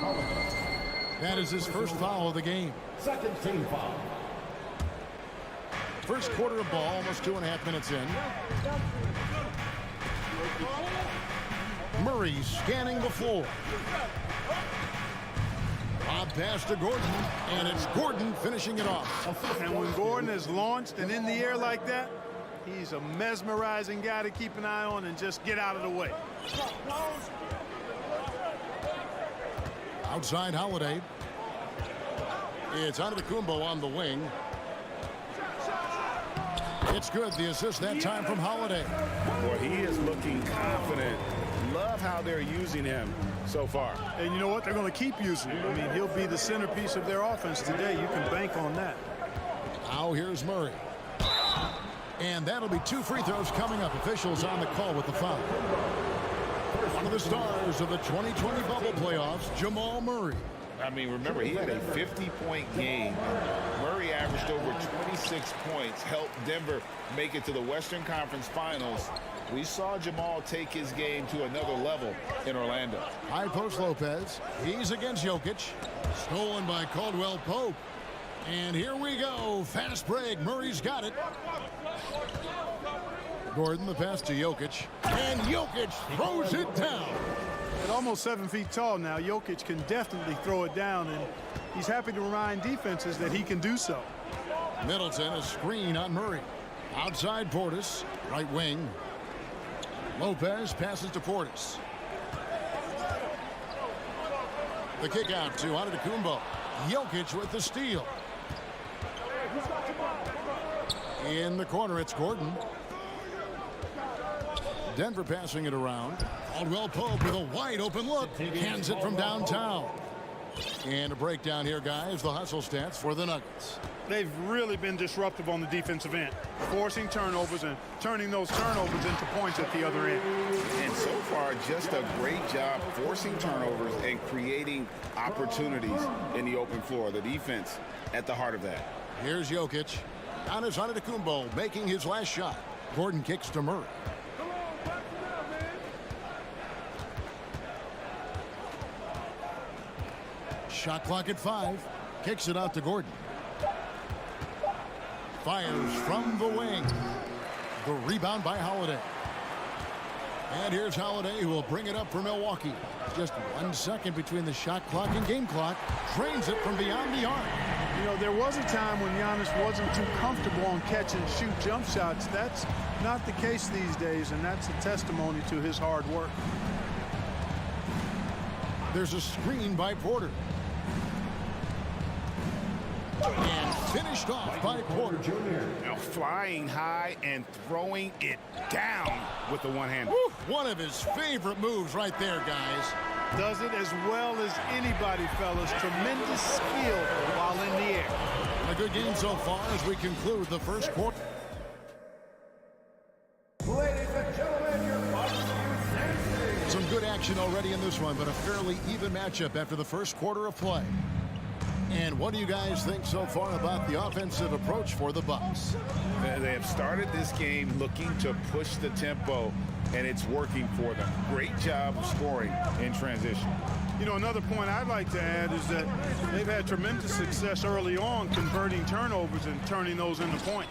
That is his first foul of the game. Second team foul. First quarter of ball, almost 2.5 minutes in. Murray scanning the floor. Bob pass to Gordon, and it's Gordon finishing it off. And when Gordon is launched and in the air like that, he's a mesmerizing guy to keep an eye on and just get out of the way. Outside Holiday. It's Antetokounmpo on the wing. It's good. The assist that time from Holiday. Boy, he is looking confident. Love how they're using him so far. And you know what? They're going to keep using him. I mean, he'll be the centerpiece of their offense today. You can bank on that. Now here's Murray. And that'll be 2 free throws coming up. Officials on the call with the foul. One of the stars of the 2020 bubble playoffs, Jamal Murray. I mean, remember, he had a 50-point game. Murray averaged over 26 points, helped Denver make it to the Western Conference Finals. We saw Jamal take his game to another level in Orlando. High post Lopez. He's against Jokic. Stolen by Caldwell Pope. And here we go. Fast break. Murray's got it. Gordon, the pass to Jokic. And Jokic throws it down. At almost 7 feet tall now, Jokic can definitely throw it down, and he's happy to remind defenses that he can do so. Middleton, a screen on Murray. Outside Portis, right wing. Lopez passes to Portis. The kick out to Antetokounmpo. Jokic with the steal. In the corner, it's Gordon. Denver passing it around. Caldwell Pope with a wide open look. Hands it from downtown. And a breakdown here, guys. The hustle stats for the Nuggets. They've really been disruptive on the defensive end, forcing turnovers and turning those turnovers into points at the other end. And so far, just a great job forcing turnovers and creating opportunities in the open floor. The defense at the heart of that. Here's Jokic. Giannis Antetokounmpo making his last shot. Gordon kicks to Murray. Shot clock at 5. Kicks it out to Gordon. Fires from the wing. The rebound by Holiday. And here's Holiday, who will bring it up for Milwaukee. Just 1 second between the shot clock and game clock. Drains it from beyond the arc. You know, there was a time when Giannis wasn't too comfortable on catch and shoot jump shots. That's not the case these days, and that's a testimony to his hard work. There's a screen by Porter. And finished off by Porter. Now flying high and throwing it down with the one-hand. One of his favorite moves right there, guys. Does it as well as anybody, fellas. Tremendous skill while in the air. A good game so far as we conclude the first quarter. Ladies and gentlemen, your some good action already in this one, but a fairly even matchup after the first quarter of play. And what do you guys think so far about the offensive approach for the Bucks? They have started this game looking to push the tempo, and it's working for them. Great job of scoring in transition. You know, another point I'd like to add is that they've had tremendous success early on converting turnovers and turning those into points.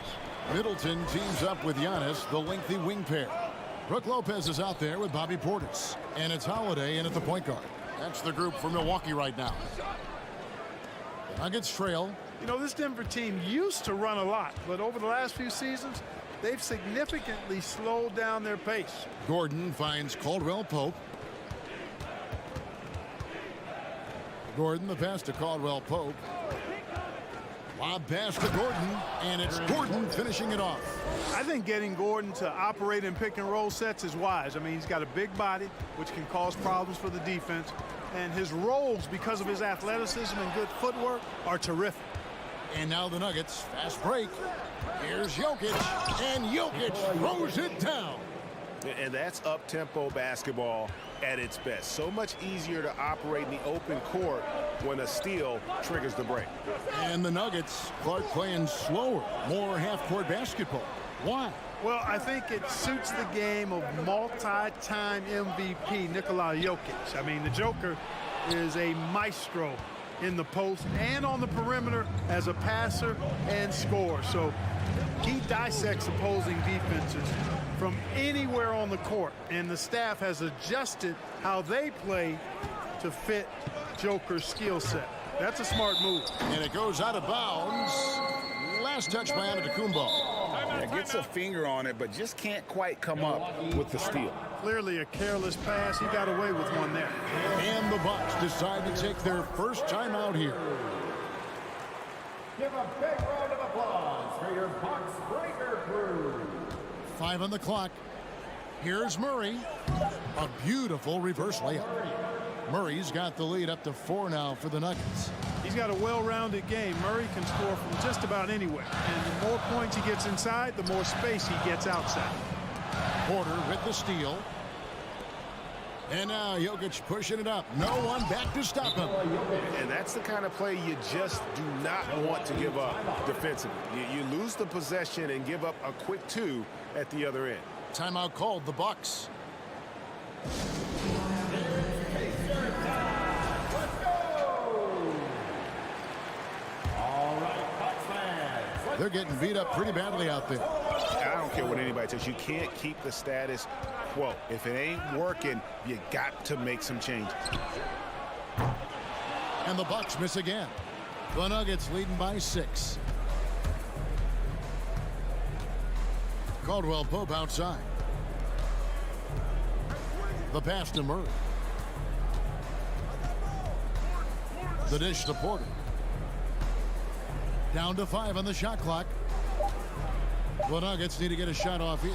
Middleton teams up with Giannis, the lengthy wing pair. Brook Lopez is out there with Bobby Portis. And it's Holiday in at the point guard. That's the group for Milwaukee right now. Nuggets trail. You know, this Denver team used to run a lot, but over the last few seasons, they've significantly slowed down their pace. Gordon finds Caldwell Pope. Gordon, the pass to Caldwell Pope. Lob pass to Gordon, and it's Gordon finishing it off. I think getting Gordon to operate in pick and roll sets is wise. I mean, he's got a big body, which can cause problems for the defense. And his rolls, because of his athleticism and good footwork, are terrific. And now the Nuggets, fast break. Here's Jokic, and Jokic throws it down. And that's up-tempo basketball at its best. So much easier to operate in the open court when a steal triggers the break. And the Nuggets, Clark playing slower, more half-court basketball. Why? Well, I think it suits the game of multi-time MVP Nikola Jokic. I mean, the Joker is a maestro in the post and on the perimeter as a passer and scorer. So he dissects opposing defenses from anywhere on the court, and the staff has adjusted how they play to fit Joker's skill set. That's a smart move. And it goes out of bounds. Last touch by Antetokounmpo. Yeah, gets a finger on it, but just can't quite come up with the steal. Clearly a careless pass. He got away with one there. And the Bucks decide to take their first time out here. Give a big round of applause for your Bucks breaker crew. 5 on the clock. Here's Murray. A beautiful reverse layup. Murray's got the lead up to 4 now for the Nuggets. He's got a well-rounded game. Murray can score from just about anywhere. And the more points he gets inside, the more space he gets outside. Porter with the steal. And now Jokic pushing it up. No one back to stop him. And that's the kind of play you just do not want to give up defensively. You lose the possession and give up a quick 2 at the other end. Timeout called, the Bucks. They're getting beat up pretty badly out there. I don't care what anybody says. You can't keep the status quo. If it ain't working, you got to make some changes. And the Bucks miss again. The Nuggets leading by 6. Caldwell Pope outside. The pass to Murray. The dish to Porter. Down to 5 on the shot clock. The Nuggets need to get a shot off here.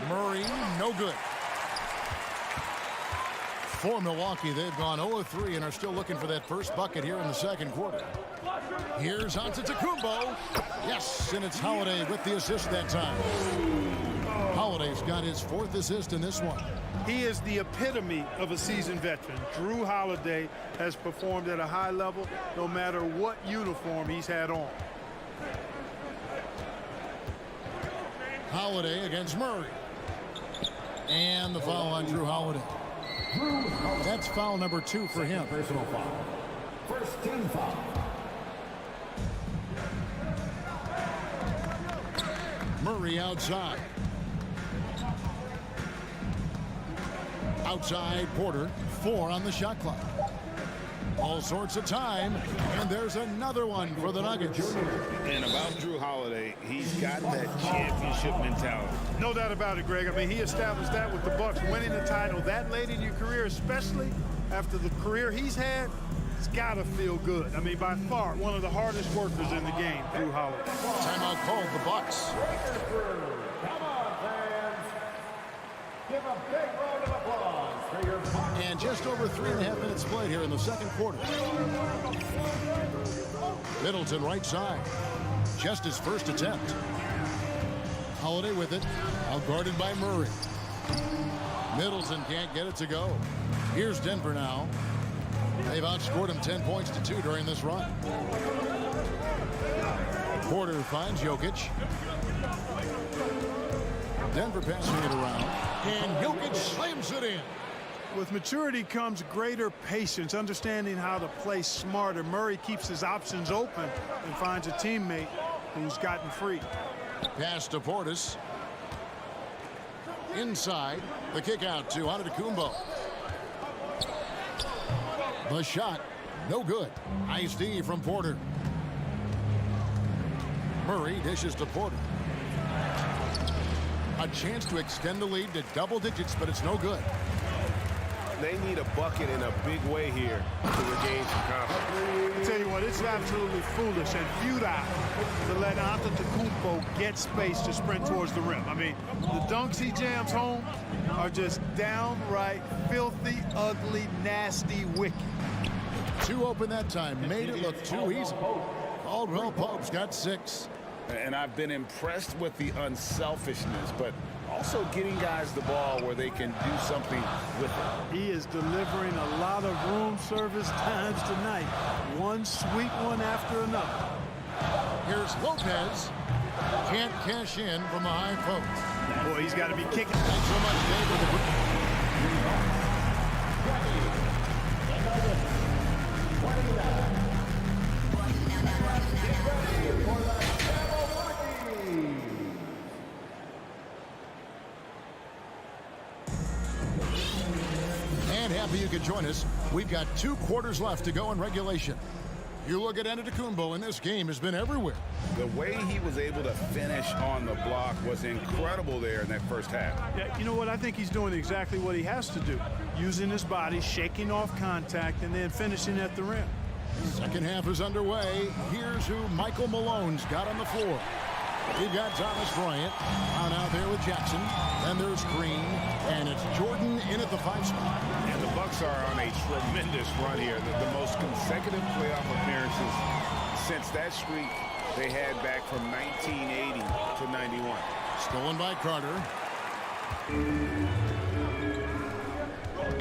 Murray, no good. For Milwaukee, they've gone 0-3 and are still looking for that first bucket here in the second quarter. Here's Antetokounmpo. Yes, and it's Holiday with the assist that time. Holiday's got his 4th assist in this one. He is the epitome of a seasoned veteran. Drew Holiday has performed at a high level no matter what uniform he's had on. Holiday against Murray. And the foul on Drew Holiday. That's foul number 2 for him. Personal foul. First team foul. Murray outside. Outside Porter. 4 on the shot clock. All sorts of time, and there's another one for the Nuggets. And about Drew Holiday, he's got that championship mentality. No doubt about it, Greg. I mean, he established that with the Bucks, winning the title that late in your career, especially after the career he's had. It's got to feel good. I mean, by far, one of the hardest workers in the game, Drew Holiday. Timeout called, the Bucks. Come on, fans. Give a big round of applause for your Bucks. And just over 3.5 minutes played here in the second quarter. Middleton right side. Just his first attempt. Holiday with it. Outguarded by Murray. Middleton can't get it to go. Here's Denver now. They've outscored him 10 points to 2 during this run. Porter finds Jokic. Denver passing it around. And Jokic slams it in. With maturity comes greater patience, understanding how to play smarter. Murray keeps his options open and finds a teammate who's gotten free. Pass to Portis. Inside. The kick out to Antetokounmpo. The shot. No good. Nice D from Porter. Murray dishes to Porter. A chance to extend the lead to double digits, but it's no good. They need a bucket in a big way here to regain some confidence. I tell you what, it's absolutely foolish and futile to let Antetokounmpo get space to sprint towards the rim. I mean, the dunks he jams home are just downright filthy, ugly, nasty, wicked. 2 open that time. Made it look too easy. Caldwell Pope's got 6. And I've been impressed with the unselfishness, but also getting guys the ball where they can do something with it. He is delivering a lot of room service times tonight. One sweet one after another. Here's Lopez. Can't cash in from the high post. Boy, he's got to be kicking. Thanks so much, Dave, for the... And happy you could join us. We've got 2 quarters left to go in regulation. You look at Antetokounmpo, and this game has been everywhere. The way he was able to finish on the block was incredible there in that first half. Yeah, you know what? I think he's doing exactly what he has to do. Using his body, shaking off contact, and then finishing at the rim. Second half is underway. Here's who Michael Malone's got on the floor. We've got Thomas Bryant out there with Jackson. Then there's Green, and it's Jordan in at the 5 spot. And the Bucks are on a tremendous run here. The most consecutive playoff appearances since that streak they had back from 1980 to 91. Stolen by Carter.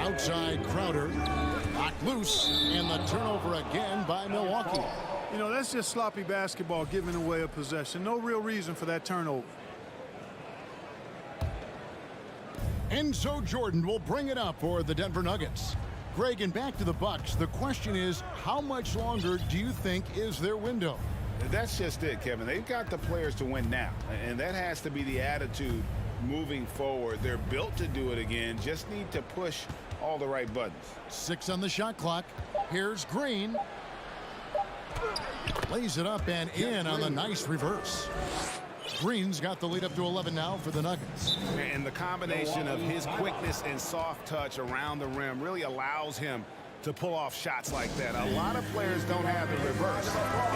Outside Crowder. Knocked loose, and the turnover again by Milwaukee. You know, that's just sloppy basketball, giving away a possession. No real reason for that turnover. And so Jordan will bring it up for the Denver Nuggets. Greg, and back to the Bucks. The question is, how much longer do you think is their window? That's just it, Kevin. They've got the players to win now, and that has to be the attitude moving forward. They're built to do it again, just need to push all the right buttons. 6 on the shot clock. Here's Green. Lays it up and in on the nice reverse. Green's got the lead up to 11 now for the Nuggets. And the combination of his quickness and soft touch around the rim really allows him to pull off shots like that. A lot of players don't have the reverse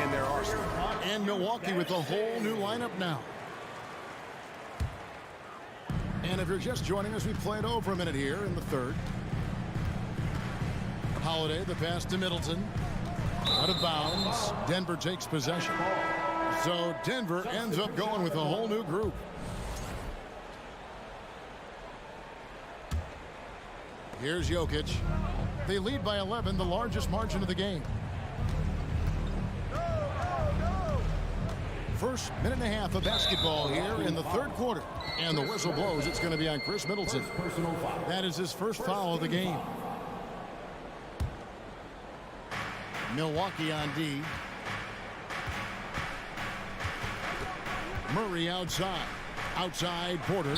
in their arsenal. And Milwaukee with a whole new lineup now. And if you're just joining us, we played over a minute here in the third. Holiday, the pass to Middleton. Out of bounds. Denver takes possession. So Denver ends up going with a whole new group. Here's Jokic. They lead by 11, the largest margin of the game. First minute and a half of basketball here in the third quarter. And the whistle blows. It's going to be on Chris Middleton. That is his first foul of the game. Milwaukee on D. Murray outside. Outside Porter.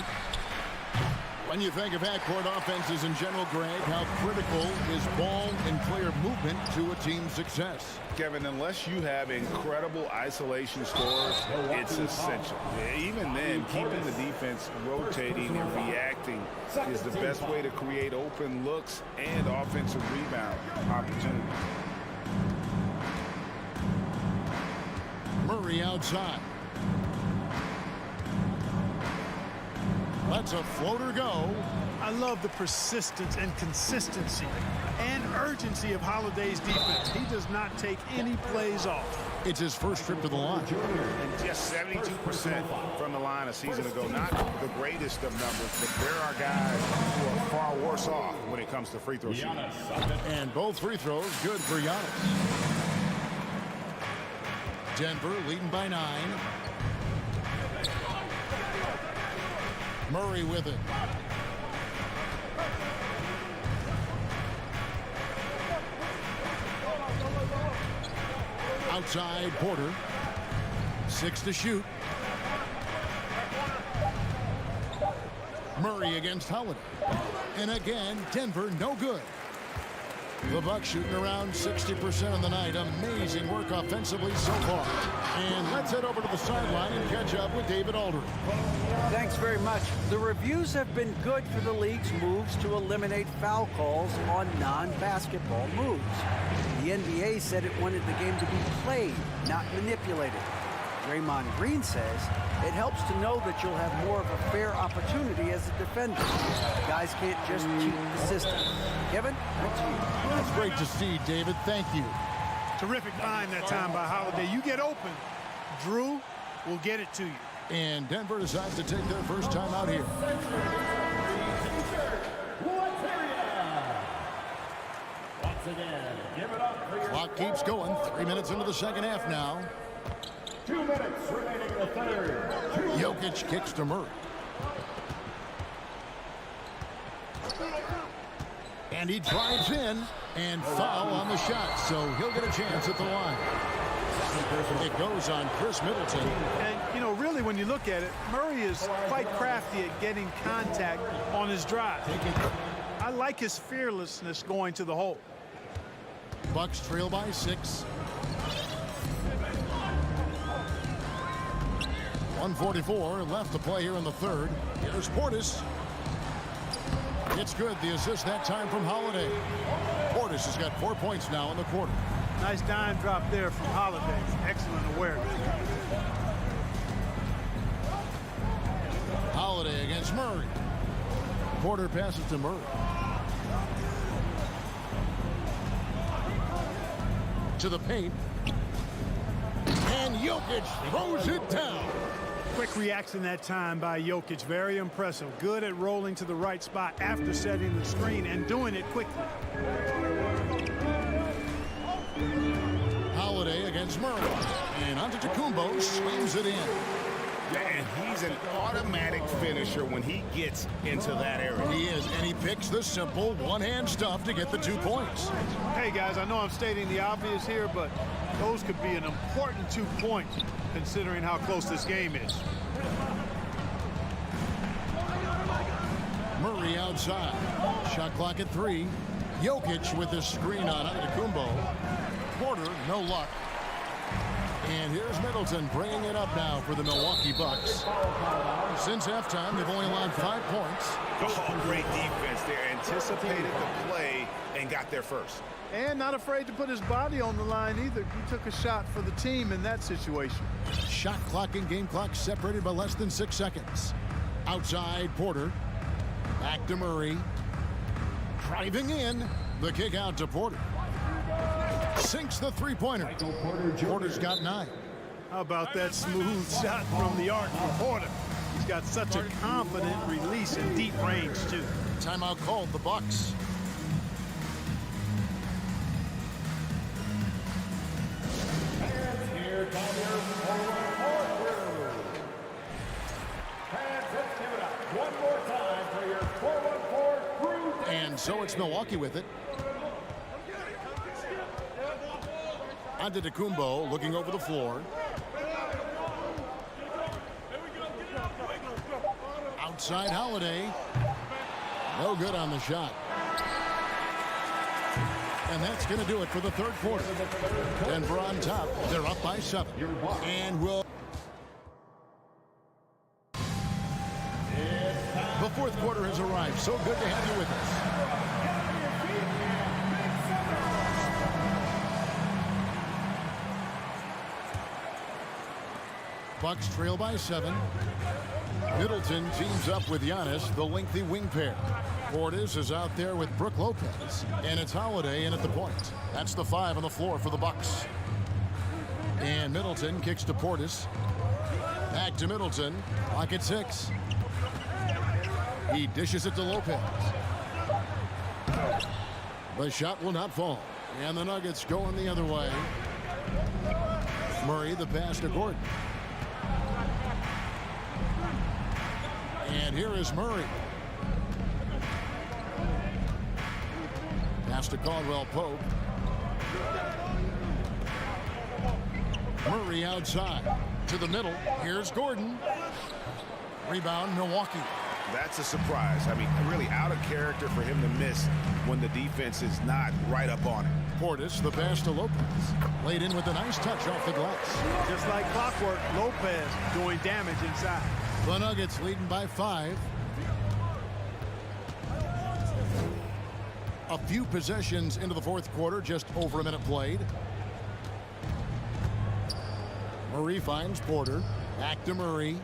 When you think of half-court offenses in general, Greg, how critical is ball and player movement to a team's success? Kevin, unless you have incredible isolation scores, it's essential. Even then, keeping the defense rotating and reacting is the best way to create open looks and offensive rebound opportunities. Murray outside. Lets a floater go. I love the persistence and consistency and urgency of Holiday's defense. He does not take any plays off. It's his first trip to the line. And just 72% from the line a season ago. Not the greatest of numbers, but there are guys who are far worse off when it comes to free throw shooting. And both free throws good for Giannis. Denver leading by 9. Murray with it. Outside Porter. 6 to shoot. Murray against Holiday. And again, Denver no good. The Bucks shooting around 60% on the night. Amazing work offensively so far. And let's head over to the sideline and catch up with David Aldridge. Thanks very much. The reviews have been good for the league's moves to eliminate foul calls on non-basketball moves. The NBA said it wanted the game to be played, not manipulated. Draymond Green says it helps to know that you'll have more of a fair opportunity as a defender. Guys can't just cheat the system. Kevin, back to you. That's great to see, David. Thank you. Terrific find that time by Holiday. You get open, Drew will get it to you. And Denver decides to take their first time out here. Clock keeps going. 3 minutes into the second half now. 2 minutes remaining in the third. Jokic kicks to Murray. And he drives in and foul on the shot, so he'll get a chance at the line. It goes on Chris Middleton. And, you know, really when you look at it, Murray is quite crafty at getting contact on his drive. I like his fearlessness going to the hole. Bucks trail by 6. 1:44 left to play here in the third. Here's Portis. It's good. The assist that time from Holiday. Portis has got 4 points now in the quarter. Nice dime drop there from Holiday. Excellent awareness. Holiday against Murray. Porter passes to Murray. To the paint. And Jokic throws it down. Quick reaction that time by Jokic. Very impressive. Good at rolling to the right spot after setting the screen and doing it quickly. Holiday against Murray. And Antetokounmpo swings it in. And he's an automatic finisher when he gets into that area. He is, and he picks the simple one-hand stuff to get the 2 points. Hey, guys, I know I'm stating the obvious here, but those could be an important 2 points considering how close this game is. Murray outside. Shot clock at 3. Jokic with his screen on Antetokounmpo. Porter, no luck. And here's Middleton bringing it up now for the Milwaukee Bucks. Since halftime, they've only allowed 5 points. Oh, great defense there. Anticipated the play and got there first. And not afraid to put his body on the line either. He took a shot for the team in that situation. Shot clock and game clock separated by less than 6 seconds. Outside Porter. Back to Murray. Driving in. The kick out to Porter. Sinks the three-pointer. Porter's got 9. How about that smooth shot from the arc from Porter? He's got such a confident release in deep range, too. Timeout called, the Bucks. And here comes your forward crew. Fans, let's give it up one more time for your 414 crew. And so it's Milwaukee with it. Antetokounmpo looking over the floor. Outside Holiday. No good on the shot. And that's going to do it for the third quarter. Denver on top. They're up by 7. And will. The fourth quarter has arrived. So good to have you with us. Bucks trail by 7. Middleton teams up with Giannis, the lengthy wing pair. Portis is out there with Brook Lopez, and it's Holiday in at the point. That's the 5 on the floor for the Bucks. And Middleton kicks to Portis. Back to Middleton, clock at 6. He dishes it to Lopez. The shot will not fall, and the Nuggets going the other way. Murray, the pass to Gordon. And here is Murray. Pass to Caldwell-Pope. Murray outside to the middle. Here's Gordon. Rebound, Milwaukee. That's a surprise. I mean, really out of character for him to miss when the defense is not right up on it. Portis, the pass to Lopez. Laid in with a nice touch off the glass. Just like clockwork, Lopez doing damage inside. The Nuggets leading by 5. A few possessions into the fourth quarter, just over a minute played. Murray finds Porter. Back to Murray.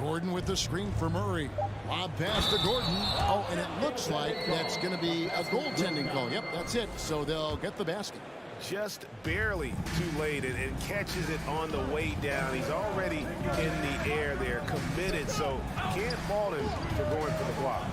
Gordon with the screen for Murray. Lob pass to Gordon. Oh, and it looks like that's going to be a goaltending call. Yep, that's it. So they'll get the basket. Just barely too late and catches it on the way down. He's already in the air there, committed, so can't fault him for going for the block.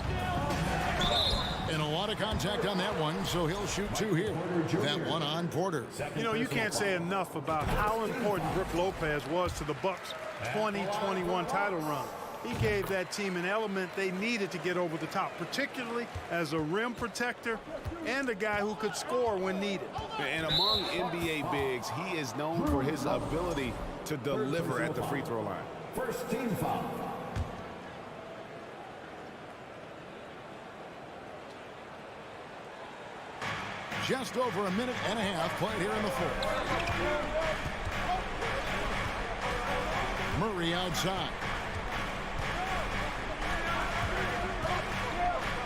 And a lot of contact on that one, so he'll shoot 2 here. That one on Porter. You know, you can't say enough about how important Brook Lopez was to the Bucks' 2021 title run. He gave that team an element they needed to get over the top, particularly as a rim protector and a guy who could score when needed. And among NBA bigs, he is known for his ability to deliver at the free throw line. First team foul. Just over a minute and a half played here in the fourth. Murray outside.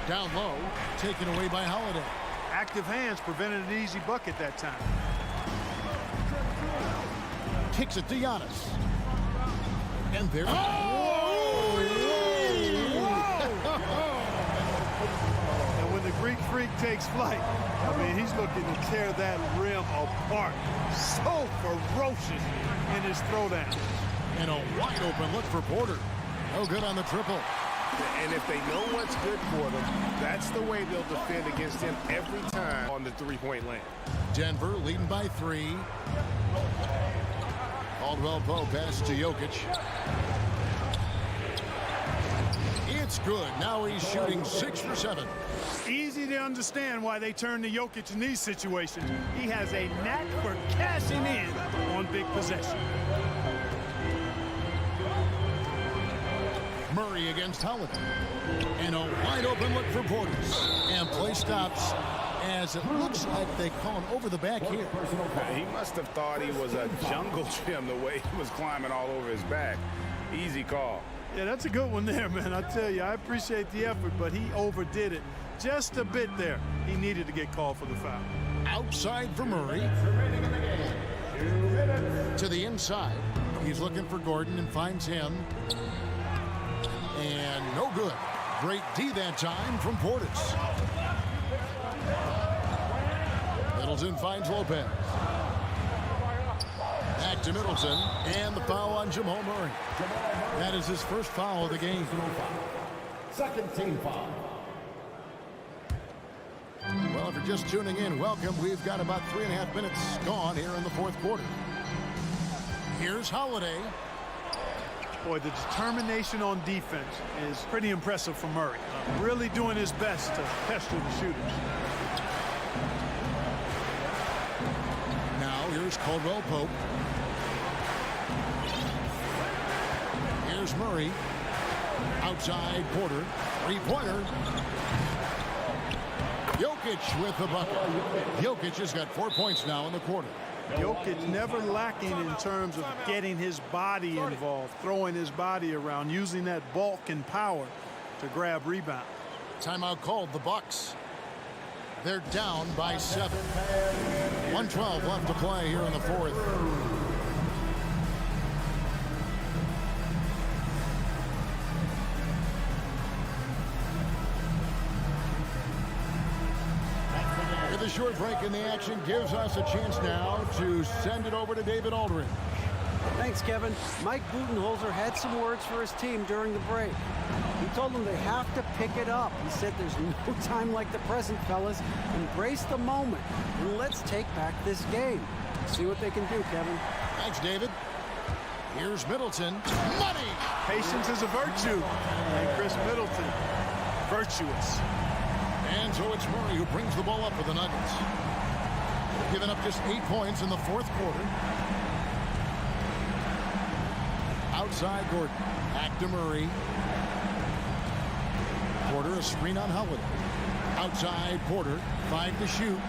Down low, taken away by Holiday. Active hands prevented an easy bucket that time. Kicks it to Giannis. And there. And when the Greek Freak takes flight, I mean, he's looking to tear that rim apart. So ferocious in his throwdown. And a wide open look for Porter. No good on the triple. And if they know what's good for them, that's the way they'll defend against him every time on the three-point lane. Denver leading by 3. Caldwell-Pope pass to Jokic. It's good. Now he's shooting 6 for 7. Easy to understand why they turn to Jokic in these situations. He has a knack for cashing in on big possession. Murray against Holiday. And a wide open look for Portis. And play stops as it looks like they call him over the back here. He must have thought he was a jungle gym the way he was climbing all over his back. Easy call. Yeah, that's a good one there, man. I tell you, I appreciate the effort, but he overdid it just a bit there. He needed to get called for the foul. Outside for Murray. To the inside. He's looking for Gordon and finds him. And no good. Great D that time from Portis. Middleton finds Lopez. Back to Middleton, and the foul on Jamal Murray. That is his first foul of the game. Second team foul. Well, if you're just tuning in, welcome. We've got about 3.5 minutes gone here in the fourth quarter. Here's Holiday. Boy, the determination on defense is pretty impressive from Murray. Really doing his best to pester the shooters. Now, here's Caldwell Pope. Here's Murray. Outside Porter. Three-pointer. Jokic with the bucket. Jokic has got 4 points now in the quarter. Jokic never lacking in terms of getting his body involved, throwing his body around, using that bulk and power to grab rebounds. Timeout called, the Bucks. They're down by 7. 1:12 left to play here in the fourth. The short break in the action gives us a chance now to send it over to David Aldridge. Thanks, Kevin. Mike Budenholzer had some words for his team during the break. He told them they have to pick it up. He said there's no time like the present, fellas. Embrace the moment, and let's take back this game. See what they can do, Kevin. Thanks, David. Here's Middleton. Money! Patience is a virtue. And Chris Middleton, virtuous. And so it's Murray who brings the ball up for the Nuggets. Giving up just 8 points in the fourth quarter. Outside Gordon. Back to Murray. Porter, a screen on Holiday. Outside Porter. 5 to shoot.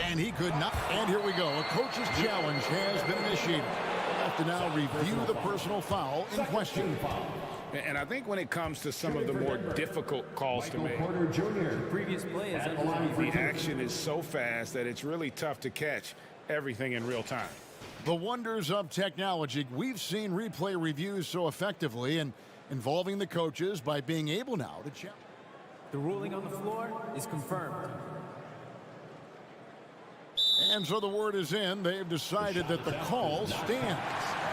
And he could not. And here we go. A coach's challenge has been initiated. We'll have to now review the personal foul in question. And I think when it comes to some of the more difficult calls to make, Previous play is the action is so fast that it's really tough to catch everything in real time. The wonders of technology. We've seen replay reviews so effectively and involving the coaches by being able now to challenge. The ruling on the floor is confirmed. And so the word is in. They've decided that the call stands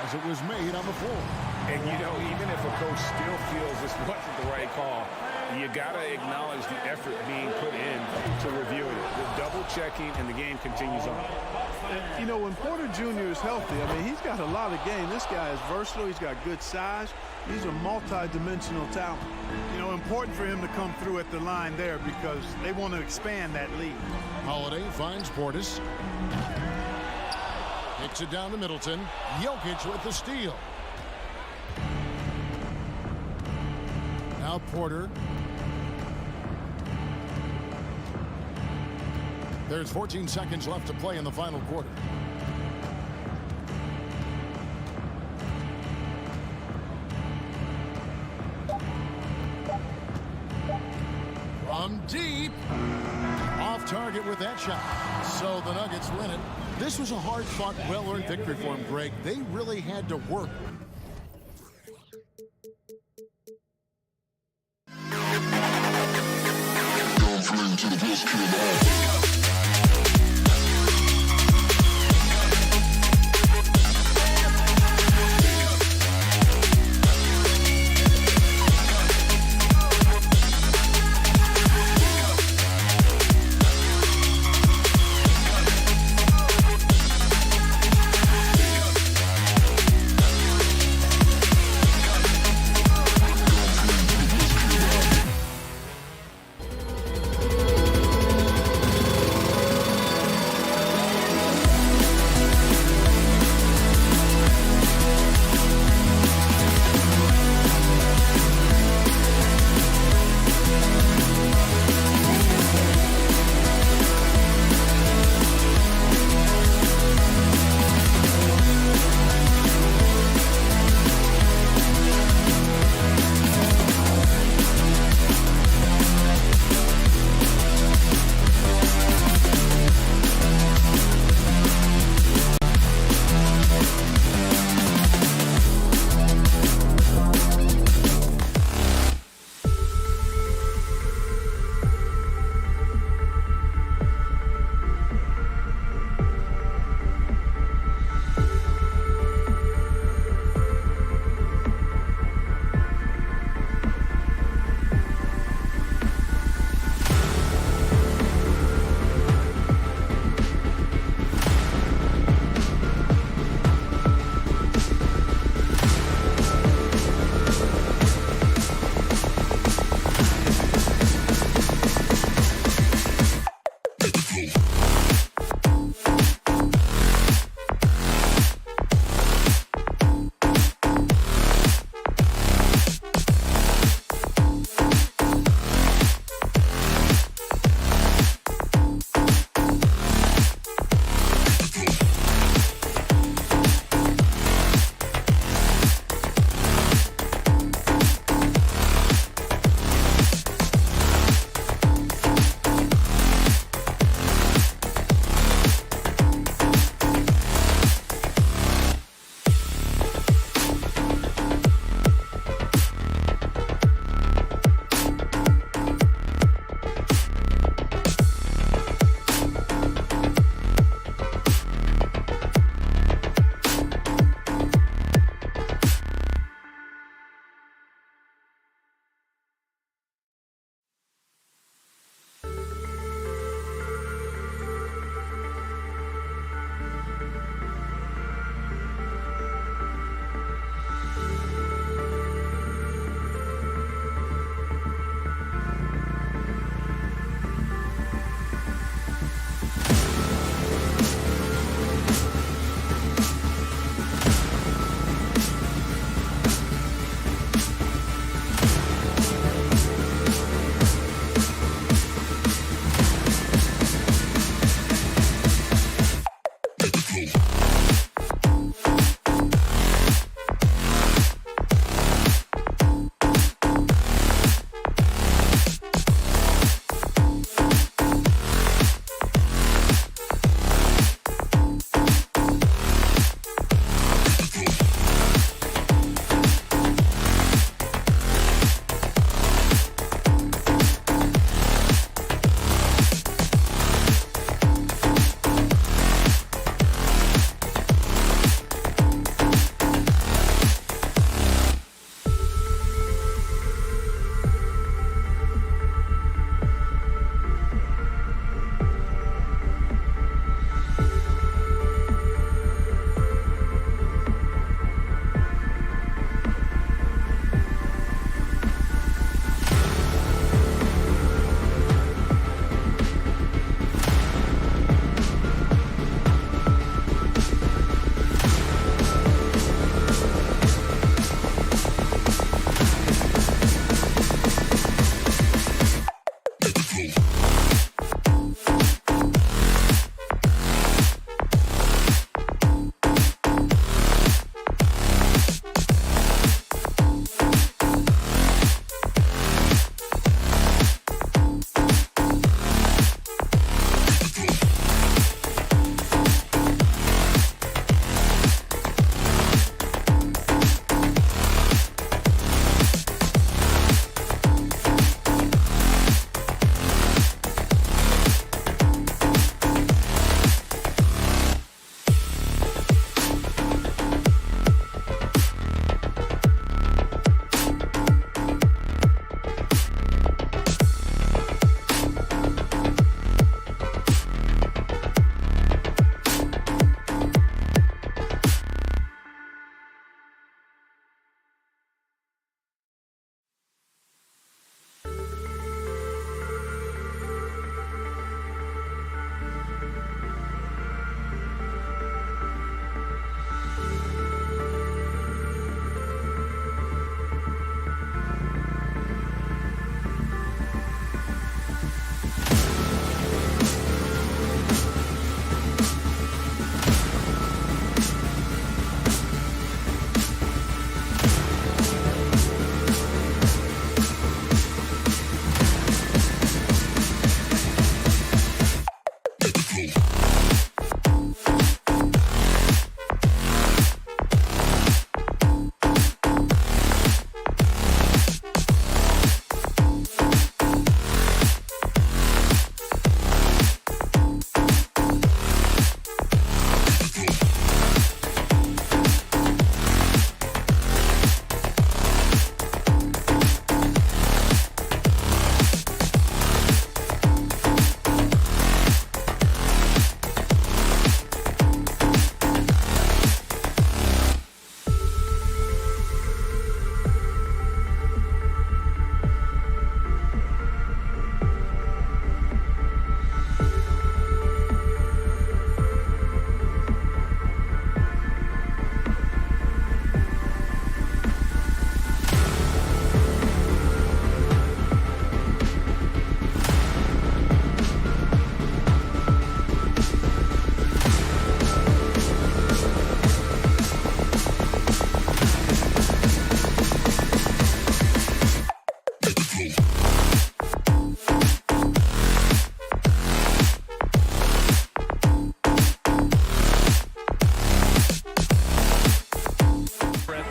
as it was made on the floor. And, you know, even if a coach still feels this wasn't the right call, you got to acknowledge the effort being put in to reviewing it. The double checking, and the game continues on. You know, when Porter Jr. is healthy, I mean, he's got a lot of game. This guy is versatile. He's got good size. He's a multi-dimensional talent. You know, important for him to come through at the line there because they want to expand that lead. Holiday finds Portis. Kicks it down to Middleton. Jokic with the steal. Now Porter. There's 14 seconds left to play in the final quarter. From deep. Off target with that shot. So the Nuggets win it. This was a hard-fought, well-earned victory for them, Greg. They really had to work. To the best kid.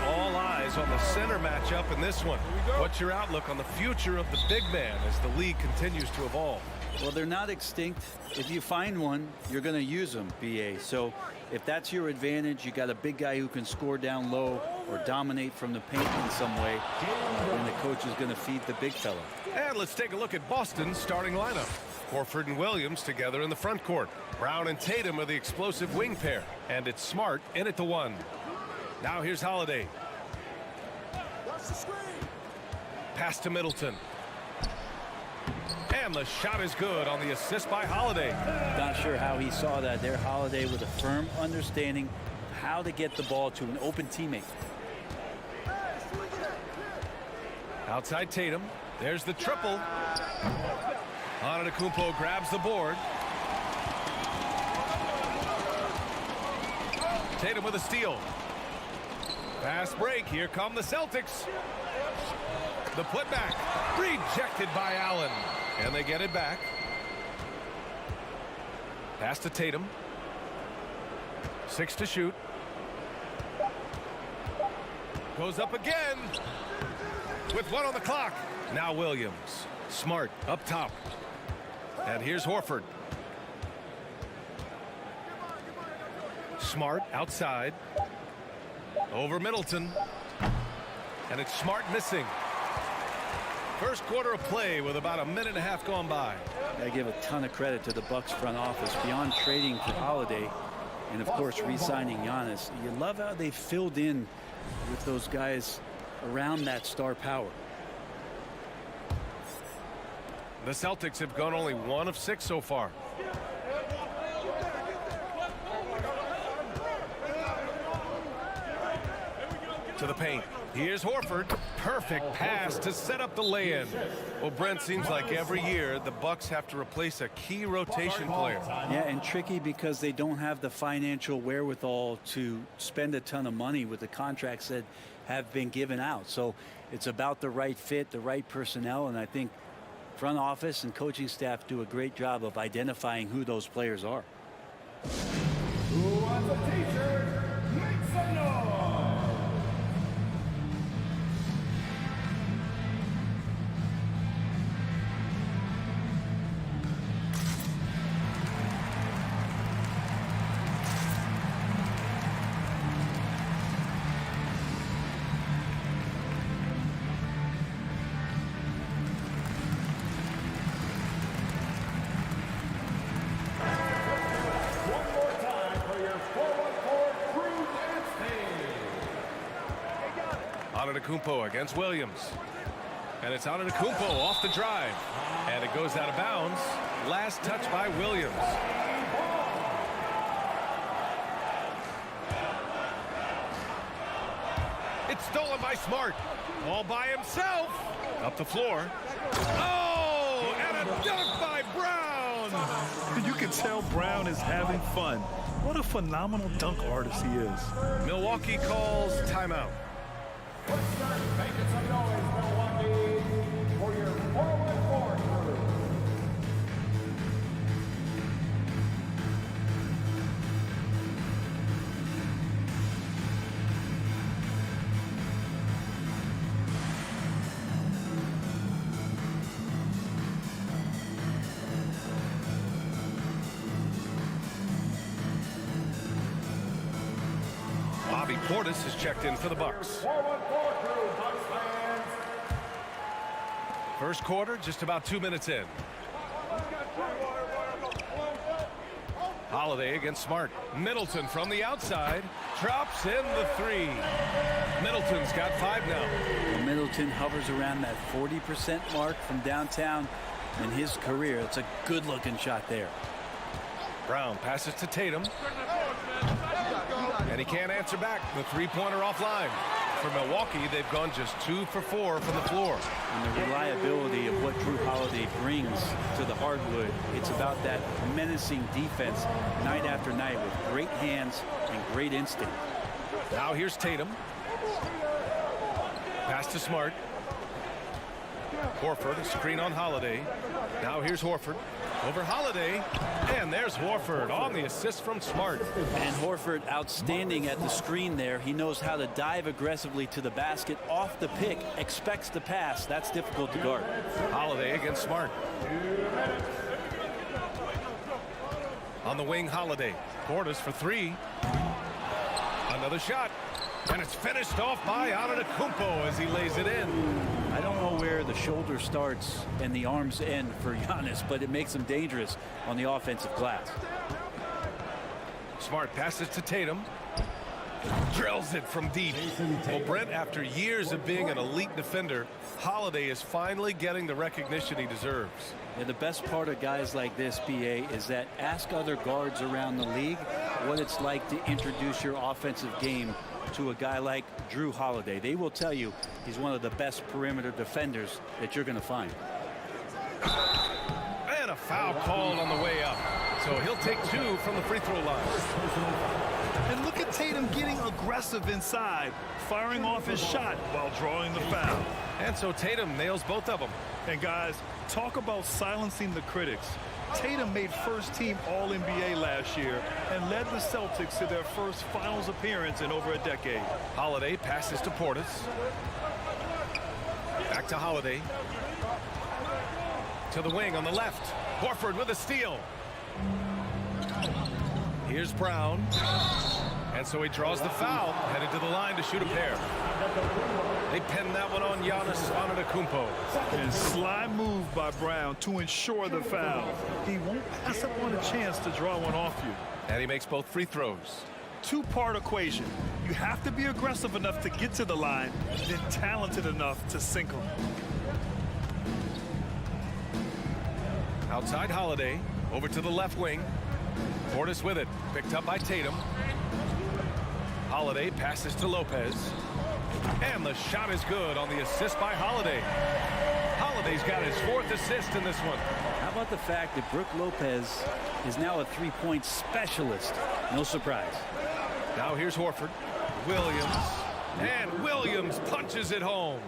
All eyes on the center matchup in this one. What's your outlook on the future of the big man as the league continues to evolve? Well, they're not extinct. If you find one, you're going to use them, BA. So if that's your advantage, you got a big guy who can score down low or dominate from the paint in some way, then the coach is going to feed the big fella. And let's take a look at Boston's starting lineup. Horford and Williams together in the front court. Brown and Tatum are the explosive wing pair. And it's Smart in at the one. Now here's Holiday. Pass to Middleton. And the shot is good on the assist by Holiday. Not sure how he saw that there. Holiday with a firm understanding of how to get the ball to an open teammate. Outside Tatum. There's the triple. Antetokounmpo grabs the board. Tatum with a steal. Fast break. Here come the Celtics. The putback rejected by Allen. And they get it back. Pass to Tatum. 6 to shoot. Goes up again. With 1 on the clock. Now Williams. Smart up top. And here's Horford. Smart outside. Over Middleton. And it's Smart missing. First quarter of play with about a minute and a half gone by. I give a ton of credit to the Bucks front office beyond trading for Holiday and of course re-signing Giannis. You love how they filled in with those guys around that star power. The Celtics have gone only 1 of 6 so far. To the paint. Here's Horford. Perfect pass to set up the lay-in. Well, Brent, seems like every year the Bucks have to replace a key rotation player. Yeah, and tricky because they don't have the financial wherewithal to spend a ton of money with the contracts that have been given out. So it's about the right fit, the right personnel, and I think front office and coaching staff do a great job of identifying who those players are. Who wants a t-shirt? Make some noise! Antetokounmpo against Williams. And it's Antetokounmpo off the drive. And it goes out of bounds. Last touch by Williams. It's stolen by Smart. All by himself. Up the floor. Oh, and a dunk by Brown. You can tell Brown is having fun. What a phenomenal dunk artist he is. Milwaukee calls timeout. Let's start making some noise, Milwaukee, for your 4-1-4 crew. Bobby Portis has checked in for the Bucks. 4-1-4 crew, Bucks fans. First quarter, just about 2 minutes in. Holiday against Smart. Middleton from the outside. Drops in the 3. Middleton's got 5 now. Middleton hovers around that 40% mark from downtown in his career. It's a good-looking shot there. Brown passes to Tatum. And he can't answer back. The three-pointer offline. For Milwaukee, they've gone just 2 for 4 from the floor. And the reliability of what Jrue Holiday brings to the hardwood, it's about that menacing defense night after night with great hands and great instinct. Now here's Tatum. Pass to Smart. Horford, screen on Holiday. Now here's Horford. Over Holiday. And there's Horford on the assist from Smart. And Horford outstanding at the screen there. He knows how to dive aggressively to the basket off the pick, expects the pass. That's difficult to guard. Holiday against Smart. On the wing, Holiday. Portis for three. Another shot. And it's finished off by Antetokounmpo as he lays it in. I don't know where the shoulder starts and the arms end for Giannis, but it makes him dangerous on the offensive glass. Smart passes to Tatum. Drills it from deep. Well, Brent, after years of being an elite defender, Holiday is finally getting the recognition he deserves. Yeah, the best part of guys like this, BA, is that ask other guards around the league what it's like to introduce your offensive game to a guy like Drew Holiday. They will tell you he's one of the best perimeter defenders that you're going to find. And a foul called on the way up. So he'll take two from the free throw line. And look at Tatum getting aggressive inside, firing off his shot while drawing the foul. And so Tatum nails both of them. And guys, talk about silencing the critics. Tatum made first-team All-NBA last year and led the Celtics to their first finals appearance in over a decade. Holiday passes to Portis. Back to Holiday. To the wing on the left. Horford with a steal. Here's Brown. And so he draws the foul, headed to the line to shoot a pair. They pin that one on Giannis Antetokounmpo. And sly move by Brown to ensure the foul. He won't pass up on a chance to draw one off you. And he makes both free throws. Two-part equation. You have to be aggressive enough to get to the line, then talented enough to sink them. Outside Holiday, over to the left wing. Portis with it, picked up by Tatum. Holiday passes to Lopez. And the shot is good on the assist by Holiday. Holiday's got his fourth assist in this one. How about the fact that Brook Lopez is now a three-point specialist? No surprise. Now here's Horford. Williams. And Williams punches it home.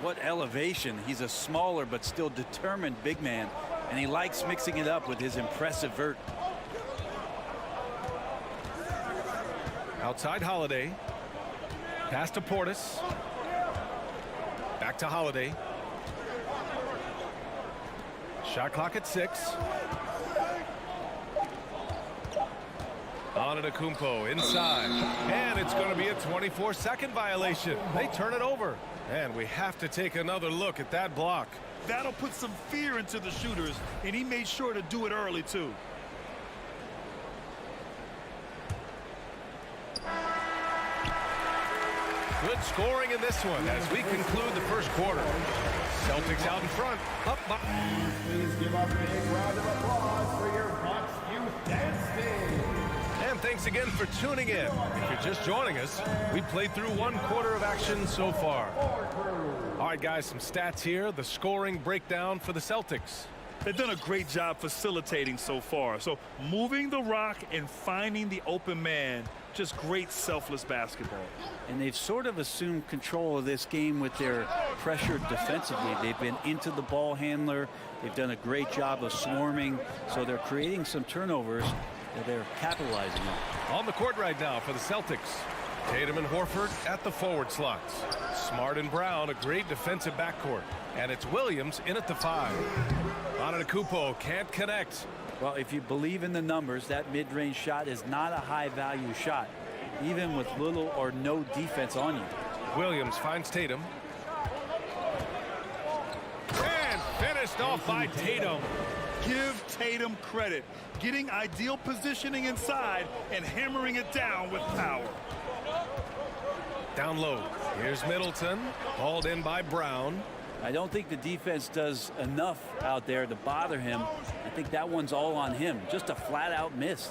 What elevation. He's a smaller but still determined big man. And he likes mixing it up with his impressive vert. Outside Holiday. Pass to Portis. Back to Holiday. Shot clock at 6. Antetokounmpo inside. And it's going to be a 24-second violation. They turn it over. And we have to take another look at that block. That'll put some fear into the shooters, and he made sure to do it early, too. Good scoring in this one as we conclude the first quarter. Celtics out in front. Up by. Please give a big round of applause for your Bucks youth dance team. And thanks again for tuning in. If you're just joining us, we played through one quarter of action so far. All right, guys, some stats here. The scoring breakdown for the Celtics. They've done a great job facilitating so far. So moving the rock and finding the open man, just great selfless basketball. And they've sort of assumed control of this game with their pressure defensively. They've been into the ball handler. They've done a great job of swarming. So they're creating some turnovers that they're capitalizing on. On the court right now for the Celtics. Tatum and Horford at the forward slots. Smart and Brown, a great defensive backcourt. And it's Williams in at the 5. Antetokounmpo can't connect. Well, if you believe in the numbers, that mid-range shot is not a high-value shot, even with little or no defense on you. Williams finds Tatum. And finished off by Tatum. Give Tatum credit. Getting ideal positioning inside and hammering it down with power. Down low. Here's Middleton. Hauled in by Brown. I don't think the defense does enough out there to bother him. I think that one's all on him. Just a flat-out miss.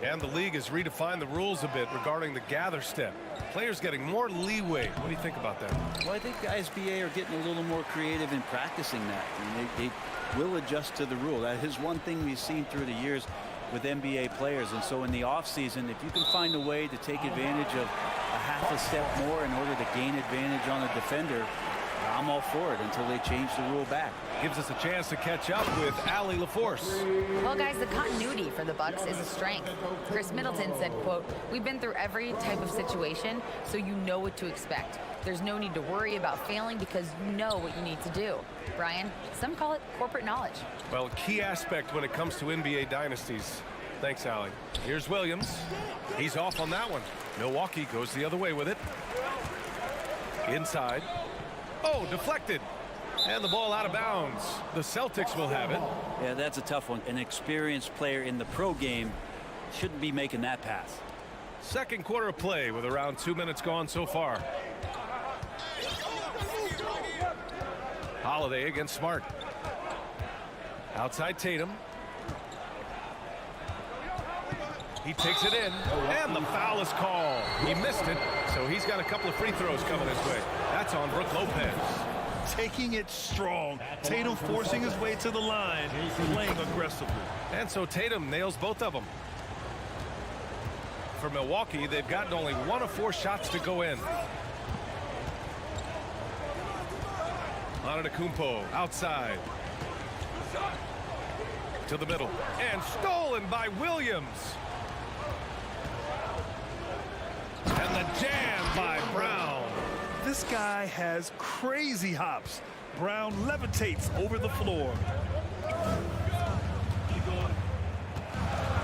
And the league has redefined the rules a bit regarding the gather step. Players getting more leeway. What do you think about that? Well, I think the SBA are getting a little more creative in practicing that. I mean, they will adjust to the rule. That is one thing we've seen through the years. with NBA players. And so in the offseason, if you can find a way to take advantage of a half a step more in order to gain advantage on a defender, I'm all for it until they change the rule back. Gives us a chance to catch up with Allie LaForce. Well, guys, the continuity for the Bucks is a strength. Chris Middleton said, quote, "We've been through every type of situation, so you know what to expect. There's no need to worry about failing because you know what you need to do." Brian, some call it corporate knowledge. Well, a key aspect when it comes to NBA dynasties. Thanks, Allie. Here's Williams. He's off on that one. Milwaukee goes the other way with it. Inside. Oh, deflected. And the ball out of bounds. The Celtics will have it. Yeah, that's a tough one. An experienced player in the pro game shouldn't be making that pass. Second quarter of play with around 2 minutes gone so far. Holiday against Smart. Outside Tatum. He takes it in, and the foul is called. He missed it, so he's got a couple of free throws coming his way. That's on Brook Lopez. Taking it strong. Tatum forcing his way to the line, playing aggressively. And so Tatum nails both of them. For Milwaukee, they've gotten only 1 of 4 shots to go in. Antetokounmpo outside. To the middle. And stolen by Williams. And the jam by Brown. This guy has crazy hops. Brown levitates over the floor.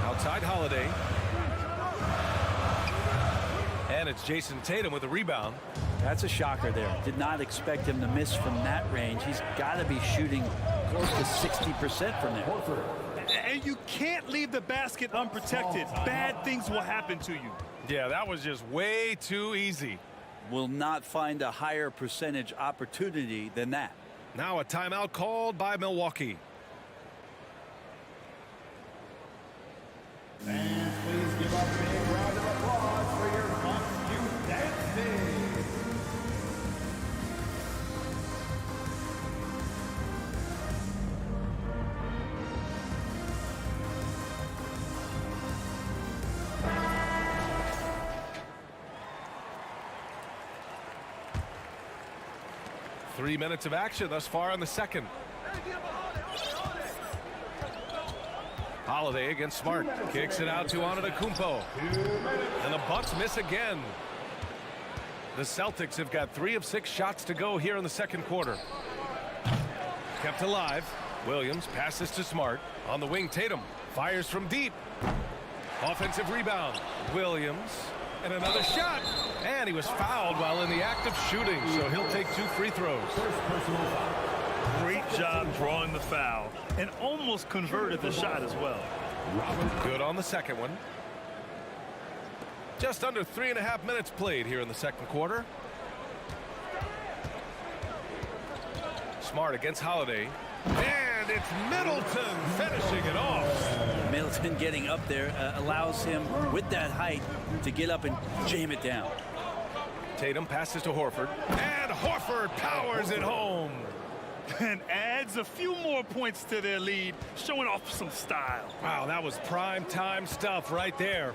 Outside Holiday. And it's Jason Tatum with a rebound. That's a shocker there. Did not expect him to miss from that range. He's got to be shooting close to 60% from there. And you can't leave the basket unprotected. Bad things will happen to you. Yeah, that was just way too easy. Will not find a higher percentage opportunity than that. Now a timeout called by Milwaukee. Fans, please give a big round of applause for your Bucks youth dancing. Three minutes of action thus far in the second. Holiday against Smart. Kicks it out to Antetokounmpo. And the Bucks miss again. The Celtics have got 3 of 6 shots to go here in the second quarter. Kept alive. Williams passes to Smart. On the wing, Tatum fires from deep. Offensive rebound. Williams. And another shot. And he was fouled while in the act of shooting, so he'll take 2 free throws. Great job drawing the foul and almost converted the shot as well. Good on the second one. Just under 3.5 minutes played here in the second quarter. Smart against Holiday. And it's Middleton finishing it off. Middleton getting up there allows him, with that height, to get up and jam it down. Tatum passes to Horford. And Horford powers it home. And adds a few more points to their lead, showing off some style. Wow, that was prime time stuff right there.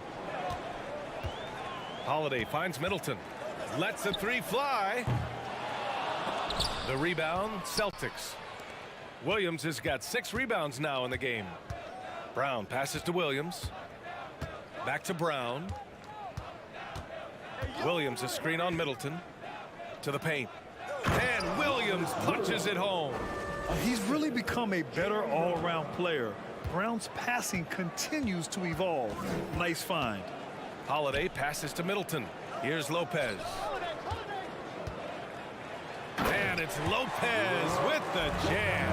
Holiday finds Middleton. Lets the 3 fly. The rebound, Celtics. Williams has got 6 rebounds now in the game. Brown passes to Williams. Back to Brown. Williams, a screen on Middleton. To the paint. And Williams punches it home. He's really become a better all-around player. Brown's passing continues to evolve. Nice find. Holiday passes to Middleton. Here's Lopez. And it's Lopez with the jam.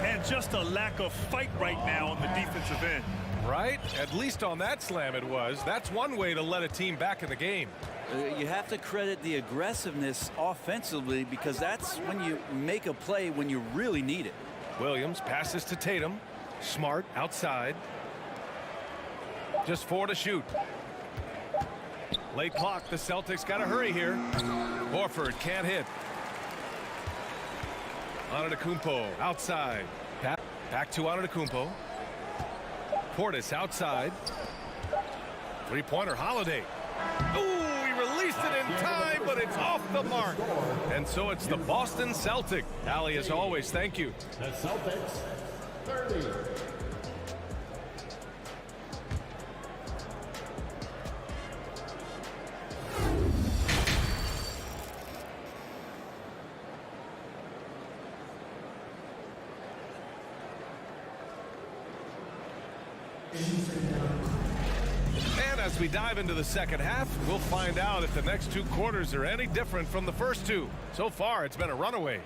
And just a lack of fight right now on the defensive end. Right? At least on that slam it was. That's one way to let a team back in the game. You have to credit the aggressiveness offensively, because that's when you make a play when you really need it. Williams passes to Tatum. Smart outside. Just 4 to shoot. Late clock. The Celtics got to hurry here. Horford can't hit. Antetokounmpo outside. Back to Antetokounmpo. Portis outside. Three-pointer, Holiday. Ooh, he released it in time, but it's off the mark. And so it's the Boston Celtics. Allie, as always, thank you. The Celtics, 30. And as we dive into the second half, we'll find out if the next two quarters are any different from the first two. So far, it's been a runaway.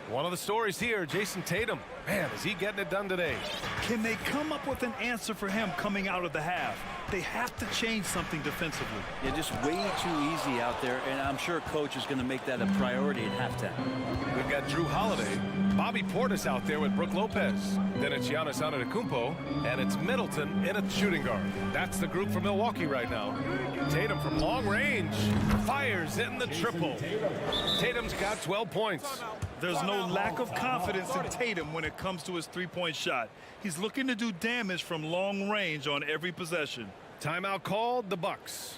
One of the stories here, Jason Tatum. Man, is he getting it done today? Can they come up with an answer for him coming out of the half? They have to change something defensively. Yeah, just way too easy out there, and I'm sure coach is going to make that a priority at halftime. We've got Drew Holiday, Bobby Portis out there with Brook Lopez. Then it's Giannis Antetokounmpo, and it's Middleton in a shooting guard. That's the group for Milwaukee right now. Tatum from long range fires in the triple. Tatum's got 12 points. There's no lack of confidence in Tatum when it comes to his three-point shot. He's looking to do damage from long range on every possession. Timeout called, the Bucks.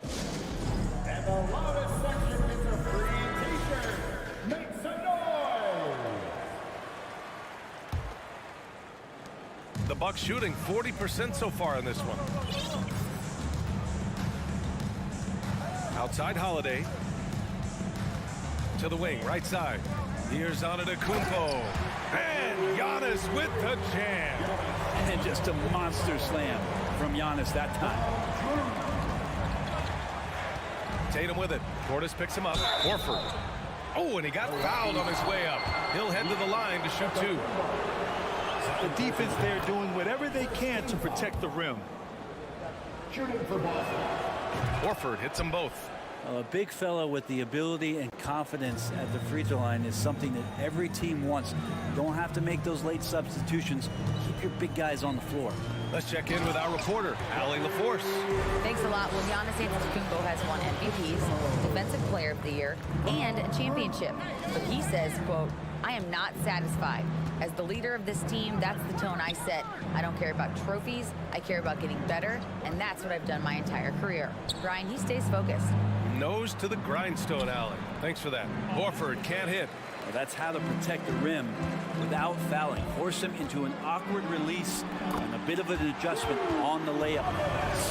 And the loudest section is a free t-shirt. Make some noise. The Bucks shooting 40% so far in this one. Outside Holiday. To the wing, right side. Here's Antetokounmpo. And Giannis with the jam. And just a monster slam from Giannis that time. Tatum with it. Portis picks him up. Horford. Oh, and he got fouled on his way up. He'll head to the line to shoot two. The defense there doing whatever they can to protect the rim. Shooting for Boston. Horford hits them both. A big fella with the ability and confidence at the free throw line is something that every team wants. Don't have to make those late substitutions. Keep your big guys on the floor. Let's check in with our reporter, Allie LaForce. Thanks a lot. Well, Giannis Antetokounmpo has won MVPs, Defensive Player of the Year, and a championship. But he says, quote, I am not satisfied. As the leader of this team, that's the tone I set. I don't care about trophies. I care about getting better, and that's what I've done my entire career. Brian, he stays focused. Nose to the grindstone, Allie. Thanks for that. Horford can't hit. Well, that's how to protect the rim without fouling. Force him into an awkward release and a bit of an adjustment on the layup.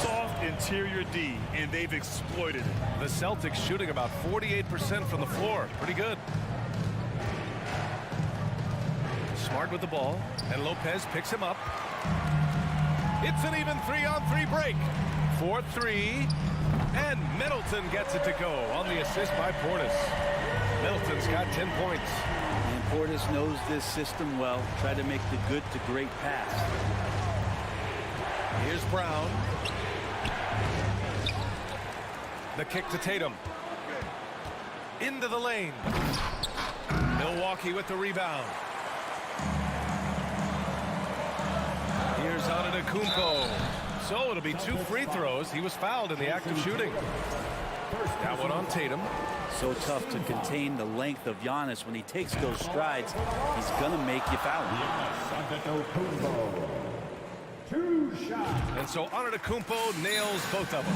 Soft interior D, and they've exploited it. The Celtics shooting about 48% from the floor. Pretty good. Smart with the ball, and Lopez picks him up. It's an even 3-on-3 break. 4-3, and Middleton gets it to go on the assist by Portis. Middleton's got 10 points. And Portis knows this system well. Try to make the good to great pass. Here's Brown. The kick to Tatum. Into the lane. Milwaukee with the rebound. Here's Antetokounmpo. So it'll be 2 free throws. He was fouled in the act of shooting. That one on Tatum. So tough to contain the length of Giannis. When he takes those strides, he's going to make you foul him. 2 shots. And so Antetokounmpo nails both of them.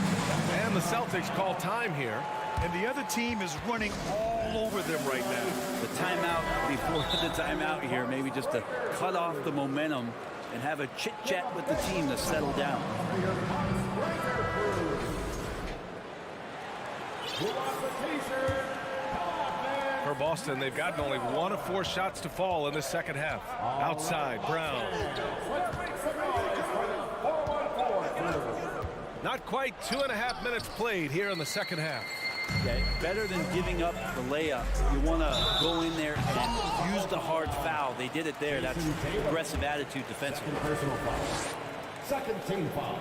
And the Celtics call time here. And the other team is running all over them right now. The timeout before the timeout here, maybe just to cut off the momentum and have a chit-chat with the team to settle down. For Boston, they've gotten only 1 of 4 shots to fall in the second half. Outside, Brown. Not quite 2.5 minutes played here in the second half. Yeah, better than giving up the layup. You want to go in there and use the hard foul. They did it there. That's aggressive attitude defensively. Second team foul.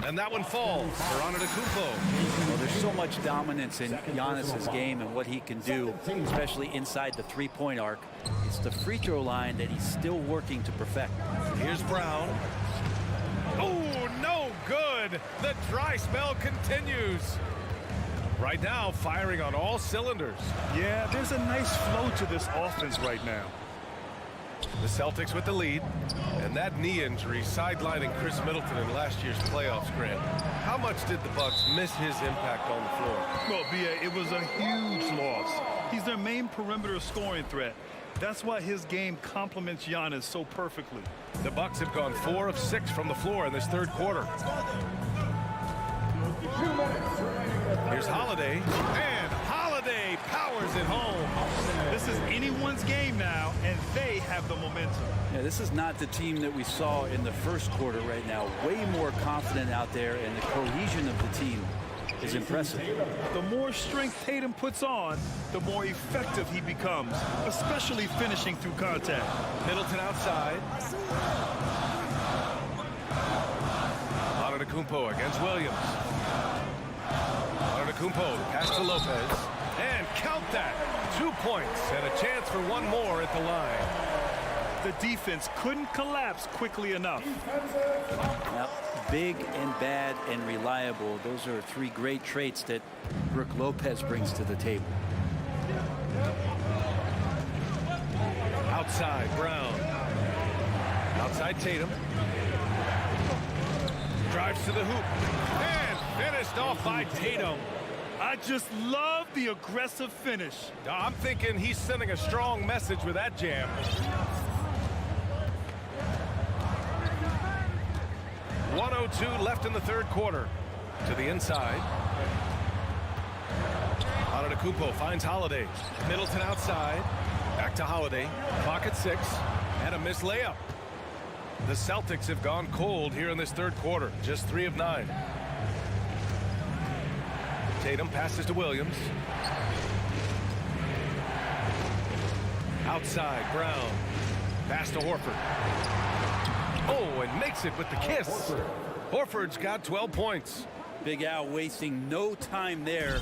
And that one falls for Antetokounmpo. Well, there's so much dominance in Giannis's game and what he can do, especially inside the three-point arc. It's the free throw line that he's still working to perfect. Here's Brown. Oh, no good. The dry spell continues. Right now, firing on all cylinders. Yeah, there's a nice flow to this offense right now. The Celtics with the lead, and that knee injury sidelining Chris Middleton in last year's playoffs, Grant. How much did the Bucks miss his impact on the floor? Well, B.A., it was a huge loss. He's their main perimeter scoring threat. That's why his game complements Giannis so perfectly. The Bucks have gone 4 of 6 from the floor in this third quarter. Here's Holiday, and Holiday powers it home. This is anyone's game now, and they have the momentum. Yeah, this is not the team that we saw in the first quarter right now. Way more confident out there, and the cohesion of the team is impressive. The more strength Tatum puts on, the more effective he becomes, especially finishing through contact. Middleton outside. Antetokounmpo against Williams. Antetokounmpo pass to Lopez. And count that. 2 points and a chance for one more at the line. The defense couldn't collapse quickly enough. Now, big and bad and reliable. Those are 3 great traits that Brook Lopez brings to the table. Outside, Brown. Outside, Tatum. Drives to the hoop. And finished off by Tatum. I just love the aggressive finish. I'm thinking he's sending a strong message with that jam. .102 left in the third quarter. To the inside. Antetokounmpo finds Holiday. Middleton outside. Back to Holiday. Clock at 6. And a missed layup. The Celtics have gone cold here in this third quarter. Just 3 of 9. Tatum passes to Williams. Outside, Brown. Pass to Horford. Oh, and makes it with the kiss. Horford's got 12 points. Big Al wasting no time there.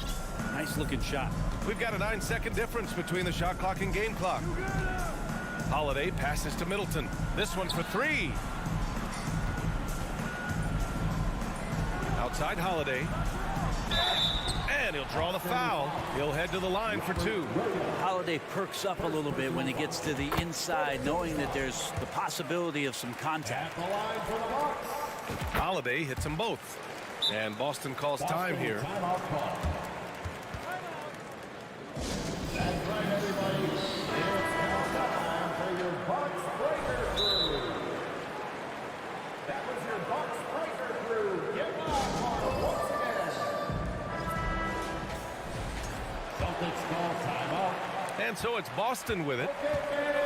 Nice looking shot. We've got a 9-second difference between the shot clock and game clock. Holiday passes to Middleton. This one for 3. Outside Holiday. And he'll draw the foul. He'll head to the line for 2. Holiday perks up a little bit when he gets to the inside, knowing that there's the possibility of some contact. Holiday hits them both. And Boston calls time here. That's right, everybody. It's time for your Bucks Breaker Crew. That was your Bucks Breaker Crew. Get on once again. Celtics call timeout. And so it's Boston with it.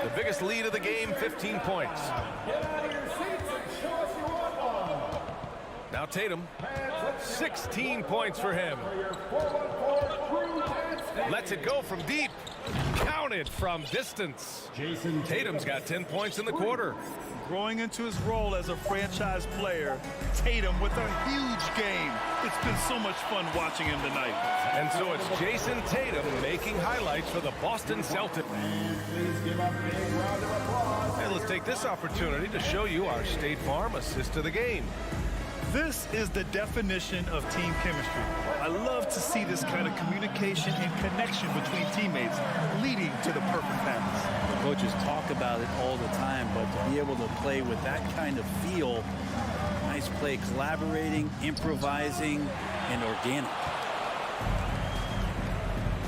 The biggest lead of the game, 15 points. Get out of your seats and show us you want one. Now Tatum, 16 points for him. Lets it go from deep. Counted from distance. Tatum's got 10 points in the quarter. Growing into his role as a franchise player, Tatum with a huge game. It's been so much fun watching him tonight. And so it's Jason Tatum making highlights for the Boston Celtics. And let's take this opportunity to show you our State Farm assist of the game. This is the definition of team chemistry. I love to see this kind of communication and connection between teammates leading to the perfect pass. The coaches talk about it all the time, but to be able to play with that kind of feel, nice play, collaborating, improvising, and organic.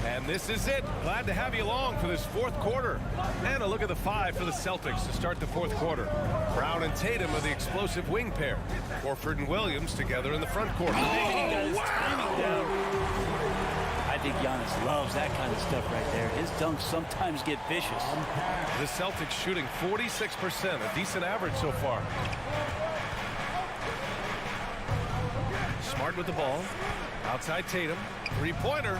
And this is it. Glad to have you along for this fourth quarter. And a look at the 5 for the Celtics to start the fourth quarter. Brown and Tatum are the explosive wing pair. Horford and Williams together in the front court. I think Giannis loves that kind of stuff right there. His dunks sometimes get vicious. The Celtics shooting 46%, a decent average so far. Smart with the ball. Outside Tatum. Three-pointer.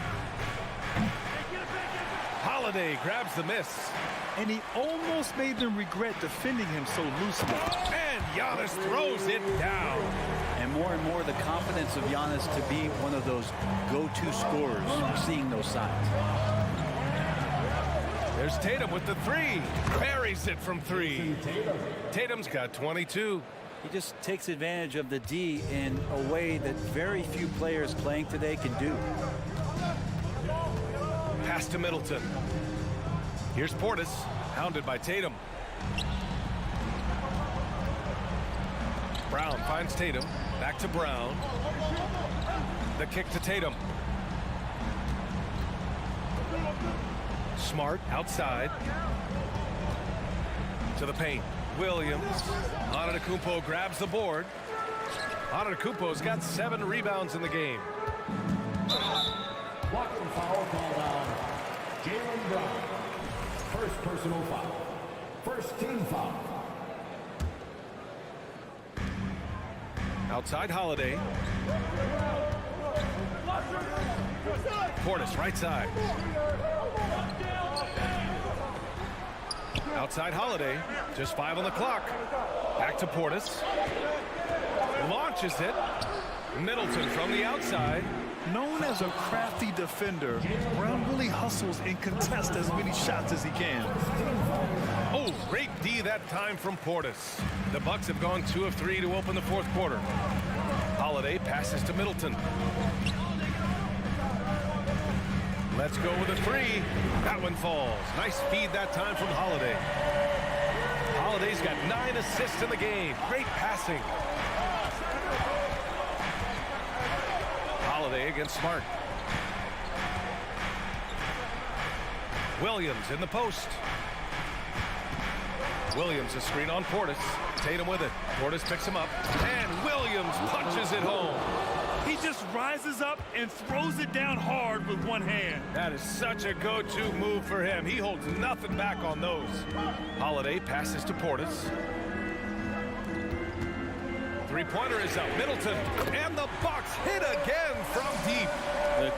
Holiday grabs the miss. And he almost made them regret defending him so loosely. And Giannis throws it down. And more the confidence of Giannis to be one of those go-to scorers. We're seeing those signs. There's Tatum with the 3. Buries it from 3. Tatum's got 22. He just takes advantage of the D in a way that very few players playing today can do. Pass to Middleton. Here's Portis, hounded by Tatum. Brown finds Tatum. Back to Brown. The kick to Tatum. Smart outside. To the paint. Williams. Antetokounmpo grabs the board. Antetokounmpo's got 7 rebounds in the game. Blocking foul called on Jaylen Brown. First personal foul. First team foul. Outside Holiday. Portis right side. Outside Holiday. Just 5 on the clock. Back to Portis. Launches it. Middleton from the outside. Known as a crafty defender, Brown really hustles and contests as many shots as he can. Oh, great D that time from Portis. The Bucks have gone 2 of 3 to open the 4th quarter. Holiday passes to Middleton. Let's go with a 3. That one falls. Nice feed that time from Holiday. Holiday's got 9 assists in the game. Great passing. Holiday against Smart. Williams in the post. Williams a screen on Portis. Tatum with it. Portis picks him up. And Williams punches it home. He just rises up and throws it down hard with one hand. That is such a go-to move for him. He holds nothing back on those. Holiday passes to Portis. Three-pointer is up. Middleton. And the Bucks hit again from deep.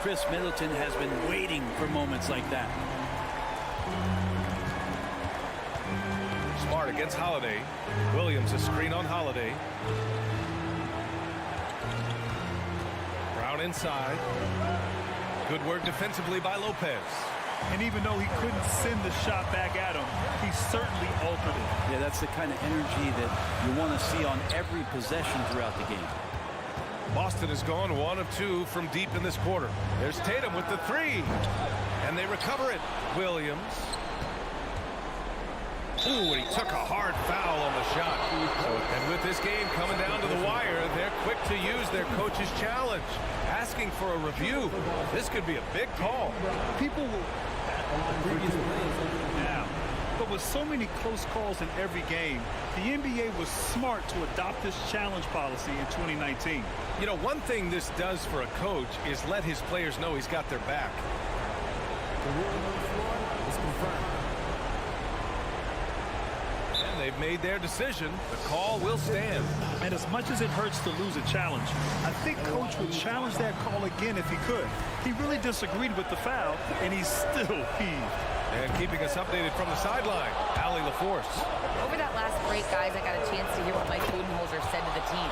Chris Middleton has been waiting for moments like that. Smart against Holiday. Williams a screen on Holiday. Brown inside. Good work defensively by Lopez. And even though he couldn't send the shot back at him, he certainly altered it. Yeah, that's the kind of energy that you want to see on every possession throughout the game. Boston has gone 1 of 2 from deep in this quarter. There's Tatum with the 3. And they recover it. Williams. Ooh, and he took a hard foul on the shot. And with this game coming down to the wire, they're quick to use their coach's challenge. Asking for a review. This could be a big call. People will previous plays now. But with so many close calls in every game, the NBA was smart to adopt this challenge policy in 2019. You know, one thing this does for a coach is let his players know he's got their back. The ruling on the floor is confirmed. And they've made their decision. The call will stand. And as much as it hurts to lose a challenge, I think Coach would challenge that call again if he could. He really disagreed with the foul, and he's still peeved. And keeping us updated from the sideline, Allie LaForce. Over that last break, guys, I got a chance to hear what Mike Budenholzer said to the team.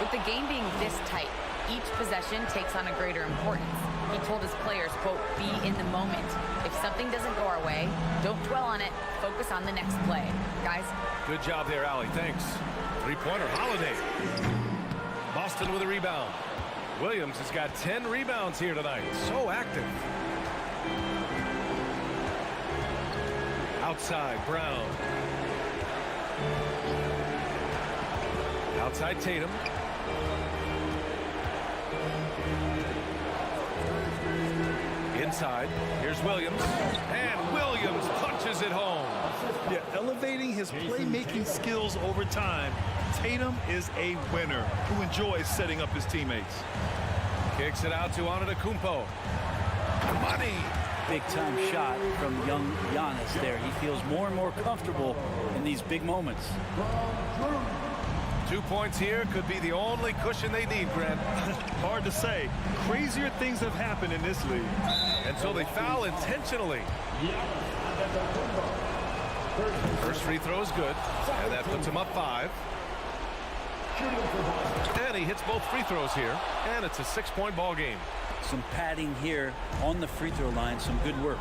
With the game being this tight, each possession takes on a greater importance. He told his players, quote, be in the moment. If something doesn't go our way, don't dwell on it. Focus on the next play. Guys. Good job there, Allie. Thanks. Three-pointer, Holiday. Boston with a rebound. Williams has got 10 rebounds here tonight. So active. Outside, Brown. Outside, Tatum. Inside, here's Williams. And Williams punches it home. Yeah, elevating his playmaking skills over time, Tatum is a winner who enjoys setting up his teammates. Kicks it out to Antetokounmpo. Money. Big-time shot from young Giannis there. He feels more and more comfortable in these big moments. 2 points here could be the only cushion they need, Grant. Hard to say. Crazier things have happened in this league. Until they foul intentionally. First free throw is good. And that puts him up 5. And he hits both free throws here. And it's a 6-point ball game. Some padding here on the free throw line. Some good work.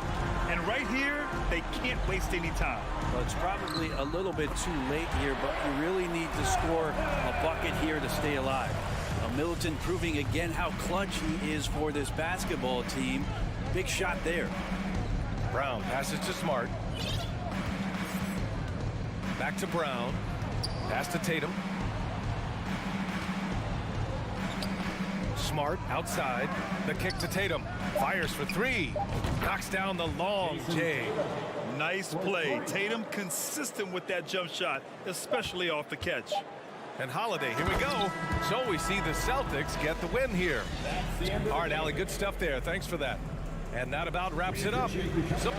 And right here, they can't waste any time. Well, it's probably a little bit too late here, but you really need to score a bucket here to stay alive. Middleton proving again how clutch he is for this basketball team. Big shot there. Brown passes to Smart. Back to Brown. Pass to Tatum. Smart outside. The kick to Tatum. Fires for three. Knocks down the long J. Nice play. Tatum consistent with that jump shot, especially off the catch. And Holiday, here we go. So we see the Celtics get the win here. All right, Allie, good stuff there. Thanks for that. And that about wraps it up. So